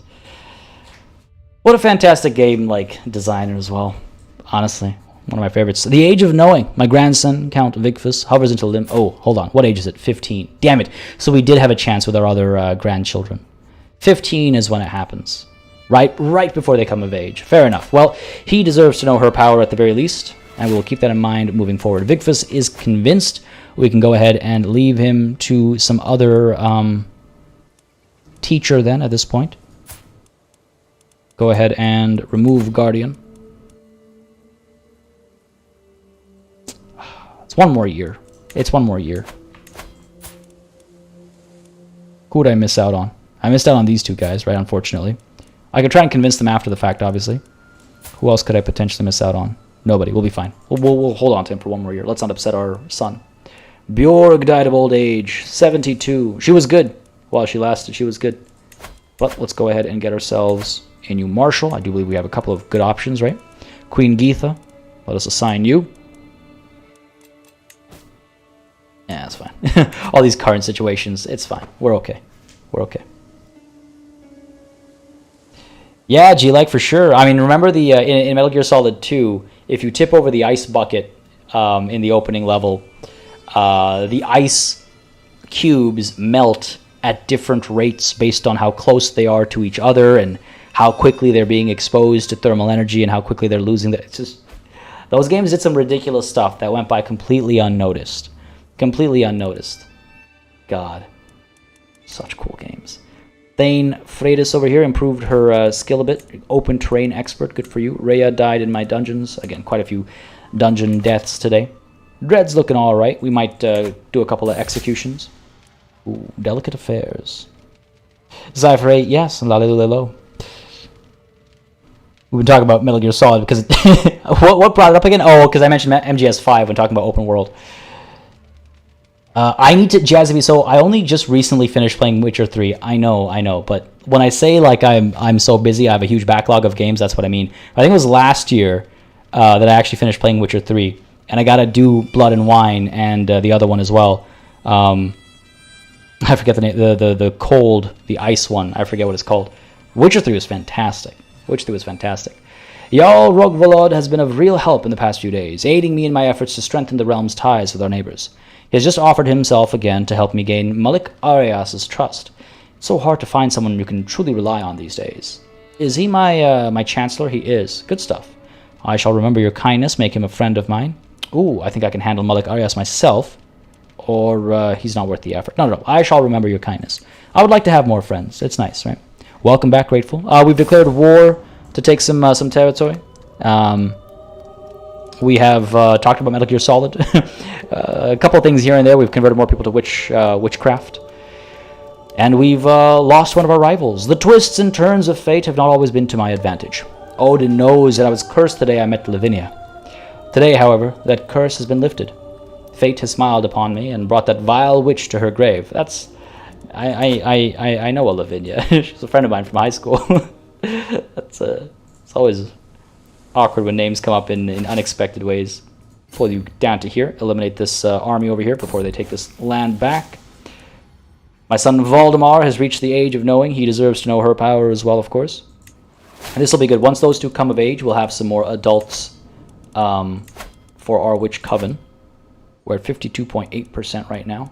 What a fantastic game, designer as well. Honestly, One of my favorites. The Age of Knowing. My grandson, Count Vigfus, hovers until limb. Oh, hold on. What age is it? 15. Damn it. So we did have a chance with our other grandchildren. 15 is when it happens. Right before they come of age. Fair enough. Well, he deserves to know her power at the very least, and we'll keep that in mind moving forward. Vigfus is convinced. We can go ahead and leave him to some other teacher then at this point. Go ahead and remove Guardian. It's one more year. It's one more year. Who would I miss out on? I missed out on these two guys, right, unfortunately. I could try and convince them after the fact, obviously. Who else could I potentially miss out on? Nobody. We'll be fine. We'll hold on to him for one more year. Let's not upset our son. Bjorg died of old age. 72. She was good while she lasted. She was good. But let's go ahead and get ourselves a new marshal. I do believe we have a couple of good options, right? Queen Geetha. Let us assign you. Yeah, that's fine. All these current situations, it's fine. We're okay. We're okay. Yeah, G-like for sure. I mean, remember the in Metal Gear Solid 2, if you tip over the ice bucket in the opening level, the ice cubes melt at different rates based on how close they are to each other and how quickly they're being exposed to thermal energy and how quickly they're losing the... It's just... Those games did some ridiculous stuff that went by completely unnoticed. Completely unnoticed. God. Such cool games. Thane Freitas over here improved her skill a bit. Open terrain expert, good for you. Rhea died in my dungeons. Again, quite a few dungeon deaths today. Dread's looking alright. We might do a couple of executions. Ooh, delicate affairs. Cypher 8, yes, and Lalilelo. We've been talking about Metal Gear Solid because... what brought it up again? Oh, because I mentioned MGS5 when talking about open world. I need to, Jazzy, so I only just recently finished playing Witcher 3. I know, but when I say like I'm so busy, I have a huge backlog of games, that's what I mean. I think it was last year that I actually finished playing Witcher 3, and I gotta do Blood and Wine and the other one as well. I forget the name, the cold, the ice one, I forget what it's called. Witcher 3 was fantastic. Witcher 3 was fantastic. Jarl Rogvalod has been of real help in the past few days, aiding me in my efforts to strengthen the realm's ties with our neighbors. He has just offered himself again to help me gain Malik Arias's trust. It's so hard to find someone you can truly rely on these days. Is he my chancellor? He is. Good stuff. I shall remember your kindness, make him a friend of mine. Ooh, I think I can handle Malik Arias myself. Or he's not worth the effort. No. I shall remember your kindness. I would like to have more friends. It's nice, right? Welcome back, Grateful. We've declared war to take some territory. We have talked about Metal Gear Solid. A couple of things here and there. We've converted more people to witchcraft. And we've lost one of our rivals. The twists and turns of fate have not always been to my advantage. Odin knows that I was cursed the day I met Lavinia. Today, however, that curse has been lifted. Fate has smiled upon me and brought that vile witch to her grave. That's... I know a Lavinia. She's a friend of mine from high school. It's always awkward when names come up in unexpected ways. Pull you down to here. Eliminate this army over here before they take this land back. My son Valdemar has reached the age of knowing. He deserves to know her power as well, of course. And this will be good. Once those two come of age, we'll have some more adults for our witch coven. We're at 52.8% right now.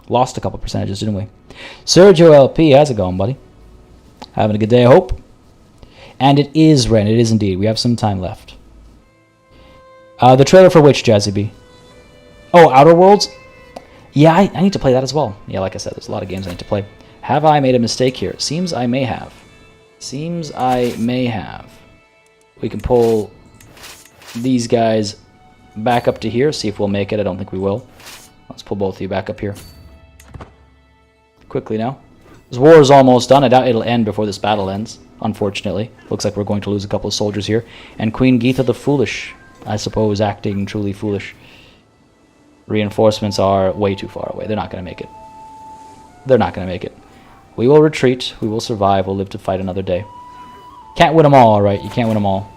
Lost a couple percentages, didn't we? Sergio LP, how's it going, buddy? Having a good day, I hope. And it is Ren. It is indeed. We have some time left. The trailer for which, Jazzy B? Oh, Outer Worlds? Yeah, I need to play that as well. Yeah, like I said, there's a lot of games I need to play. Have I made a mistake here? Seems I may have. Seems I may have. We can pull these guys back up to here. See if we'll make it. I don't think we will. Let's pull both of you back up here. Quickly now. This war is almost done. I doubt it'll end before this battle ends, unfortunately. Looks like we're going to lose a couple of soldiers here. And Queen Geetha the Foolish, I suppose, acting truly foolish. Reinforcements are way too far away. They're not going to make it. They're not going to make it. We will retreat. We will survive. We'll live to fight another day. Can't win them all, alright? You can't win them all.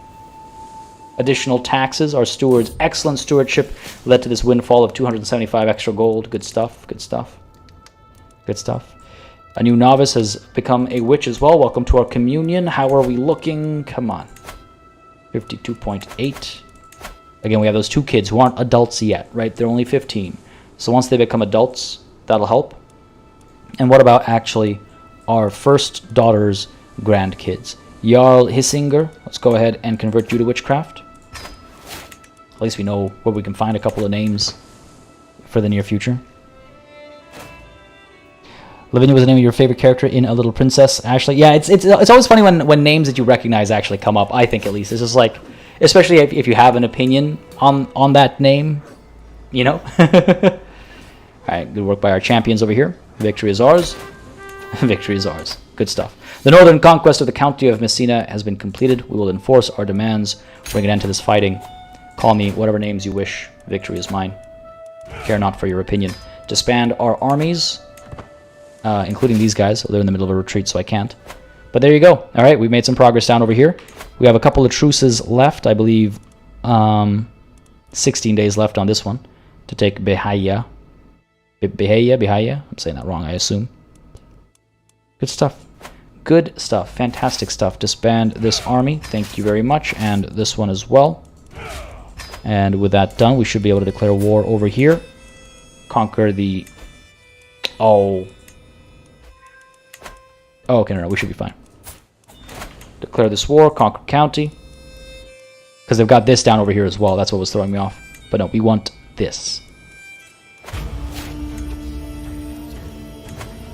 Additional taxes. Our steward's excellent stewardship led to this windfall of 275 extra gold. Good stuff. Good stuff. Good stuff. A new novice has become a witch as well. Welcome to our communion. How are we looking? Come on. 52.8. Again, we have those 2 kids who aren't adults yet, right? They're only 15. So once they become adults, that'll help. And what about actually our first daughter's grandkids? Jarl Hissinger, let's go ahead and convert you to witchcraft. At least we know where we can find a couple of names for the near future. Lavinia was the name of your favorite character in A Little Princess. Ashley, yeah, it's always funny when names that you recognize actually come up. I think at least it's just like, especially if you have an opinion on that name, you know. All right, good work by our champions over here. Victory is ours. Victory is ours. Good stuff. The northern conquest of the county of Messina has been completed. We will enforce our demands. Bring an end to this fighting. Call me whatever names you wish. Victory is mine. Care not for your opinion. Disband our armies. Including these guys. They're in the middle of a retreat, so I can't. But there you go. All right, we've made some progress down over here. We have a couple of truces left. I believe 16 days left on this one to take Behaya. Behaya? I'm saying that wrong, I assume. Good stuff. Good stuff. Fantastic stuff. Disband this army. Thank you very much. And this one as well. And with that done, we should be able to declare war over here. Conquer the... Oh, okay, no, we should be fine. Declare this war, conquer county. Because they've got this down over here as well. That's what was throwing me off. But no, we want this.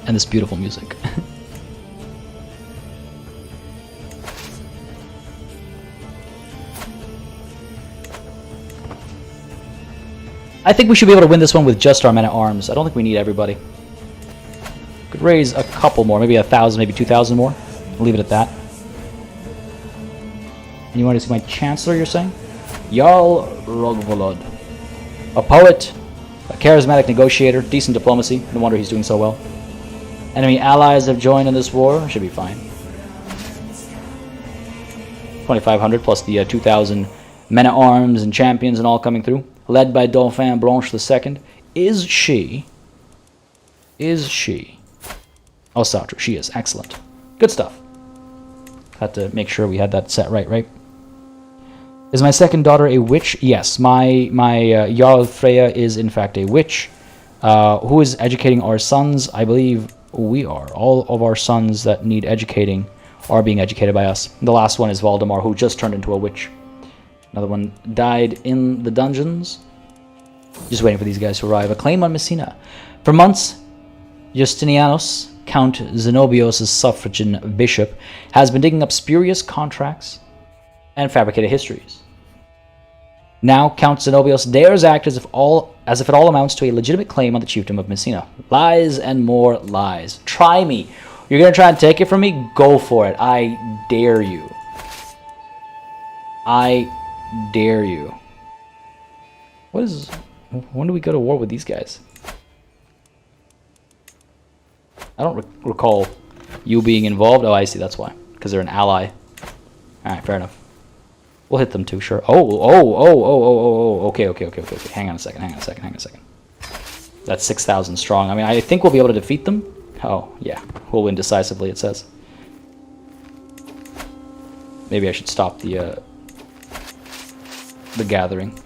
And this beautiful music. I think we should be able to win this one with just our men-at-arms. I don't think we need everybody. Could raise a couple more, maybe 1,000, maybe 2,000 more. I'll leave it at that. And you want to see my Chancellor, you're saying? Jarl Rogvolod. A poet, a charismatic negotiator, decent diplomacy. No wonder he's doing so well. Enemy allies have joined in this war. Should be fine. 2,500 plus the 2,000 men-at-arms and champions and all coming through. Led by Dauphin Blanche II. Is she? Asatru. She is. Excellent. Good stuff. Had to make sure we had that set right? Is my second daughter a witch? Yes. My Jarl Freya is in fact a witch. Who is educating our sons? I believe we are. All of our sons that need educating are being educated by us. The last one is Valdemar, who just turned into a witch. Another one died in the dungeons. Just waiting for these guys to arrive. A claim on Messina. For months, Justinianus, Count Zenobios' suffragan bishop, has been digging up spurious contracts and fabricated histories. Now, Count Zenobios dares act as if it all amounts to a legitimate claim on the chiefdom of Messina. Lies and more lies. Try me. You're going to try and take it from me? Go for it. I dare you. I dare you. When do we go to war with these guys? I don't recall you being involved. Oh, I see. That's why. Because they're an ally. Alright, fair enough. We'll hit them too, sure. Oh. Okay. Hang on a second. That's 6,000 strong. I mean, I think we'll be able to defeat them. Oh, yeah. We'll win decisively, it says. Maybe I should stop the gathering.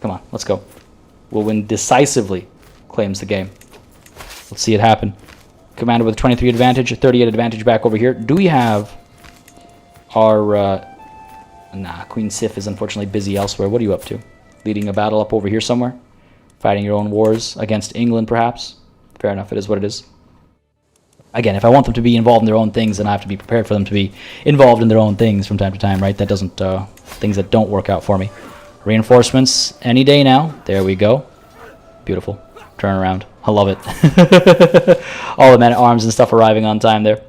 Come on, let's go. We'll win decisively, claims the game. Let's see it happen. Commander with 23 advantage, 38 advantage back over here. Do we have our... Nah, Queen Sif is unfortunately busy elsewhere. What are you up to? Leading a battle up over here somewhere? Fighting your own wars against England, perhaps? Fair enough, it is what it is. Again, if I want them to be involved in their own things, then I have to be prepared for them to be involved in their own things from time to time, right? That doesn't... things that don't work out for me. Reinforcements any day now. There we go. Beautiful. Turn around. I love it. All the men-at-arms and stuff arriving on time there.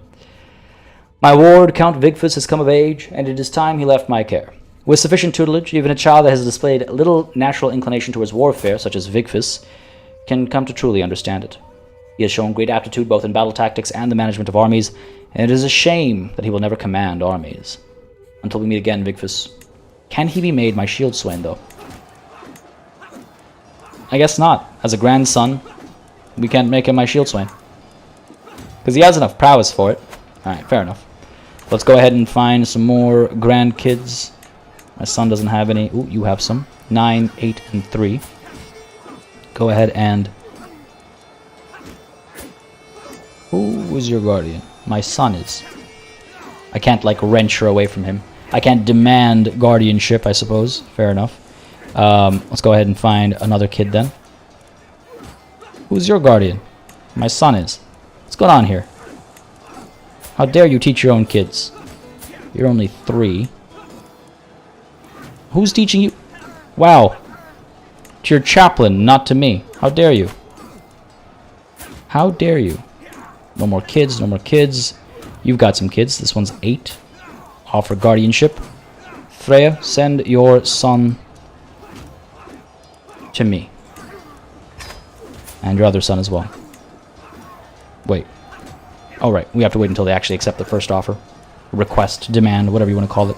My ward, Count Vigfus, has come of age, and it is time he left my care. With sufficient tutelage, even a child that has displayed little natural inclination towards warfare, such as Vigfus, can come to truly understand it. He has shown great aptitude both in battle tactics and the management of armies, and it is a shame that he will never command armies. Until we meet again, Vigfus. Can he be made my shield swain, though? I guess not. As a grandson, we can't make him my shield swain. Because he has enough prowess for it. Alright, fair enough. Let's go ahead and find some more grandkids. My son doesn't have any. Ooh, you have some. 9, 8, and 3. Go ahead and... Who is your guardian? My son is. I can't, like, wrench her away from him. I can't demand guardianship, I suppose. Fair enough. Let's go ahead and find another kid then. Who's your guardian? My son is. What's going on here? How dare you teach your own kids? You're only 3. Who's teaching you? Wow. To your chaplain, not to me. How dare you? How dare you? No more kids, no more kids. You've got some kids. This one's 8. Offer guardianship. Freya, send your son to me. And your other son as well. Wait. Oh, right. We have to wait until they actually accept the first offer. Request, demand, whatever you want to call it.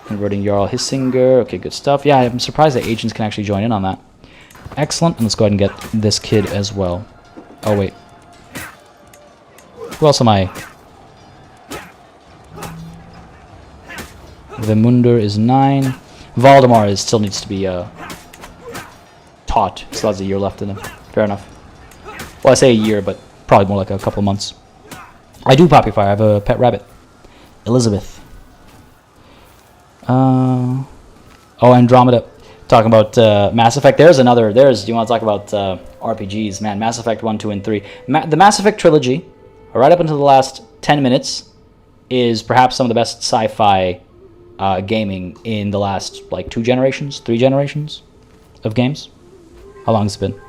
Converting Jarl Hissinger. Okay, good stuff. Yeah, I'm surprised that agents can actually join in on that. Excellent. And let's go ahead and get this kid as well. Oh, wait. Who else am I? Vemunder is 9. Valdemar still needs to be taught. Still has a year left in him. Fair enough. Well, I say a year, but probably more like a couple of months. I do Poppy Fire. I have a pet rabbit. Elizabeth. Oh, Andromeda. Talking about Mass Effect. Do you want to talk about RPGs? Man, Mass Effect 1, 2, and 3. The Mass Effect trilogy, right up until the last 10 minutes, is perhaps some of the best sci-fi gaming in the last, like, 2 generations, 3 generations of games. How long has it been?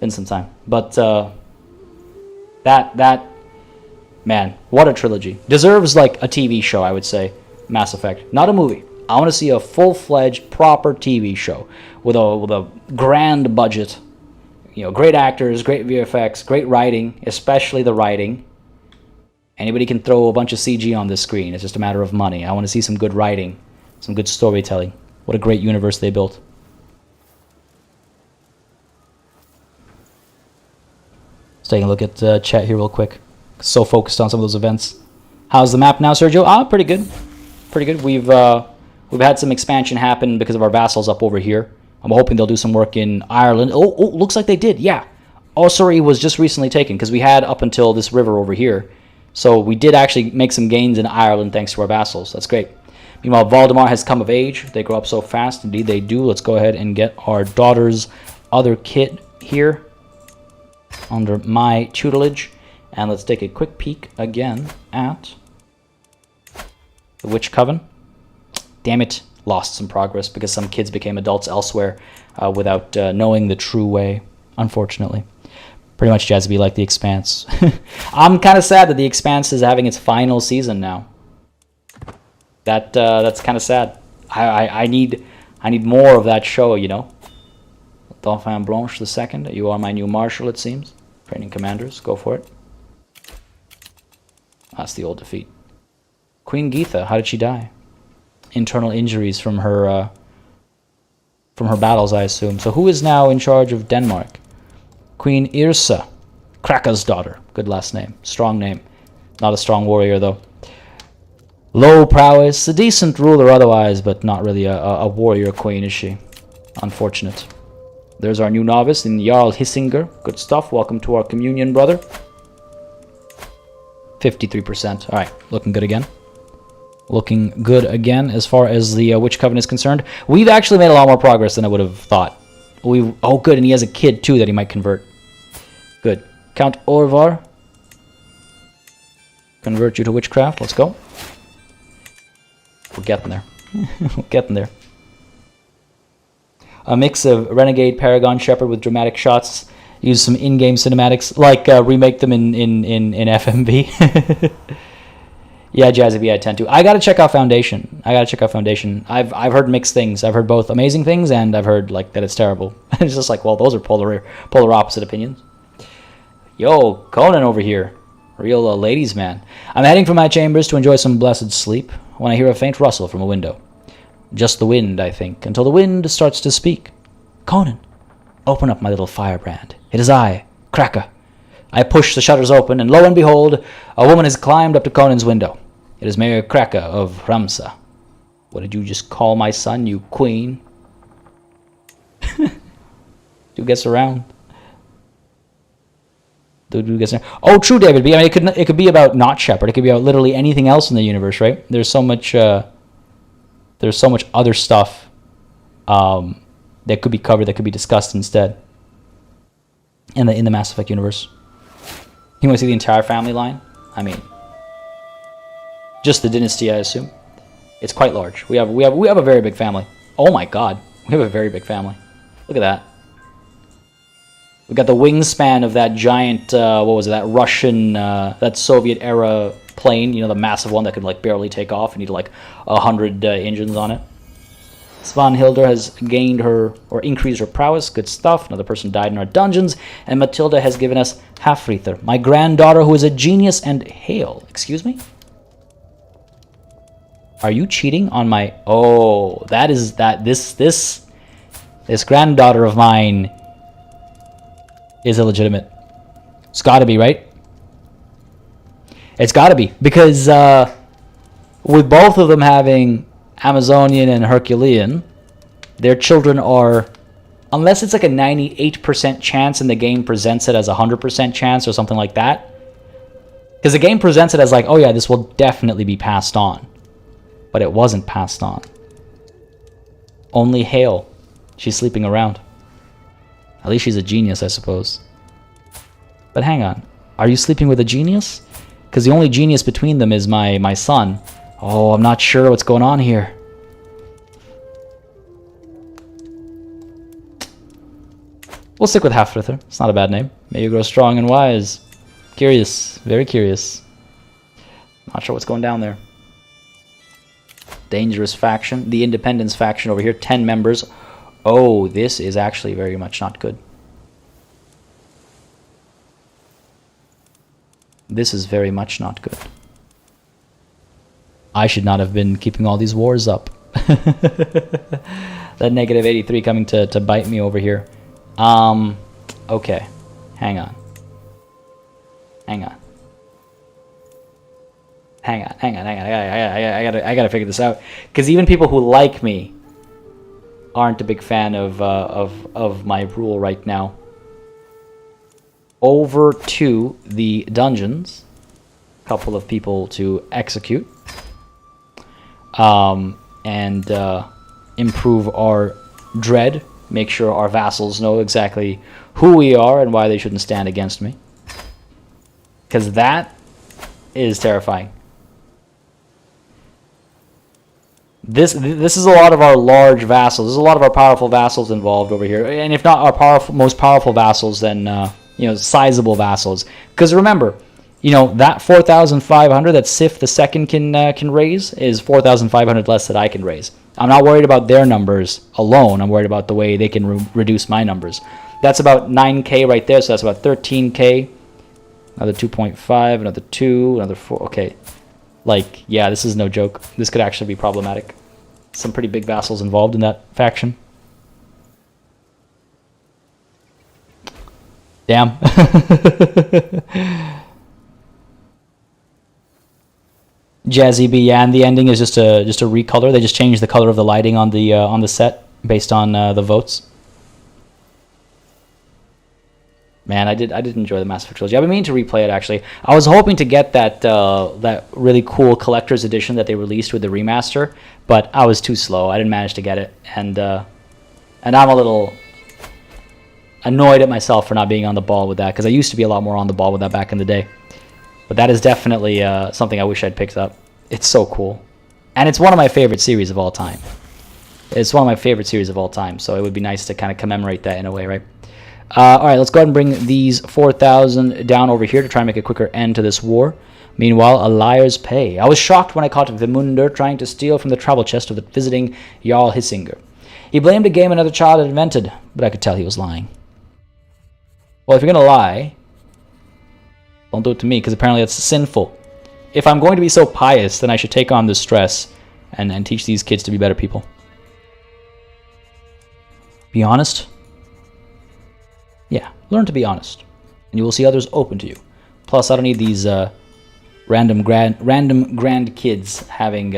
Been some time. But that man, what a trilogy. Deserves, like, a TV show, I would say. Mass Effect. Not a movie. I want to see a full-fledged, proper TV show with a grand budget. You know, great actors, great VFX, great writing, especially the writing. Anybody can throw a bunch of CG on this screen. It's just a matter of money. I want to see some good writing, some good storytelling. What a great universe they built. Let's take a look at chat here real quick. So focused on some of those events. How's the map now, Sergio? Ah, pretty good. Pretty good. We've had some expansion happen because of our vassals up over here. I'm hoping they'll do some work in Ireland. Oh, looks like they did. Yeah. Ossory was just recently taken because we had up until this river over here. So we did actually make some gains in Ireland thanks to our vassals. That's great. Meanwhile, Valdemar has come of age. They grow up so fast. Indeed, they do. Let's go ahead and get our daughter's other kid here under my tutelage. And let's take a quick peek again at the Witch Coven. Damn it. Lost some progress because some kids became adults elsewhere without knowing the true way, unfortunately. Pretty much Jazzy like The Expanse. I'm kind of sad that The Expanse is having its final season now. That's kind of sad. I need more of that show, you know. Dauphin Blanche II. You are my new marshal, it seems. Training commanders. Go for it. That's the old defeat. Queen Geetha. How did she die? Internal injuries from her battles, I assume. So who is now in charge of Denmark? Queen Yrsa, Kraka's daughter. Good last name. Strong name. Not a strong warrior, though. Low prowess. A decent ruler otherwise, but not really a warrior queen, is she? Unfortunate. There's our new novice in Jarl Hissinger. Good stuff. Welcome to our communion, brother. 53%. All right. Looking good again. Looking good again as far as the Witch Coven is concerned. We've actually made a lot more progress than I would have thought. Oh, good, and he has a kid, too, that he might convert. Good. Count Orvar. Convert you to witchcraft. Let's go. We're getting there. We're getting there. A mix of Renegade, Paragon, Shepherd with dramatic shots. Use some in-game cinematics, like remake them in FMV. Yeah, Jazzy B, I tend to. I gotta check out Foundation. I've heard mixed things. I've heard both amazing things, and I've heard like that it's terrible. It's just like, well, those are polar opposite opinions. Yo, Conan over here, real ladies' man. I'm heading from my chambers to enjoy some blessed sleep when I hear a faint rustle from a window. Just the wind, I think, until the wind starts to speak. Conan, open up my little firebrand. It is I, Kraka. I push the shutters open, and lo and behold, a woman has climbed up to Conan's window. It is Mayor Kraka of Ramsa. What did you just call my son, you queen? Who gets around? Who gets around? Oh, true, David. I mean, it could be about not Shepherd. It could be about literally anything else in the universe, right? There's so much other stuff that could be covered, that could be discussed instead in the Mass Effect universe. You want to see the entire family line? I mean, just the dynasty, I assume. It's quite large. We have a very big family. Oh my God, we have a very big family. Look at that. We got the wingspan of that giant. What was it? That Russian, that Soviet era plane. You know, the massive one that could like barely take off. You need like 100 engines on it. Svanhildur has gained her, or increased her prowess. Good stuff. Another person died in our dungeons. And Matilda has given us Hafrither, my granddaughter, who is a genius and hail. Excuse me? Are you cheating on my... Oh, this granddaughter of mine is illegitimate. It's gotta be, right? It's gotta be. Because with both of them having Amazonian and Herculean, their children are, unless it's like a 98% chance and the game presents it as a 100% chance or something like that, because the game presents it as like, oh yeah, this will definitely be passed on, but it wasn't passed on. Only Hale, she's sleeping around. At least she's a genius, I suppose. But hang on, are you sleeping with a genius? Because the only genius between them is my son. Oh, I'm not sure what's going on here. We'll stick with Hafrither. It's not a bad name. May you grow strong and wise. Curious. Very curious. Not sure what's going down there. Dangerous faction. The Independence faction over here. 10 members. Oh, this is actually very much not good. This is very much not good. I should not have been keeping all these wars up. That negative 83 coming to bite me over here. Okay. Hang on. I gotta figure this out. Because even people who like me aren't a big fan of my rule right now. Over to the dungeons. Couple of people to execute. And improve our dread. Make sure our vassals know exactly who we are and why they shouldn't stand against me. Because that is terrifying. This is a lot of our large vassals. There's a lot of our powerful vassals involved over here. And if not our most powerful vassals, then sizable vassals. Because remember, that 4,500 that Sif the Second can raise is 4,500 less that I can raise. I'm not worried about their numbers alone. I'm worried about the way they can reduce my numbers. That's about 9k right there, so that's about 13k. Another 2.5, another 2, another 4. Okay. Yeah, this is no joke. This could actually be problematic. Some pretty big vassals involved in that faction. Damn. Jazzy B, yeah, and the ending is just a recolor. They just changed the color of the lighting on the set based on the votes. Man, I did enjoy the Mass Effect trilogy. I've been meaning to replay it actually. I was hoping to get that really cool collector's edition that they released with the remaster, but I was too slow. I didn't manage to get it, and I'm a little annoyed at myself for not being on the ball with that, because I used to be a lot more on the ball with that back in the day. But that is definitely something I wish I'd picked up. It's so cool. And it's one of my favorite series of all time. It's one of my favorite series of all time, so it would be nice to kind of commemorate that in a way, right? Alright, let's go ahead and bring these 4,000 down over here to try and make a quicker end to this war. Meanwhile, a liar's pay. I was shocked when I caught Vimunder trying to steal from the travel chest of the visiting Jarl Hissinger. He blamed a game another child had invented, but I could tell he was lying. Well, if you're going to lie, don't do it to me, because apparently it's sinful. If I'm going to be so pious, then I should take on this stress and teach these kids to be better people. Be honest? Yeah, learn to be honest. and you will see others open to you. Plus, I don't need these random grand kids having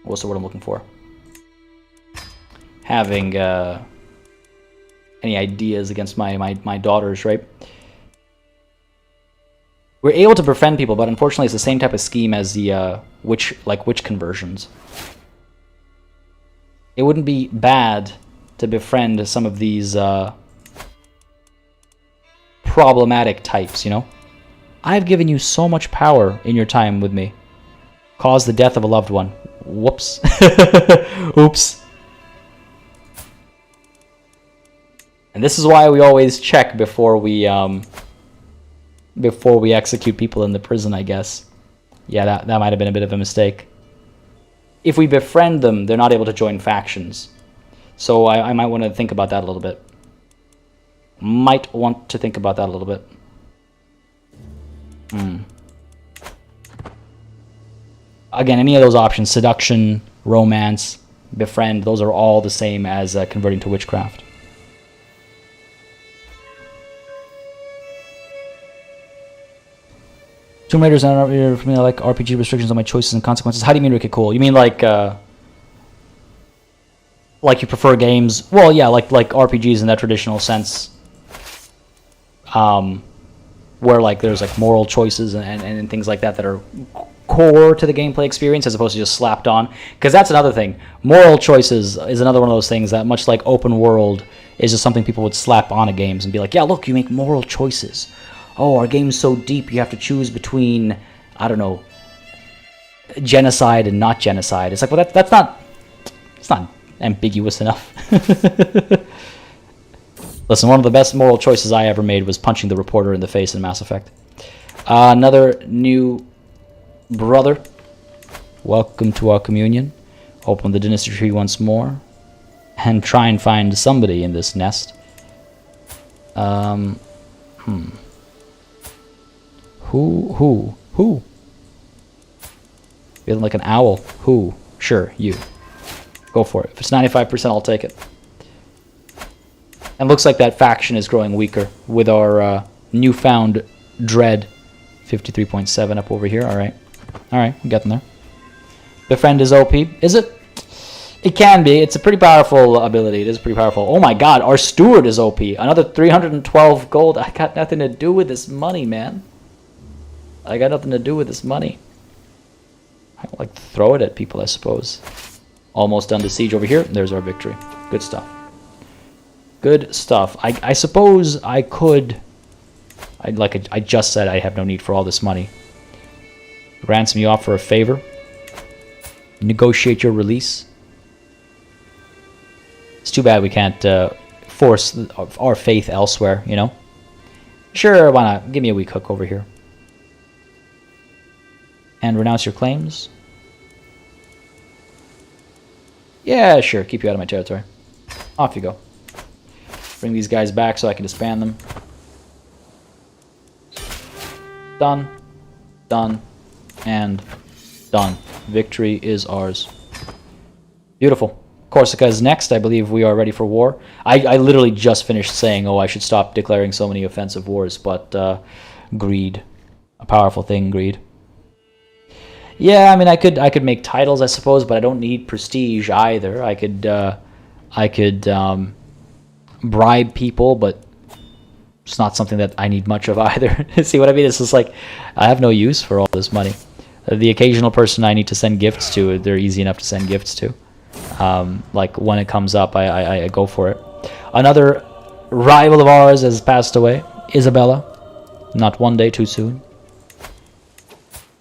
what's the word I'm looking for? Having any ideas against my daughters, right? We're able to befriend people, but unfortunately, it's the same type of scheme as the witch conversions. It wouldn't be bad to befriend some of these problematic types, you know? I've given you so much power in your time with me. Caused the death of a loved one. Whoops. Oops. And this is why we always check before we execute people in the prison, I guess. Yeah, that might have been a bit of a mistake. If we befriend them, they're not able to join factions. So I might want to think about that a little bit. Might want to think about that a little bit. Again, any of those options, seduction, romance, befriend, those are all the same as converting to witchcraft. Tomb Raiders, I don't know for me, I like RPG restrictions on my choices and consequences. How do you mean, Ricky? Cool? You mean like you prefer games? Well, yeah, like RPGs in that traditional sense. Where like there's like moral choices and things like that are core to the gameplay experience as opposed to just slapped on. Because that's another thing. Moral choices is another one of those things that, much like open world, is just something people would slap on a games and be like, yeah, look, you make moral choices. Oh, our game's so deep, you have to choose between, I don't know, genocide and not genocide. It's like, well, it's not ambiguous enough. Listen, one of the best moral choices I ever made was punching the reporter in the face in Mass Effect. Another new brother. Welcome to our communion. Open the dynasty tree once more. And try and find somebody in this nest. Who? Feeling like an owl. Who? Sure, you. Go for it. If it's 95%, I'll take it. And looks like that faction is growing weaker with our newfound dread. 53.7 up over here. Alright. Alright, we're getting there. Befriend is OP. Is it? It can be. It's a pretty powerful ability. It is pretty powerful. Oh my god, our steward is OP. Another 312 gold. I got nothing to do with this money, man. I got nothing to do with this money. I like to throw it at people, I suppose. Almost done the siege over here. There's our victory. Good stuff. Good stuff. I suppose I could... I just said I have no need for all this money. Ransom you off for a favor. Negotiate your release. It's too bad we can't force our faith elsewhere, you know? Sure, why not? Give me a weak hook over here. And renounce your claims. Yeah, sure. Keep you out of my territory. Off you go. Bring these guys back so I can disband them. Done. Done. And done. Victory is ours. Beautiful. Corsica is next. I believe we are ready for war. I literally just finished saying, oh, I should stop declaring so many offensive wars, but greed. A powerful thing, greed. Yeah, I mean, I could make titles, I suppose, but I don't need prestige either. I could bribe people, but it's not something that I need much of either. See what I mean? It's just like, I have no use for all this money. The occasional person I need to send gifts to, they're easy enough to send gifts to. Like, when it comes up, I go for it. Another rival of ours has passed away. Isabella. Not one day too soon.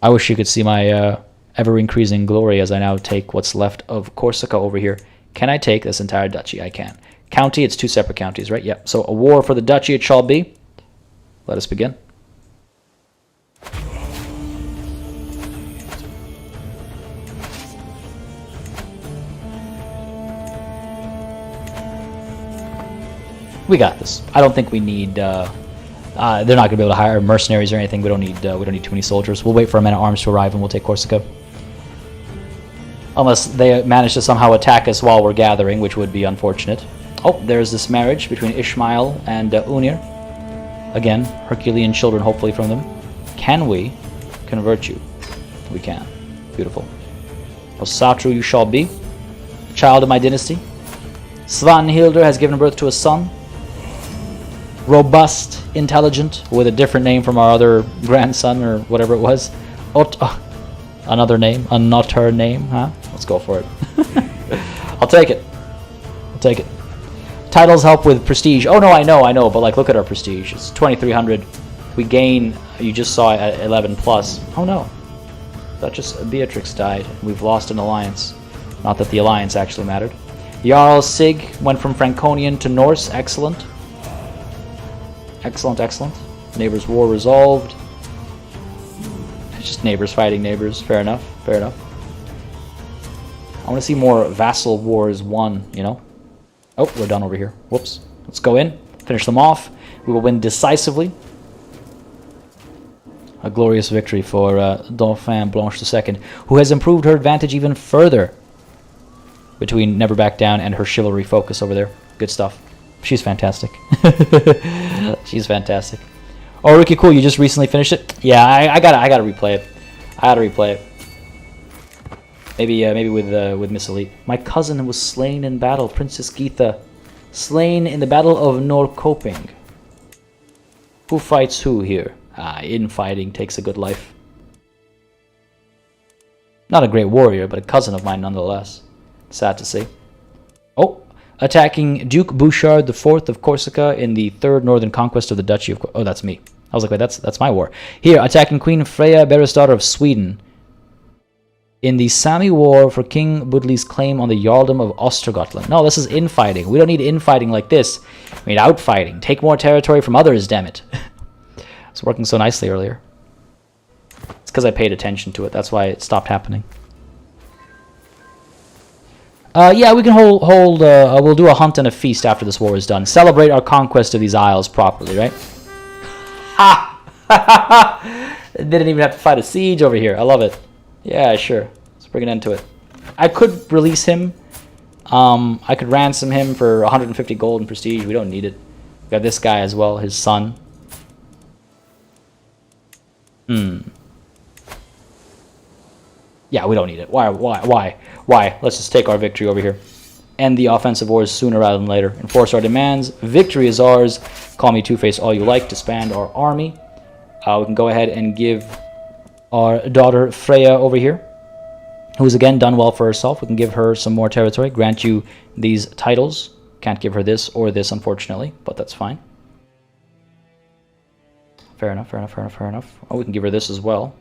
I wish you could see my ever-increasing glory as I now take what's left of Corsica over here. Can I take this entire duchy? I can. County, it's two separate counties, right? Yep. So a war for the duchy it shall be. Let us begin. We got this. I don't think we need... they're not going to be able to hire mercenaries or anything. We don't need too many soldiers. We'll wait for our men-at-arms to arrive and we'll take Corsica. Unless they manage to somehow attack us while we're gathering, which would be unfortunate. Oh, there's this marriage between Ishmael and Unir. Again, Herculean children, hopefully, from them. Can we convert you? We can. Beautiful. Asatru you shall be, child of my dynasty. Svanhildr has given birth to a son. Robust, intelligent, with a different name from our other grandson, or whatever it was. Another name, another name, huh? Let's go for it. I'll take it. I'll take it. Titles help with prestige. Oh no, I know, but like, look at our prestige. It's 2,300. We gain, you just saw it at 11 plus. Oh no. Duchess Beatrix died. We've lost an alliance. Not that the alliance actually mattered. Jarl Sig went from Franconian to Norse. Excellent. Excellent, excellent. Neighbors' war resolved. It's just neighbors fighting neighbors. Fair enough, fair enough. I want to see more vassal wars won, you know? Oh, we're done over here. Whoops. Let's go in, finish them off. We will win decisively. A glorious victory for Dauphin Blanche II, who has improved her advantage even further between Never Back Down and her chivalry focus over there. Good stuff. She's fantastic. She's fantastic. Oh, Ricky, cool. You just recently finished it? Yeah, I gotta replay it. I gotta replay it. Maybe with Miss Elite. My cousin was slain in battle. Princess Geetha, slain in the Battle of Norrköping. Who fights who here? Infighting takes a good life. Not a great warrior, but a cousin of mine nonetheless. Sad to see. Oh, attacking Duke Bouchard IV of Corsica in the Third Northern Conquest of the Duchy of... Oh, that's me. I was like, wait, that's my war. Here, attacking Queen Freya Berisdaughter of Sweden in the Sami War for King Budli's claim on the Jarldom of Ostergotland. No, this is infighting. We don't need infighting like this. We need outfighting. Take more territory from others, damn it. It's working so nicely earlier. It's because I paid attention to it. That's why it stopped happening. Yeah, we can we'll do a hunt and a feast after this war is done. Celebrate our conquest of these isles properly, right? Ha! Didn't even have to fight a siege over here. I love it. Yeah, sure. Let's bring an end to it. I could release him. I could ransom him for 150 gold and prestige. We don't need it. We got this guy as well, his son. Yeah, we don't need it. Why? Let's just take our victory over here. End the offensive wars sooner rather than later. Enforce our demands. Victory is ours. Call me Two-Face all you like. Disband our army. We can go ahead and give our daughter Freya over here, who has again done well for herself. We can give her some more territory. Grant you these titles. Can't give her this or this, unfortunately, but that's fine. Fair enough, fair enough, fair enough, fair enough. Oh, we can give her this as well.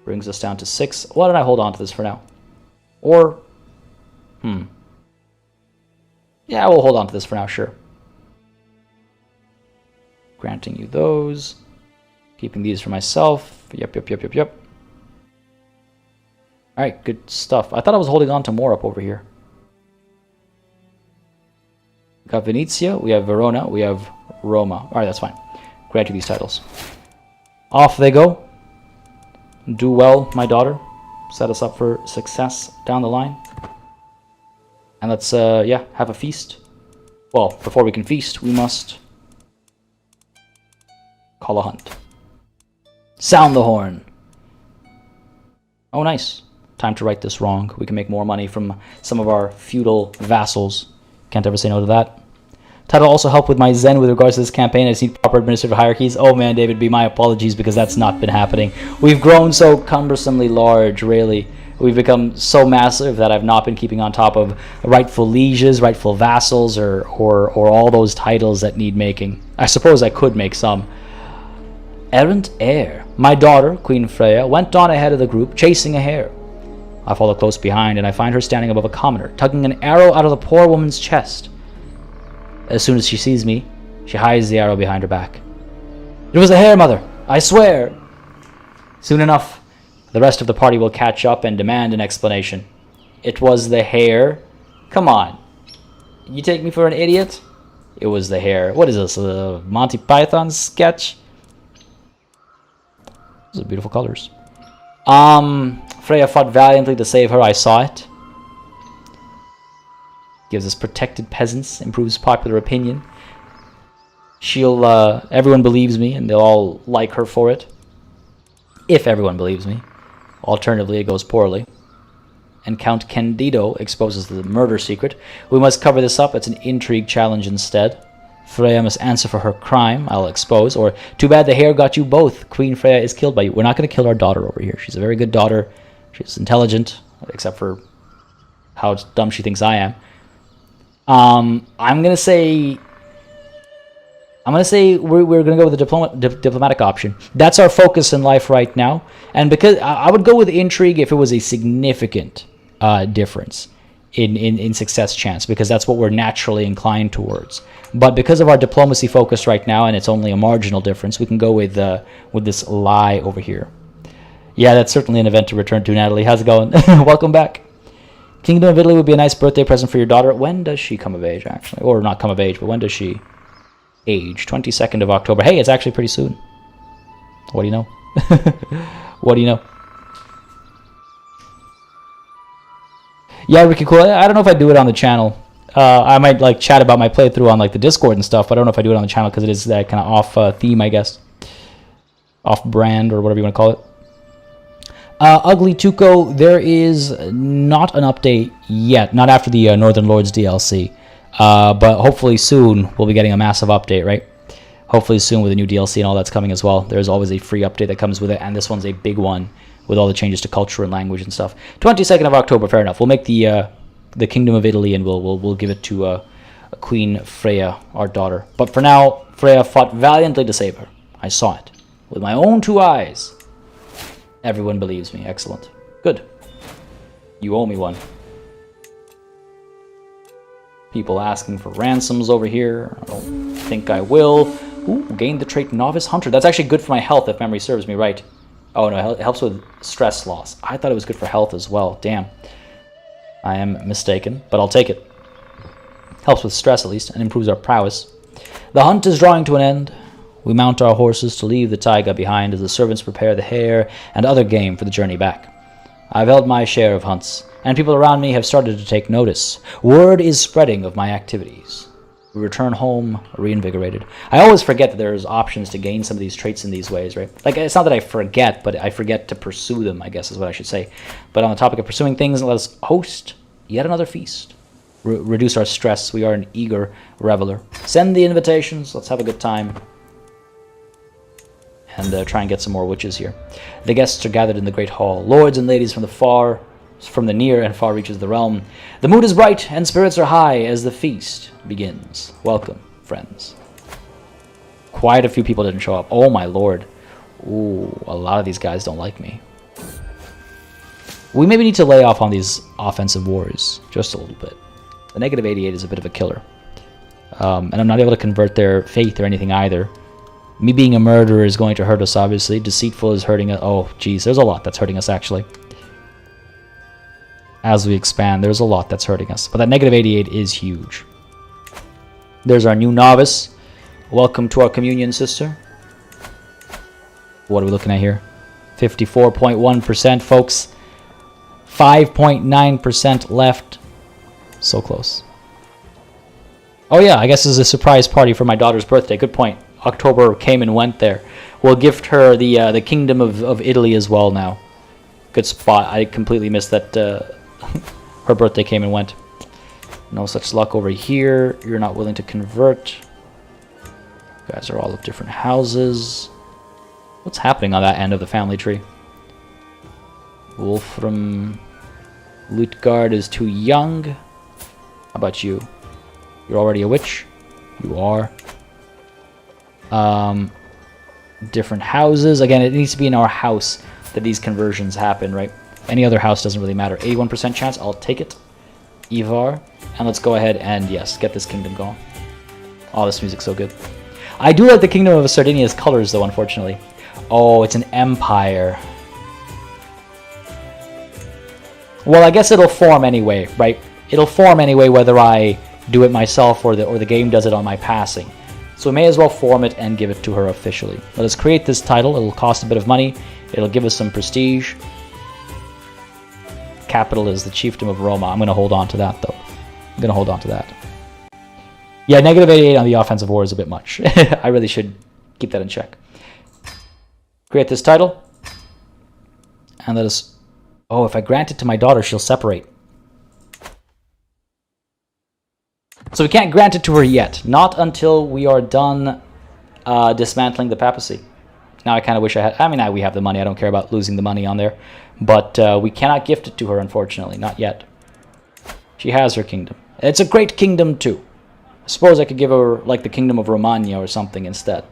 Brings us down to 6. Why don't I hold on to this for now? Or, yeah, we'll hold on to this for now, sure. Granting you those. Keeping these for myself. Yep. Alright, good stuff. I thought I was holding on to more up over here. We got Venezia, we have Verona, we have Roma. Alright, that's fine. Grant you these titles. Off they go. Do well, my daughter. Set us up for success down the line. And let's, yeah, have a feast. Well, before we can feast, we must call a hunt. Sound the horn. Oh, nice. Time to right this wrong. We can make more money from some of our feudal vassals. Can't ever say no to that. Title also help with my zen with regards to this campaign. I just need proper administrative hierarchies. Oh man, David B, my apologies because that's not been happening. We've grown so cumbersomely large, really. We've become so massive that I've not been keeping on top of rightful lieges, rightful vassals, or all those titles that need making. I suppose I could make some. Errant heir. My daughter, Queen Freya, went on ahead of the group, chasing a hare. I follow close behind, and I find her standing above a commoner, tugging an arrow out of the poor woman's chest. As soon as she sees me, she hides the arrow behind her back. It was a hare, mother, I swear. Soon enough, the rest of the party will catch up and demand an explanation. It was the hare? Come on. You take me for an idiot? It was the hare. What is this, a Monty Python sketch? Those are beautiful colors. Freya fought valiantly to save her. I saw it. Gives us protected peasants. Improves popular opinion. She'll, everyone believes me, and they'll all like her for it. If everyone believes me. Alternatively, it goes poorly. And Count Candido exposes the murder secret. We must cover this up. It's an intrigue challenge instead. Freya must answer for her crime. I'll expose. Or, too bad the hair got you both. Queen Freya is killed by you. We're not going to kill our daughter over here. She's a very good daughter. She's intelligent, except for how dumb she thinks I am. I'm going to say we're going to go with the diplomatic option. That's our focus in life right now. And because I would go with intrigue if it was a significant difference in success chance, because that's what we're naturally inclined towards. But because of our diplomacy focus right now, and it's only a marginal difference, we can go with this lie over here. Yeah, that's certainly an event to return to, Natalie. How's it going? Welcome back. Kingdom of Italy would be a nice birthday present for your daughter. When does she come of age, actually? Or not come of age, but when does she age? 22nd of October. Hey, it's actually pretty soon. What do you know? What do you know? Yeah, Ricky Cool. I don't know if I do it on the channel. I might like chat about my playthrough on like the Discord and stuff, but I don't know if I do it on the channel because it is that kind of off theme, I guess. Off brand or whatever you want to call it. Ugly Tuco, there is not an update yet. Not after the Northern Lords DLC. But hopefully soon we'll be getting a massive update, right? Hopefully soon with a new DLC and all that's coming as well. There's always a free update that comes with it, and this one's a big one with all the changes to culture and language and stuff. 22nd of October, fair enough. We'll make the Kingdom of Italy, and we'll give it to Queen Freya, our daughter. But for now, Freya fought valiantly to save her. I saw it with my own 2 eyes. Everyone believes me. Excellent. Good. You owe me one. People asking for ransoms over here. I don't think I will. Ooh, gained the trait Novice Hunter. That's actually good for my health if memory serves me right. Oh no, it helps with stress loss. I thought it was good for health as well. Damn. I am mistaken, but I'll take it. Helps with stress at least, and improves our prowess. The hunt is drawing to an end. We mount our horses to leave the taiga behind as the servants prepare the hare and other game for the journey back. I've held my share of hunts, and people around me have started to take notice. Word is spreading of my activities. We return home reinvigorated. I always forget that there's options to gain some of these traits in these ways, right? Like, it's not that I forget, but I forget to pursue them, I guess is what I should say. But on the topic of pursuing things, let us host yet another feast. Reduce our stress. We are an eager reveler. Send the invitations. Let's have a good time. And try and get some more witches here. The guests are gathered in the great hall. Lords and ladies from the near and far reaches of the realm. The mood is bright and spirits are high as the feast begins. Welcome, friends. Quite a few people didn't show up. Oh my lord. Ooh, a lot of these guys don't like me. We maybe need to lay off on these offensive wars just a little bit. The negative 88 is a bit of a killer. And I'm not able to convert their faith or anything either. Me being a murderer is going to hurt us, obviously. Deceitful is hurting us. Oh, geez, there's a lot that's hurting us, actually. As we expand, there's a lot that's hurting us. But that negative 88 is huge. There's our new novice. Welcome to our communion, sister. What are we looking at here? 54.1%, folks. 5.9% left. So close. Oh yeah, I guess this is a surprise party for my daughter's birthday. Good point. October came and went there. We'll gift her the Kingdom of Italy as well now. Good spot. I completely missed that her birthday came and went. No such luck over here. You're not willing to convert. You guys are all of different houses. What's happening on that end of the family tree? Wolfram Lutgard is too young. How about you? You're already a witch? You are. Different houses. Again, it needs to be in our house that these conversions happen, right? Any other house doesn't really matter. 81% chance, I'll take it. Ivar. And let's go ahead and, yes, get this kingdom going. Oh, this music's so good. I do like the Kingdom of Sardinia's colors, though, unfortunately. Oh, it's an empire. Well, I guess it'll form anyway, right? It'll form anyway whether I do it myself or the game does it on my passing. So we may as well form it and give it to her officially. Let us create this title. It'll cost a bit of money. It'll give us some prestige. Capital is the chiefdom of Roma. I'm going to hold on to that, though. I'm going to hold on to that. Yeah, negative 88 on the offensive war is a bit much. I really should keep that in check. Create this title. And let us... Oh, if I grant it to my daughter, she'll separate. So we can't grant it to her yet. Not until we are done dismantling the papacy. Now I kind of wish I had... I mean, we have the money. I don't care about losing the money on there. But we cannot gift it to her, unfortunately. Not yet. She has her kingdom. It's a great kingdom, too. I suppose I could give her, like, the kingdom of Romagna or something instead.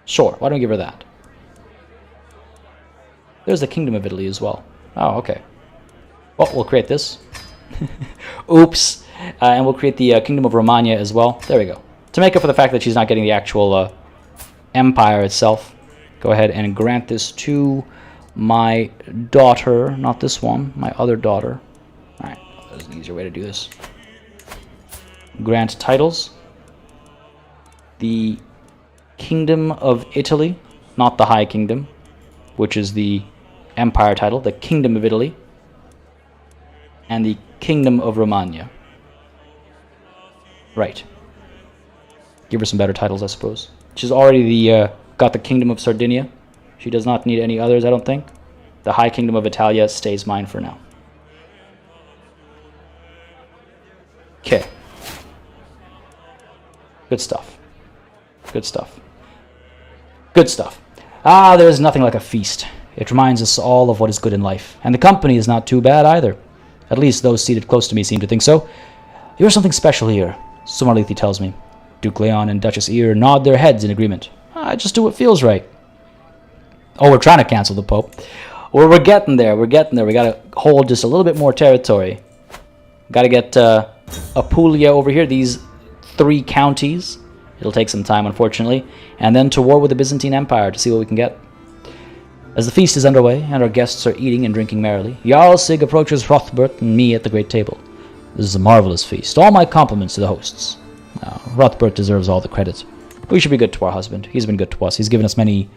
Sure, why don't we give her that? There's the kingdom of Italy as well. Oh, okay. Well, we'll create this. Oops. And we'll create the kingdom of Romagna as well. There we go. To make up for the fact that she's not getting the actual empire itself, go ahead and grant this to my daughter. Not this one, my other daughter. Alright, there's an easier way to do this. Grant titles. The Kingdom of Italy, not the High Kingdom, which is the empire title, the Kingdom of Italy, and the Kingdom of Romagna. Right. Give her some better titles, I suppose. She's already got the Kingdom of Sardinia. She does not need any others, I don't think. The High Kingdom of Italia stays mine for now. Okay. Good stuff. Good stuff. Good stuff. Ah, there is nothing like a feast. It reminds us all of what is good in life. And the company is not too bad either. At least those seated close to me seem to think so. You're something special here, Sumarlithi tells me. Duke Leon and Duchess Ear nod their heads in agreement. I just do what feels right. Oh, we're trying to cancel the Pope. Well, we're getting there. We're getting there. We got to hold just a little bit more territory. Got to get Apulia over here. These 3 counties. It'll take some time, unfortunately. And then to war with the Byzantine Empire to see what we can get. As the feast is underway and our guests are eating and drinking merrily, Jarl Sig approaches Hrothbert and me at the great table. This is a marvelous feast. All my compliments to the hosts. Hrothbert deserves all the credit. We should be good to our husband. He's been good to us. He's given us many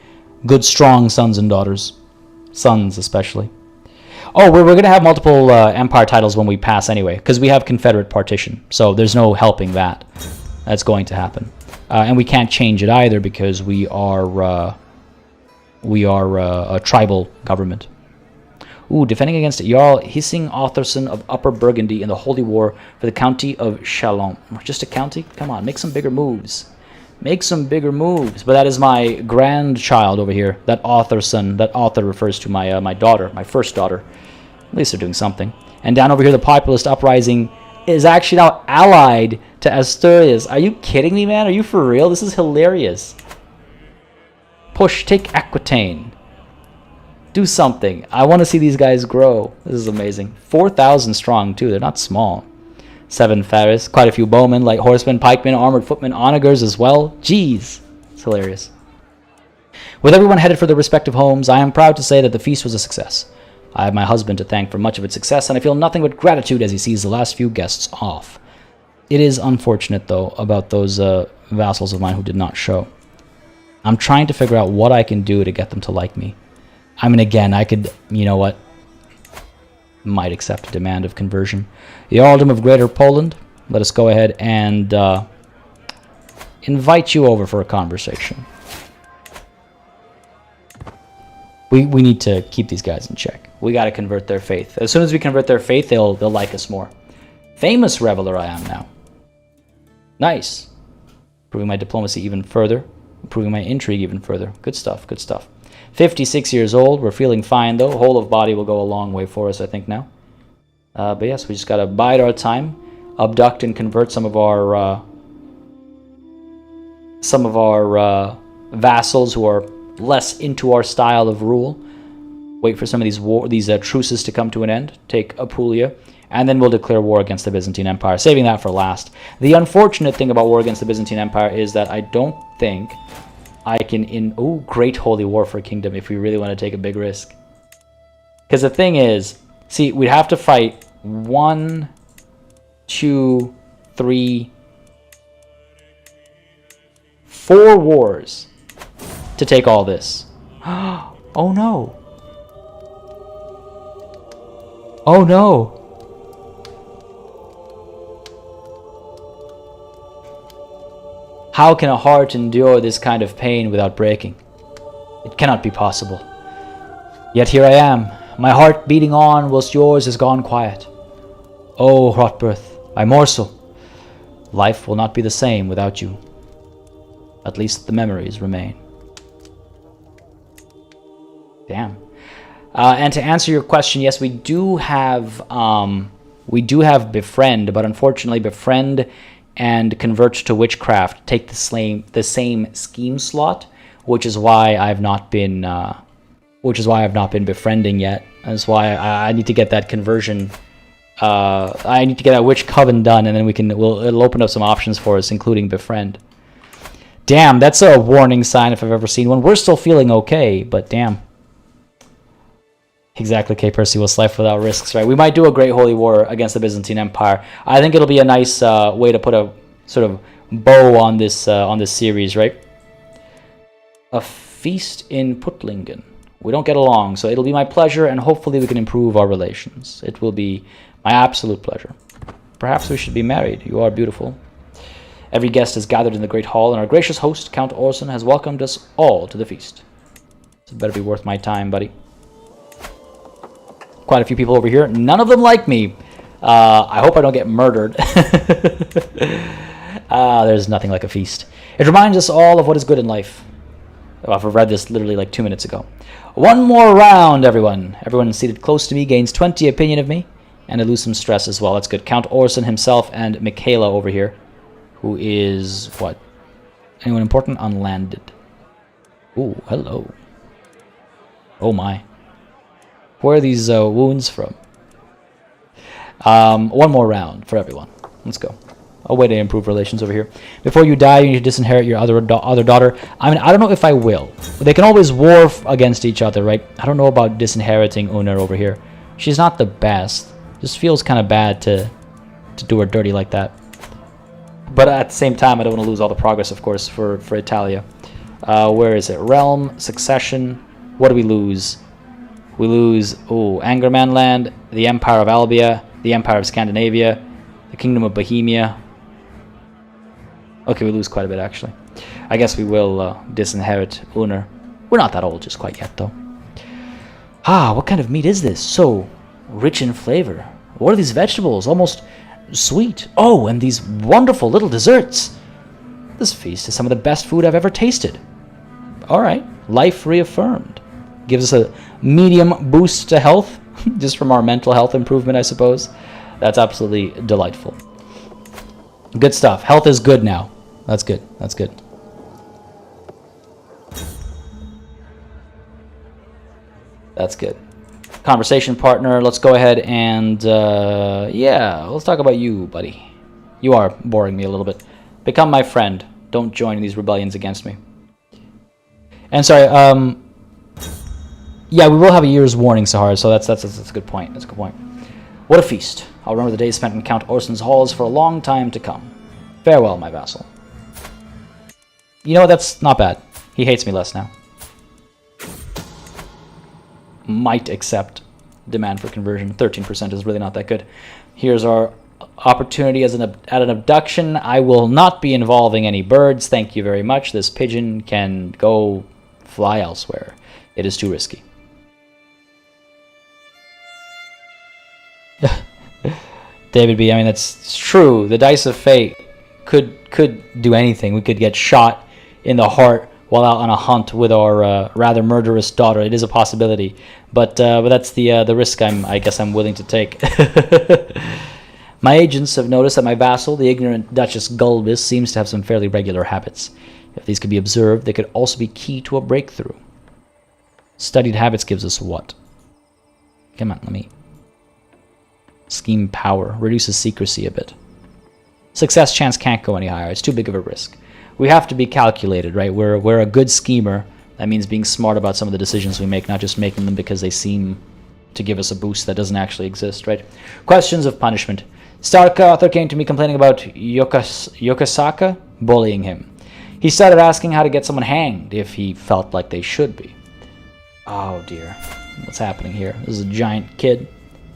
good, strong sons and daughters. Sons, especially. Oh, we're going to have multiple empire titles when we pass anyway, because we have Confederate partition. So there's no helping that. That's going to happen. And we can't change it either because we are a tribal government. Ooh, defending against Jarl Hissing Otharson of Upper Burgundy in the Holy War for the county of Chalon. Just a county? Come on, make some bigger moves. Make some bigger moves. But that is my grandchild over here. That Otharson, that author refers to my my daughter, my first daughter. At least they're doing something. And down over here, the populist uprising is actually now allied to Asturias. Are you kidding me, man? Are you for real? This is hilarious. Push, take Aquitaine. Do something. I want to see these guys grow. This is amazing. 4,000 strong, too. They're not small. 7 Faris. Quite a few bowmen, light horsemen, pikemen, armored footmen, onagers as well. Jeez. It's hilarious. With everyone headed for their respective homes, I am proud to say that the feast was a success. I have my husband to thank for much of its success, and I feel nothing but gratitude as he sees the last few guests off. It is unfortunate, though, about those vassals of mine who did not show. I'm trying to figure out what I can do to get them to like me. I mean, again, I could, you know what, might accept a demand of conversion. The Earldom of Greater Poland, let us go ahead and invite you over for a conversation. We need to keep these guys in check. We got to convert their faith. As soon as we convert their faith, they'll like us more. Famous reveler I am now. Nice. Improving my diplomacy even further. Improving my intrigue even further. Good stuff, good stuff. 56 years old. We're feeling fine, though. Whole of body will go a long way for us, I think, now. But yes, we just got to bide our time. Abduct and convert some of our vassals who are less into our style of rule. Wait for some of these truces to come to an end. Take Apulia. And then we'll declare war against the Byzantine Empire, saving that for last. The unfortunate thing about war against the Byzantine Empire is that I don't think I can... Oh, great holy war for a kingdom if we really want to take a big risk. Because the thing is, see, we'd have to fight 1, 2, 3, 4 wars to take all this. Oh no. Oh no. How can a heart endure this kind of pain without breaking? It cannot be possible. Yet here I am, my heart beating on whilst yours has gone quiet. Oh, Hrothbirth, my morsel, life will not be the same without you. At least the memories remain. Damn. And to answer your question, yes, we do have befriend, but unfortunately befriend and convert to witchcraft take the same scheme slot, which is why I've not been befriending yet. That's why I need to get that conversion. I need to get that witch coven done, and then it'll open up some options for us, including befriend. Damn, that's a warning sign if I've ever seen one. We're still feeling okay, but damn. Exactly, K. Percy, what's life without risks, right? We might do a great holy war against the Byzantine Empire. I think it'll be a nice way to put a sort of bow on this series, right? A feast in Puttlingen. We don't get along, so it'll be my pleasure, and hopefully we can improve our relations. It will be my absolute pleasure. Perhaps we should be married. You are beautiful. Every guest is gathered in the great hall, and our gracious host, Count Orson, has welcomed us all to the feast. So it better be worth my time, buddy. Quite a few people over here. None of them like me. I hope I don't get murdered. There's nothing like a feast. It reminds us all of what is good in life. Oh, I've read this literally like 2 minutes ago. One more round, everyone. Everyone seated close to me gains 20 opinion of me, and I lose some stress as well. That's good. Count Orson himself and Michaela over here, who is, what? Anyone important? Unlanded. Ooh, hello. Oh my. Where are these wounds from? One more round for everyone. Let's go. A way to improve relations over here. Before you die, you need to disinherit your other daughter. I mean, I don't know if I will. They can always war against each other, right? I don't know about disinheriting Una over here. She's not the best. Just feels kind of bad to do her dirty like that. But at the same time, I don't want to lose all the progress, of course, for Italia. Where is it? Realm, succession. What do we lose? We lose, Angerman land, the Empire of Albia, the Empire of Scandinavia, the Kingdom of Bohemia. Okay, we lose quite a bit, actually. I guess we will disinherit Uner. We're not that old just quite yet, though. Ah, what kind of meat is this? So rich in flavor. What are these vegetables? Almost sweet. Oh, and these wonderful little desserts. This feast is some of the best food I've ever tasted. All right, life reaffirmed. Gives us a medium boost to health, just from our mental health improvement, I suppose. That's absolutely delightful. Good stuff. Health is good now. That's good. That's good. That's good. Conversation partner. Let's go ahead and, yeah, let's talk about you, buddy. You are boring me a little bit. Become my friend. Don't join these rebellions against me. And sorry, yeah, we will have a year's warning, Sahar, so that's a good point. That's a good point. What a feast. I'll remember the days spent in Count Orson's halls for a long time to come. Farewell, my vassal. You know what? That's not bad. He hates me less now. Might accept demand for conversion. 13% is really not that good. Here's our opportunity at an abduction. I will not be involving any birds. Thank you very much. This pigeon can go fly elsewhere. It is too risky. David B, I mean, that's true. The dice of fate could do anything. We could get shot in the heart while out on a hunt with our rather murderous daughter. It is a possibility, but that's the risk I guess I'm willing to take. My agents have noticed that my vassal, the ignorant Duchess Gulbis, seems to have some fairly regular habits. If these could be observed, they could also be key to a breakthrough. Studied habits gives us what? Come on, let me... Scheme power. Reduces secrecy a bit. Success chance can't go any higher. It's too big of a risk. We have to be calculated, right? We're a good schemer. That means being smart about some of the decisions we make, not just making them because they seem to give us a boost that doesn't actually exist, right? Questions of punishment. Stark author came to me complaining about Yokosaka bullying him. He started asking how to get someone hanged if he felt like they should be. Oh dear. What's happening here? This is a giant kid.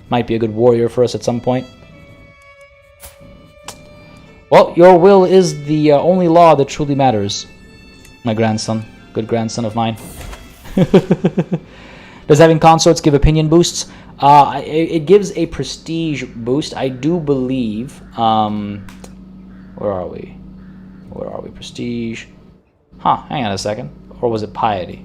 Might be a good warrior for us at some point. Well, your will is the only law that truly matters. My grandson. Good grandson of mine. Does having consorts give opinion boosts? It gives a prestige boost. I do believe... where are we? Where are we? Prestige. Huh, hang on a second. Or was it piety?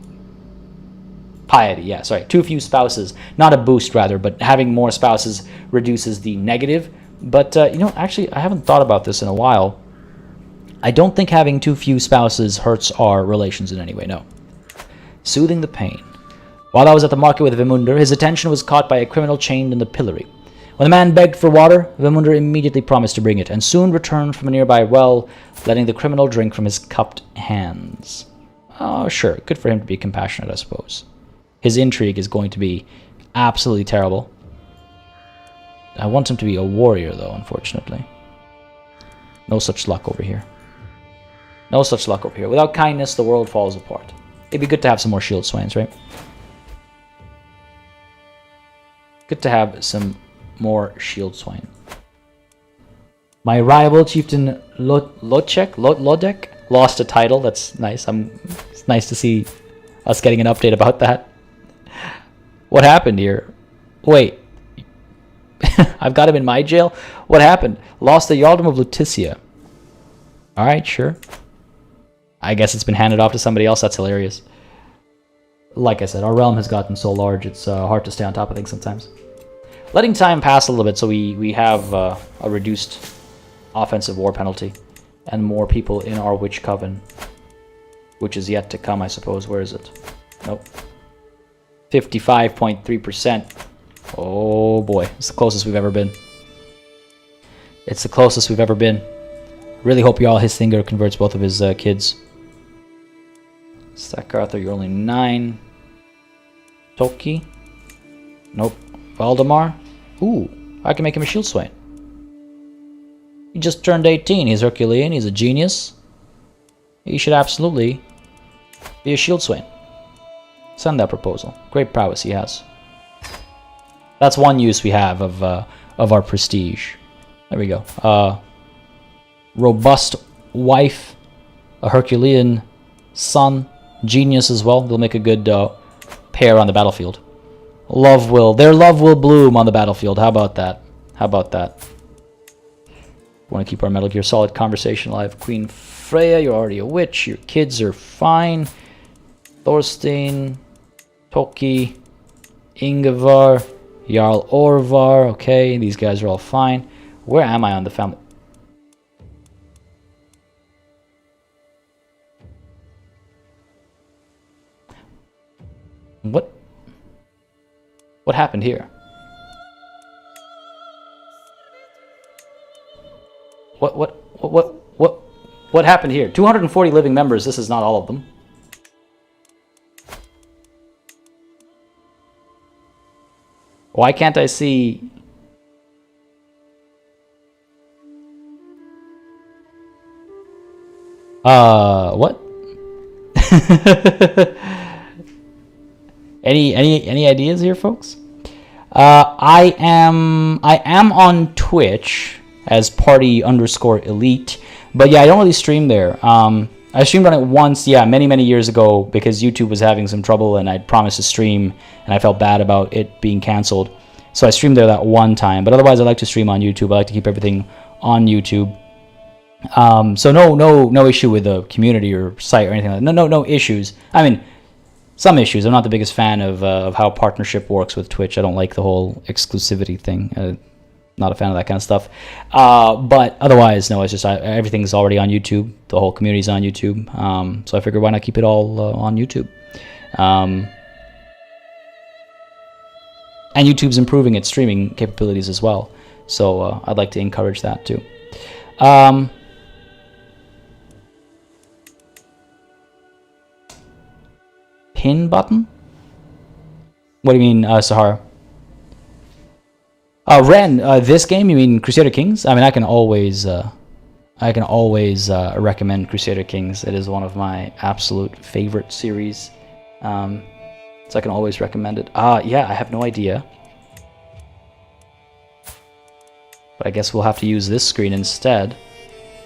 Piety, yeah, sorry. Too few spouses. Not a boost, rather, but having more spouses reduces the negative. But, you know, actually, I haven't thought about this in a while. I don't think having too few spouses hurts our relations in any way, no. Soothing the pain. While I was at the market with Vimunder, his attention was caught by a criminal chained in the pillory. When the man begged for water, Vimunder immediately promised to bring it, and soon returned from a nearby well, letting the criminal drink from his cupped hands. Oh, sure, good for him to be compassionate, I suppose. His intrigue is going to be absolutely terrible. I want him to be a warrior, though, unfortunately. No such luck over here. No such luck over here. Without kindness, the world falls apart. It'd be good to have some more shield swains, right? Good to have some more shield swain. My rival, Chieftain Lodek, lost a title. That's nice. It's nice to see us getting an update about that. What happened here? Wait. I've got him in my jail? What happened? Lost the Yaldom of Lutetia. Alright, sure. I guess it's been handed off to somebody else. That's hilarious. Like I said, our realm has gotten so large, it's hard to stay on top of things sometimes. Letting time pass a little bit so we have a reduced offensive war penalty and more people in our witch coven, which is yet to come, I suppose. Where is it? Nope. 55.3%. Oh boy, it's the closest we've ever been. It's the closest we've ever been. Really hope y'all his Thinger converts both of his kids. Stack Arthur, you're only 9. Toki. Nope. Valdemar. Ooh, I can make him a shield swain. He just turned 18. He's Herculean. He's a genius. He should absolutely be a shield swain. Send that proposal. Great prowess he has. That's one use we have of our prestige. There we go. Robust wife, a Herculean son, genius as well. They'll make a good pair on the battlefield. Their love will bloom on the battlefield. How about that? How about that? Want to keep our Metal Gear Solid conversation alive. Queen Freya, you're already a witch. Your kids are fine. Thorstein, Toki, Ingevar, Jarl Orvar. Okay, these guys are all fine. Where am I on the family? What happened here? What happened here? 240 living members. This is not all of them. Why can't I see? What? Any ideas here, folks? I am on Twitch as party_elite, but yeah, I don't really stream there. I streamed on it once, yeah, many years ago, because YouTube was having some trouble and I'd promised to stream and I felt bad about it being canceled. So I streamed there that one time, but otherwise I like to stream on YouTube. I like to keep everything on YouTube. So no issue with the community or site or anything like that. No issues. I mean, some issues. I'm not the biggest fan of how partnership works with Twitch. I don't like the whole exclusivity thing. Not a fan of that kind of stuff. But otherwise, no, it's just everything's already on YouTube. The whole community's on YouTube. So I figured why not keep it all on YouTube? And YouTube's improving its streaming capabilities as well. So I'd like to encourage that too. Pin button? What do you mean, Sahara? Ren, this game, you mean Crusader Kings? I mean, I can always recommend Crusader Kings. It is one of my absolute favorite series. So I can always recommend it. Yeah, I have no idea. But I guess we'll have to use this screen instead.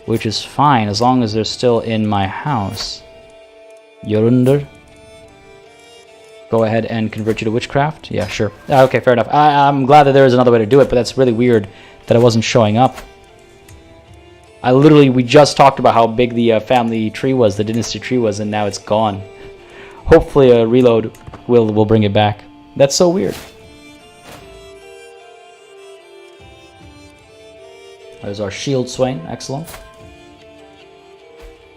which is fine as long as they're still in my house. Yorunder. Go ahead and convert you to witchcraft. Yeah, sure. Okay, fair enough. I'm glad that there is another way to do it, but that's really weird that it wasn't showing up. We just talked about how big the family tree was, the dynasty tree was, and now it's gone. Hopefully a reload will bring it back. That's so weird. There's our shield swain. Excellent.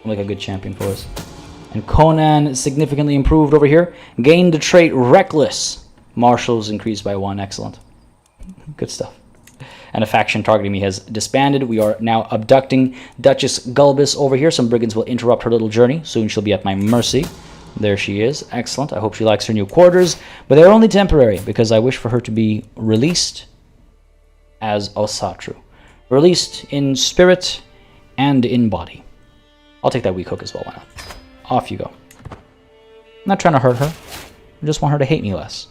Like a good champion for us. And Conan significantly improved over here. Gained the trait Reckless. Marshals increased by 1. Excellent. Good stuff. And a faction targeting me has disbanded. We are now abducting Duchess Gulbis over here. Some brigands will interrupt her little journey. Soon she'll be at my mercy. There she is. Excellent. I hope she likes her new quarters. But they're only temporary, because I wish for her to be released as Asatru. Released in spirit and in body. I'll take that weak hook as well. Why not? Off you go. I'm not trying to hurt her. I just want her to hate me less.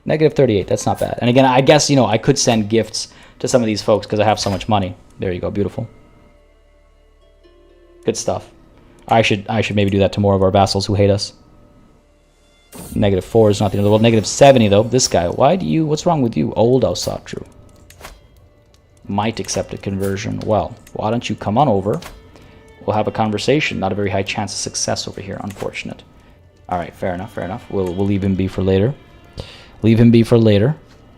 Negative 38. That's not bad. And again, I guess, you know, I could send gifts to some of these folks because I have so much money. There you go. Beautiful. Good stuff. I should maybe do that to more of our vassals who hate us. Negative 4 is not the end of the world. Negative 70, though. This guy. What's wrong with you, old Asatru? Might accept a conversion. Well, why don't you come on over? We'll have a conversation. Not a very high chance of success over here. Unfortunate. All right, fair enough, fair enough. We'll leave him be for later. Leave him be for later.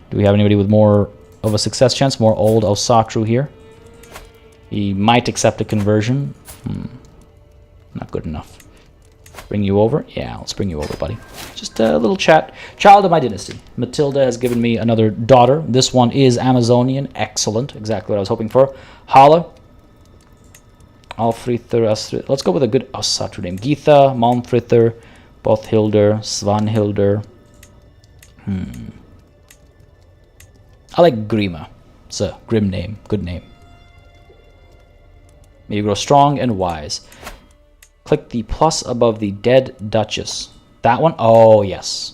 Do we have anybody with more of a success chance? More old Asatru here. He might accept a conversion. Not good enough. Bring you over? Yeah, let's bring you over, buddy. Just a little chat. Child of my dynasty. Matilda has given me another daughter. This one is Amazonian. Excellent. Exactly what I was hoping for. Hala. Alfrithur, Astrid. Let's go with a good Asatru name. Geetha, Malmfrithur, Bothhilder, Svanhilder. I like Grima. It's a grim name. Good name. May you grow strong and wise. Click the plus above the dead Duchess. That one? Oh, yes.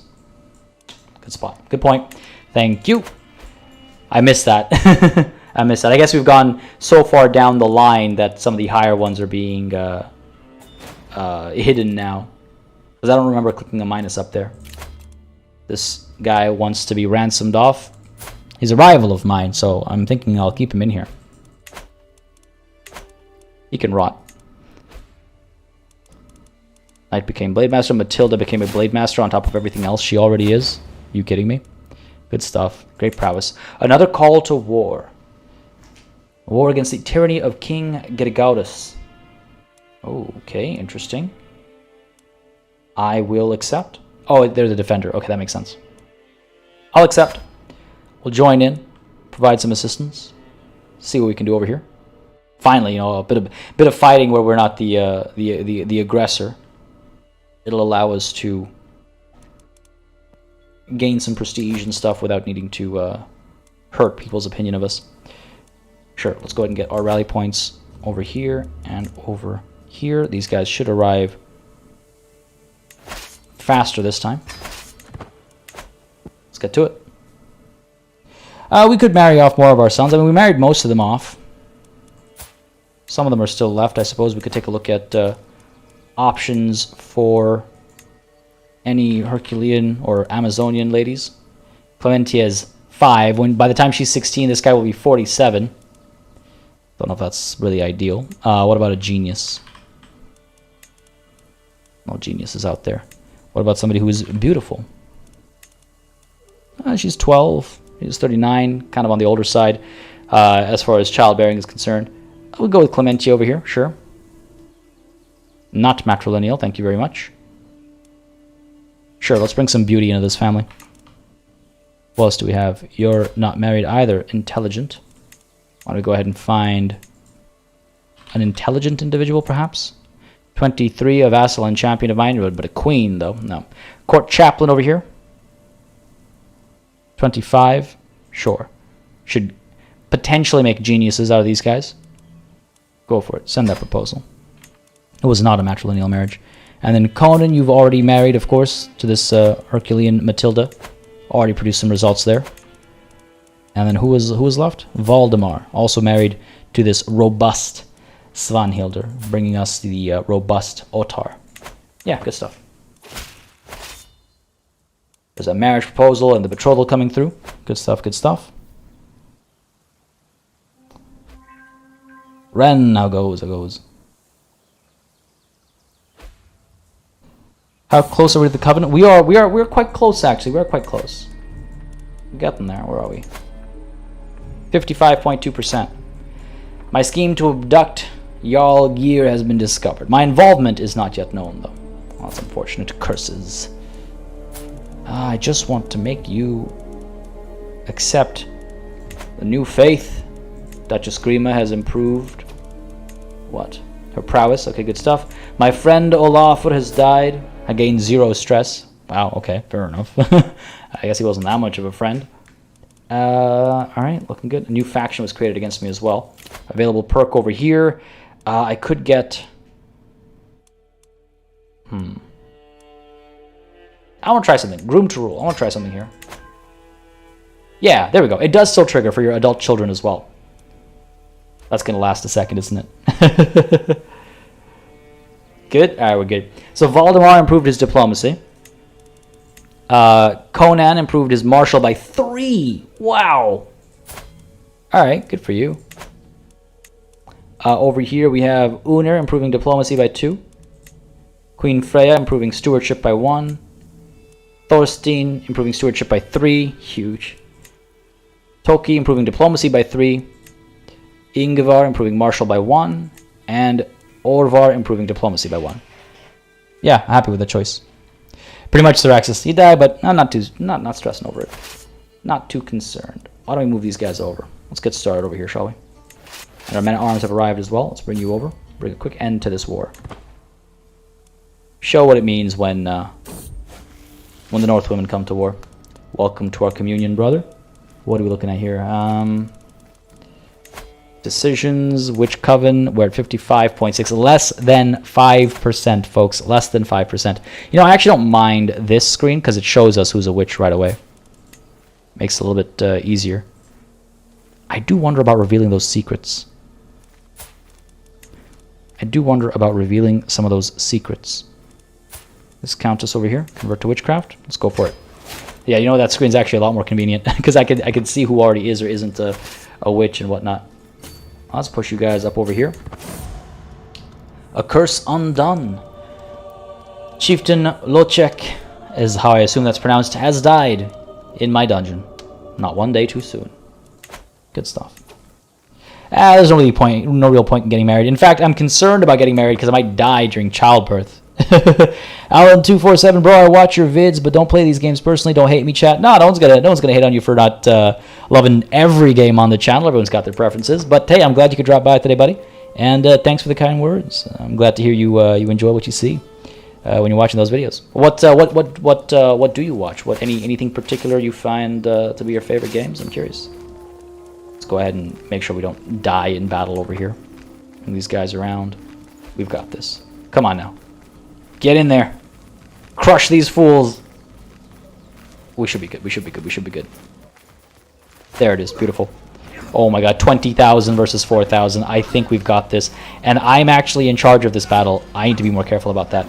Good spot. Good point. Thank you. I missed that. I missed that. I guess we've gone so far down the line that some of the higher ones are being hidden now. Because I don't remember clicking a minus up there. This guy wants to be ransomed off. He's a rival of mine, so I'm thinking I'll keep him in here. He can rot. Knight became Blade Master. Matilda became a Blade Master on top of everything else she already is. You kidding me? Good stuff. Great prowess. Another call to war. War against the tyranny of King Gedgaudus. Oh, okay, interesting. I will accept. Oh, they're the defender. Okay, that makes sense. I'll accept. We'll join in, provide some assistance, see what we can do over here. Finally, you know, a bit of fighting where we're not the aggressor. It'll allow us to gain some prestige and stuff without needing to hurt people's opinion of us. Sure, let's go ahead and get our rally points over here and over here. These guys should arrive faster this time. Let's get to it. We could marry off more of our sons. I mean, we married most of them off. Some of them are still left. I suppose we could take a look at options for any Herculean or Amazonian ladies. Clementia is 5. By the time she's 16, this guy will be 47. Don't know if that's really ideal. What about a genius? No geniuses out there. What about somebody who is beautiful? She's 12. She's 39, kind of on the older side as far as childbearing is concerned. I would go with Clementia over here, sure. Not matrilineal, thank you very much. Sure, let's bring some beauty into this family. What else do we have? You're not married either. Intelligent. Why don't we go ahead and find an intelligent individual, perhaps? 23, a vassal and champion of mine, but a queen, though. No. Court chaplain over here. 25. Sure. Should potentially make geniuses out of these guys. Go for it. Send that proposal. It was not a matrilineal marriage. And then Conan, you've already married, of course, to this Herculean Matilda. Already produced some results there. And then who was left? Valdemar, also married to this robust Svanhildr, bringing us the robust Otar. Yeah, good stuff. There's a marriage proposal and the betrothal coming through. Good stuff, good stuff. Ren now goes. How close are we to the covenant? We're quite close actually. We're quite close. We got them there. Where are we? 55.2%. My scheme to abduct Jarl Gear has been discovered. My involvement is not yet known though. Well, that's unfortunate. Curses. I just want to make you accept the new faith. Duchess Grima has improved. What? Her prowess. Okay, good stuff. My friend Olafur has died. I gained 0 stress. Wow, okay, fair enough. I guess he wasn't that much of a friend. Alright, looking good. A new faction was created against me as well. Available perk over here. I could get... I want to try something. Groom to rule. I want to try something here. Yeah, there we go. It does still trigger for your adult children as well. That's going to last a second, isn't it? Good? Alright, we're good. So Valdemar improved his diplomacy. Conan improved his martial by 3. Wow. Alright, good for you. Over here we have Uner improving diplomacy by 2. Queen Freya improving stewardship by 1. Thorstein improving stewardship by 3. Huge. Toki improving diplomacy by 3. Ingvar improving martial by 1. And Orvar improving diplomacy by 1. Yeah, happy with the choice. Pretty much Syraxis, he died, but I'm not stressing over it. Not too concerned. Why don't we move these guys over? Let's get started over here, shall we? And our men-at-arms have arrived as well. Let's bring you over. Bring a quick end to this war. Show what it means when the Northwomen come to war. Welcome to our communion, brother. What are we looking at here? Decisions, which coven? We're at 55.6, less than 5%, folks. Less than 5%. You know, I actually don't mind this screen because it shows us who's a witch right away. Makes it a little bit easier. I do wonder about revealing those secrets. I do wonder about revealing some of those secrets. This countess over here, convert to witchcraft. Let's go for it. Yeah, you know, that screen's actually a lot more convenient because I could see who already is or isn't a witch and whatnot. Let's push you guys up over here. A curse undone. Chieftain Locek, is how I assume that's pronounced, has died in my dungeon. Not one day too soon. Good stuff. There's no real point in getting married. In fact, I'm concerned about getting married because I might die during childbirth. Alan247, bro, I watch your vids, but don't play these games personally. Don't hate me, chat. No one's gonna hate on you for not loving every game on the channel. Everyone's got their preferences. But hey, I'm glad you could drop by today, buddy. And thanks for the kind words. I'm glad to hear you enjoy what you see when you're watching those videos. What do you watch? Anything particular you find to be your favorite games? I'm curious. Let's go ahead and make sure we don't die in battle over here. Bring these guys around. We've got this. Come on now. Get in there. Crush these fools. We should be good. We should be good. We should be good. There it is. Beautiful. Oh my god. 20,000 versus 4,000. I think we've got this. And I'm actually in charge of this battle. I need to be more careful about that.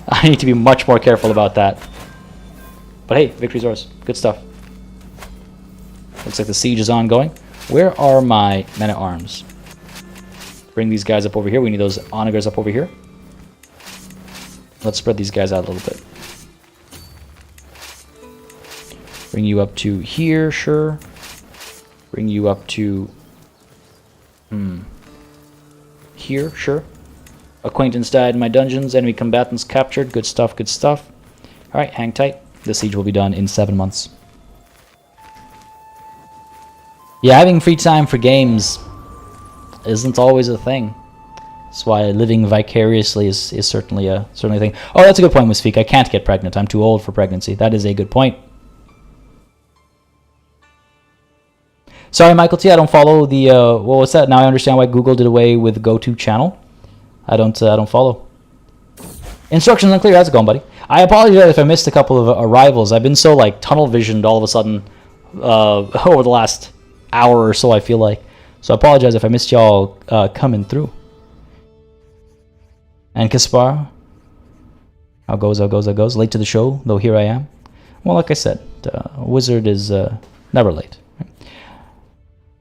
I need to be much more careful about that. But hey, victory's ours. Good stuff. Looks like the siege is ongoing. Where are my men-at-arms? Bring these guys up over here. We need those onagers up over here. Let's spread these guys out a little bit. Bring you up to here, sure. Bring you up to... here, sure. Acquaintance died in my dungeons. Enemy combatants captured. Good stuff, good stuff. Alright, hang tight. The siege will be done in 7 months. Yeah, having free time for games isn't always a thing. That's why living vicariously is certainly a thing. Oh, that's a good point, Musfik. I can't get pregnant. I'm too old for pregnancy. That is a good point. Sorry, Michael T. I don't follow the. What was that? Now I understand why Google did away with GoTo channel. I don't follow. Instructions unclear. How's it going, buddy? I apologize if I missed a couple of arrivals. I've been so like tunnel visioned all of a sudden over the last hour or so, I feel like. So I apologize if I missed y'all coming through. And Kaspar, how goes? Late to the show, though here I am. Well, like I said, Wizard is never late.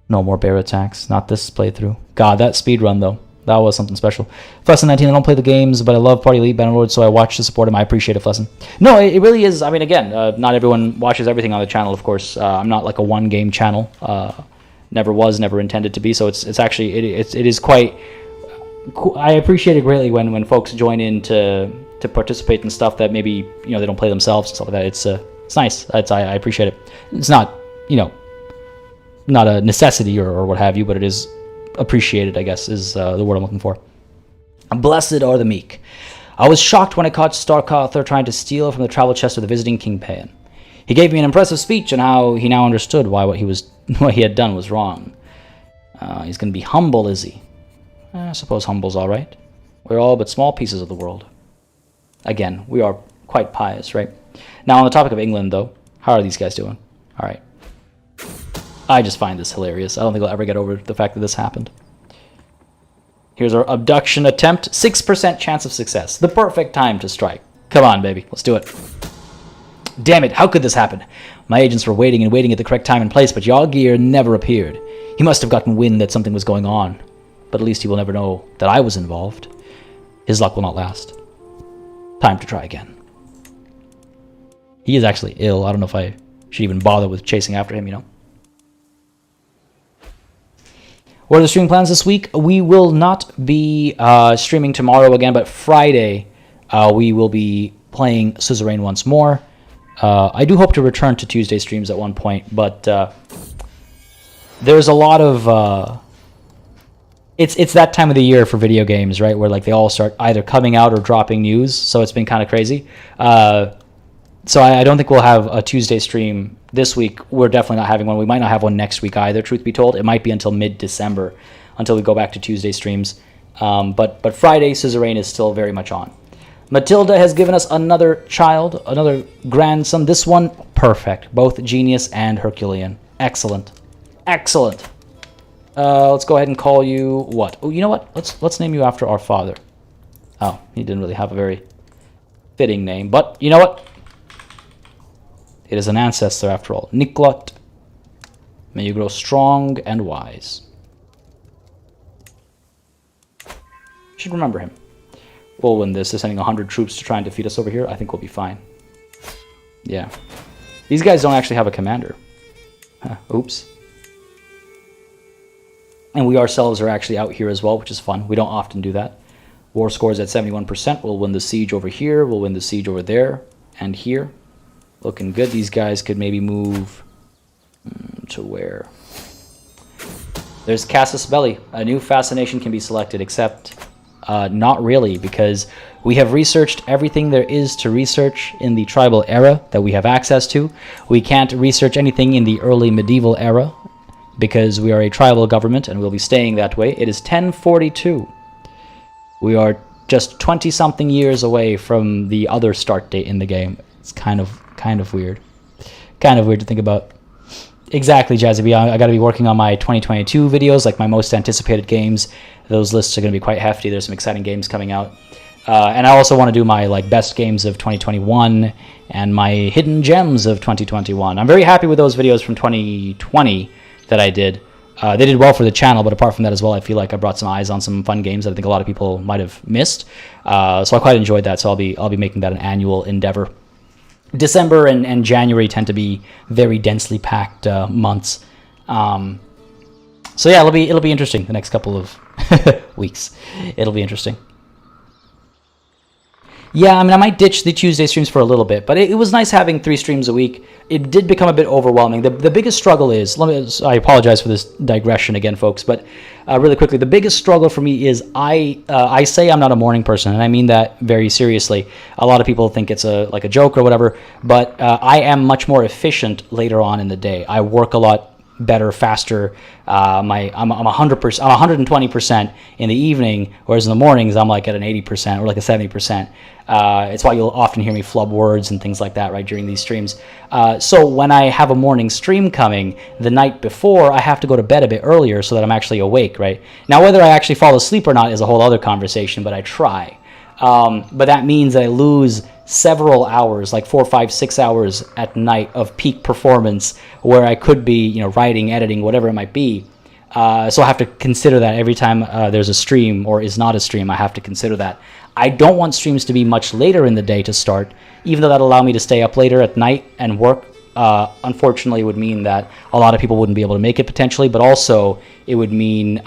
No more bear attacks, not this playthrough. God, that speedrun though, that was something special. Flesson 19, I don't play the games, but I love Party Elite Bannerlord, so I watch to support him. I appreciate it, Flesson. No, it really is. I mean, again, not everyone watches everything on the channel, of course. I'm not like a one-game channel. Never was, never intended to be. So it's actually it is quite. I appreciate it greatly when folks join in to participate in stuff that maybe they don't play themselves and stuff like that. It's nice. I appreciate it. It's not not a necessity or what have you, but it is appreciated, I guess, is the word I'm looking for. Blessed are the meek. I was shocked when I caught Starkather trying to steal from the travel chest of the visiting King Payan. He gave me an impressive speech on how he now understood why what he had done was wrong. He's going to be humble, is he? I suppose humble's all right. We're all but small pieces of the world. Again, we are quite pious, right? Now, on the topic of England, though, how are these guys doing? All right. I just find this hilarious. I don't think I'll ever get over the fact that this happened. Here's our abduction attempt. 6% chance of success. The perfect time to strike. Come on, baby. Let's do it. Damn it, how could this happen? My agents were waiting and waiting at the correct time and place, but Yagir never appeared. He must have gotten wind that something was going on. But at least he will never know that I was involved. His luck will not last. Time to try again. He is actually ill. I don't know if I should even bother with chasing after him, What are the streaming plans this week? We will not be streaming tomorrow again, but Friday we will be playing Suzerain once more. I do hope to return to Tuesday streams at one point, but there's a lot of... It's that time of the year for video games, right, where like they all start either coming out or dropping news, so it's been kind of crazy. So I don't think we'll have a Tuesday stream this week. We're definitely not having one. We might not have one next week either, truth be told. It might be until mid-December until we go back to Tuesday streams. But Friday, Suzerain is still very much on. Matilda has given us another child, another grandson. This one, perfect. Both genius and Herculean. Excellent. Excellent. Let's go ahead and call you what? Oh, you know what? Let's name you after our father. Oh, he didn't really have a very fitting name, but you know what? It is an ancestor after all. Niklot, may you grow strong and wise. Should remember him. We'll win this. They're sending 100 troops to try and defeat us over here. I think we'll be fine. Yeah. These guys don't actually have a commander. Huh, oops. And we ourselves are actually out here as well, which is fun. We don't often do that. War scores at 71%. We'll win the siege over here. We'll win the siege over there and here. Looking good. These guys could maybe move to where? There's Casus Belli. A new fascination can be selected, except not really, because we have researched everything there is to research in the tribal era that we have access to. We can't research anything in the early medieval era because we are a tribal government and we'll be staying that way. It is 1042. We are just 20-something years away from the other start date in the game. It's kind of weird. Kind of weird to think about. Exactly, Jazzy B. I got to be working on my 2022 videos, like my most anticipated games. Those lists are going to be quite hefty. There's some exciting games coming out. And I also want to do my best games of 2021 and my hidden gems of 2021. I'm very happy with those videos from 2020 that I did. They did well for the channel, but apart from that as well, I feel like I brought some eyes on some fun games that I think a lot of people might have missed. So I quite enjoyed that. So I'll be making that an annual endeavor. December and January tend to be very densely packed months. So yeah, it'll be interesting the next couple of weeks. It'll be interesting. Yeah, I mean, I might ditch the Tuesday streams for a little bit, but it was nice having 3 streams a week. It did become a bit overwhelming. The biggest struggle is, I apologize for this digression again, folks, but really quickly, the biggest struggle for me is I say I'm not a morning person, and I mean that very seriously. A lot of people think it's like a joke or whatever, but I am much more efficient later on in the day. I work a lot better, faster. I'm 100%, I'm 120% in the evening, whereas in the mornings I'm like at an 80% or like a 70%. It's why you'll often hear me flub words and things like that, right, during these streams. So when I have a morning stream coming, the night before, I have to go to bed a bit earlier so that I'm actually awake, right? Now, whether I actually fall asleep or not is a whole other conversation, but I try. But that means that I lose several hours, like 4, 5, 6 hours at night of peak performance where I could be, you know, writing, editing, whatever it might be. So I have to consider that every time there's a stream or is not a stream. I have to consider that. I don't want streams to be much later in the day to start, even though that'll allow me to stay up later at night and work. Unfortunately, it would mean that a lot of people wouldn't be able to make it potentially, but also it would mean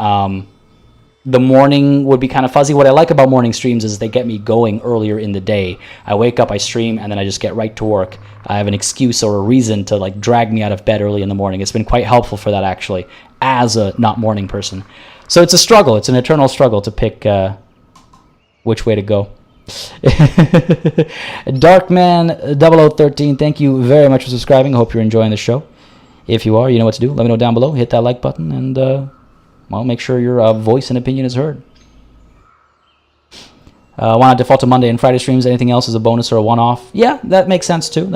the morning would be kind of fuzzy. What I like about morning streams is they get me going earlier in the day. I wake up, I stream, and then I just get right to work. I have an excuse or a reason to like drag me out of bed early in the morning. It's been quite helpful for that, actually, as a not morning person. So it's a struggle. It's an eternal struggle to pick which way to go. Darkman0013, thank you very much for subscribing. I hope you're enjoying the show. If you are, you know what to do. Let me know down below. Hit that like button and well, make sure your voice and opinion is heard. Why not default to Monday and Friday streams? Anything else is a bonus or a one-off? Yeah, that makes sense too.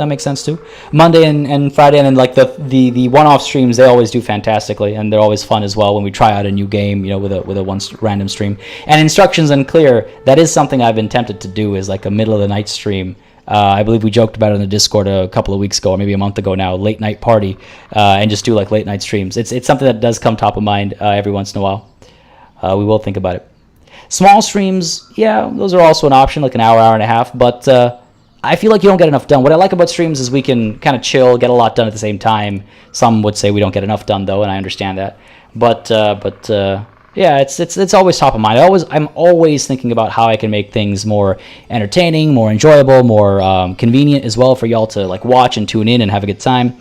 Monday and Friday, and then like the one-off streams, they always do fantastically, and they're always fun as well when we try out a new game, you know, with a one random stream. And instructions unclear. That is something I've been tempted to do, is like a middle of the night stream. I believe we joked about it in the Discord a couple of weeks ago, or maybe a month ago now, late night party, and just do like late night streams. It's something that does come top of mind every once in a while. We will think about it. Small streams, yeah, those are also an option, like an hour, hour and a half, but I feel like you don't get enough done. What I like about streams is we can kind of chill, get a lot done at the same time. Some would say we don't get enough done, though, and I understand that. But yeah, it's always top of mind. I'm always thinking about how I can make things more entertaining, more enjoyable, more convenient as well for y'all to like watch and tune in and have a good time.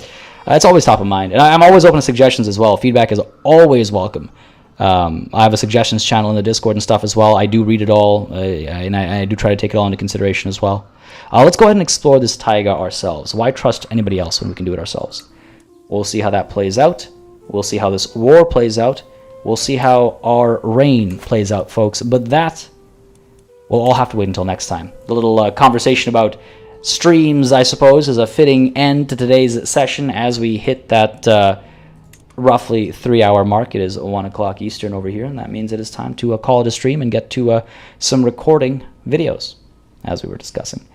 It's always top of mind, and I'm always open to suggestions as well. Feedback is always welcome. I have a suggestions channel in the Discord and stuff as well. I do read it all, and I do try to take it all into consideration as well. Let's go ahead and explore this taiga ourselves. Why trust anybody else when we can do it ourselves? We'll see how that plays out. We'll see how this war plays out. We'll see how our reign plays out, folks. But that we'll all have to wait until next time. The little conversation about streams, I suppose, is a fitting end to today's session as we hit that roughly 3-hour mark. It is 1 o'clock Eastern over here, and that means it is time to call it a stream and get to some recording videos, as we were discussing.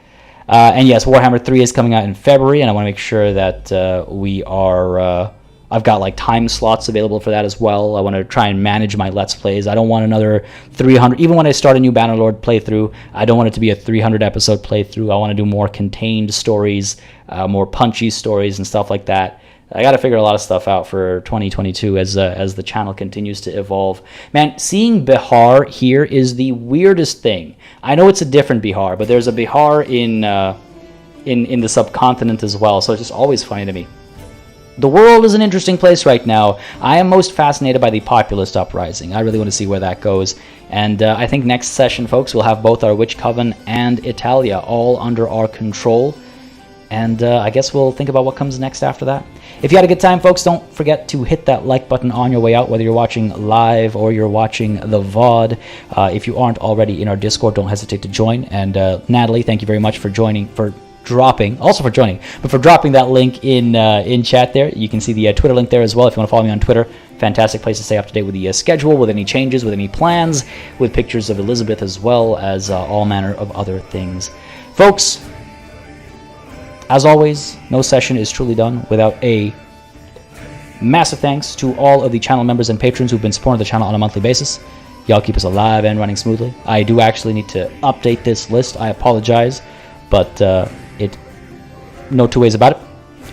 And yes, Warhammer 3 is coming out in February, and I want to make sure that we are... I've got like time slots available for that as well. I want to try and manage my Let's Plays. I don't want another 300... Even when I start a new Bannerlord playthrough, I don't want it to be a 300-episode playthrough. I want to do more contained stories, more punchy stories and stuff like that. I got to figure a lot of stuff out for 2022 as the channel continues to evolve. Man, seeing Bihar here is the weirdest thing. I know it's a different Bihar, but there's a Bihar in the subcontinent as well, so it's just always funny to me. The world is an interesting place right now. I am most fascinated by the populist uprising. I really want to see where that goes. And I think next session, folks, we'll have both our Witch Coven and Italia all under our control. And I guess we'll think about what comes next after that. If you had a good time, folks, don't forget to hit that like button on your way out, whether you're watching live or you're watching the VOD. If you aren't already in our Discord, don't hesitate to join. And Natalie, thank you very much for joining, for dropping that link in chat there. You can see the Twitter link there as well if you want to follow me on Twitter. Fantastic place to stay up to date with the schedule, with any changes, with any plans, with pictures of Elizabeth, as well as all manner of other things. Folks, as always, no session is truly done without a massive thanks to all of the channel members and patrons who've been supporting the channel on a monthly basis. Y'all keep us alive and running smoothly. I do actually need to update this list. I apologize, but no two ways about it.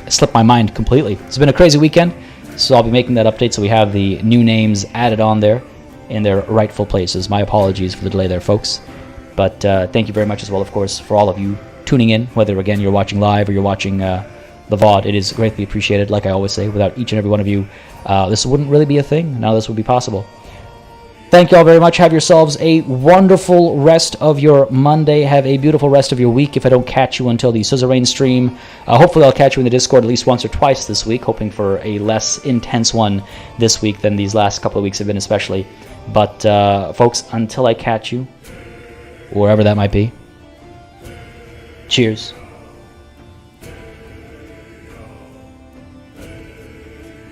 It slipped my mind completely. It's been a crazy weekend, so I'll be making that update so we have the new names added on there in their rightful places. My apologies for the delay there, folks. But thank you very much as well, of course, for all of you tuning in, whether, again, you're watching live or you're watching the VOD. It is greatly appreciated. Like I always say, without each and every one of you, this wouldn't really be a thing. None of this would be possible. thank you all very much. Have yourselves a wonderful rest of your Monday. Have a beautiful rest of your week. If I don't catch you until the Suzerain stream, hopefully I'll catch you in the Discord at least once or twice this week, hoping for a less intense one this week than these last couple of weeks have been especially. But folks, until I catch you, wherever that might be, cheers.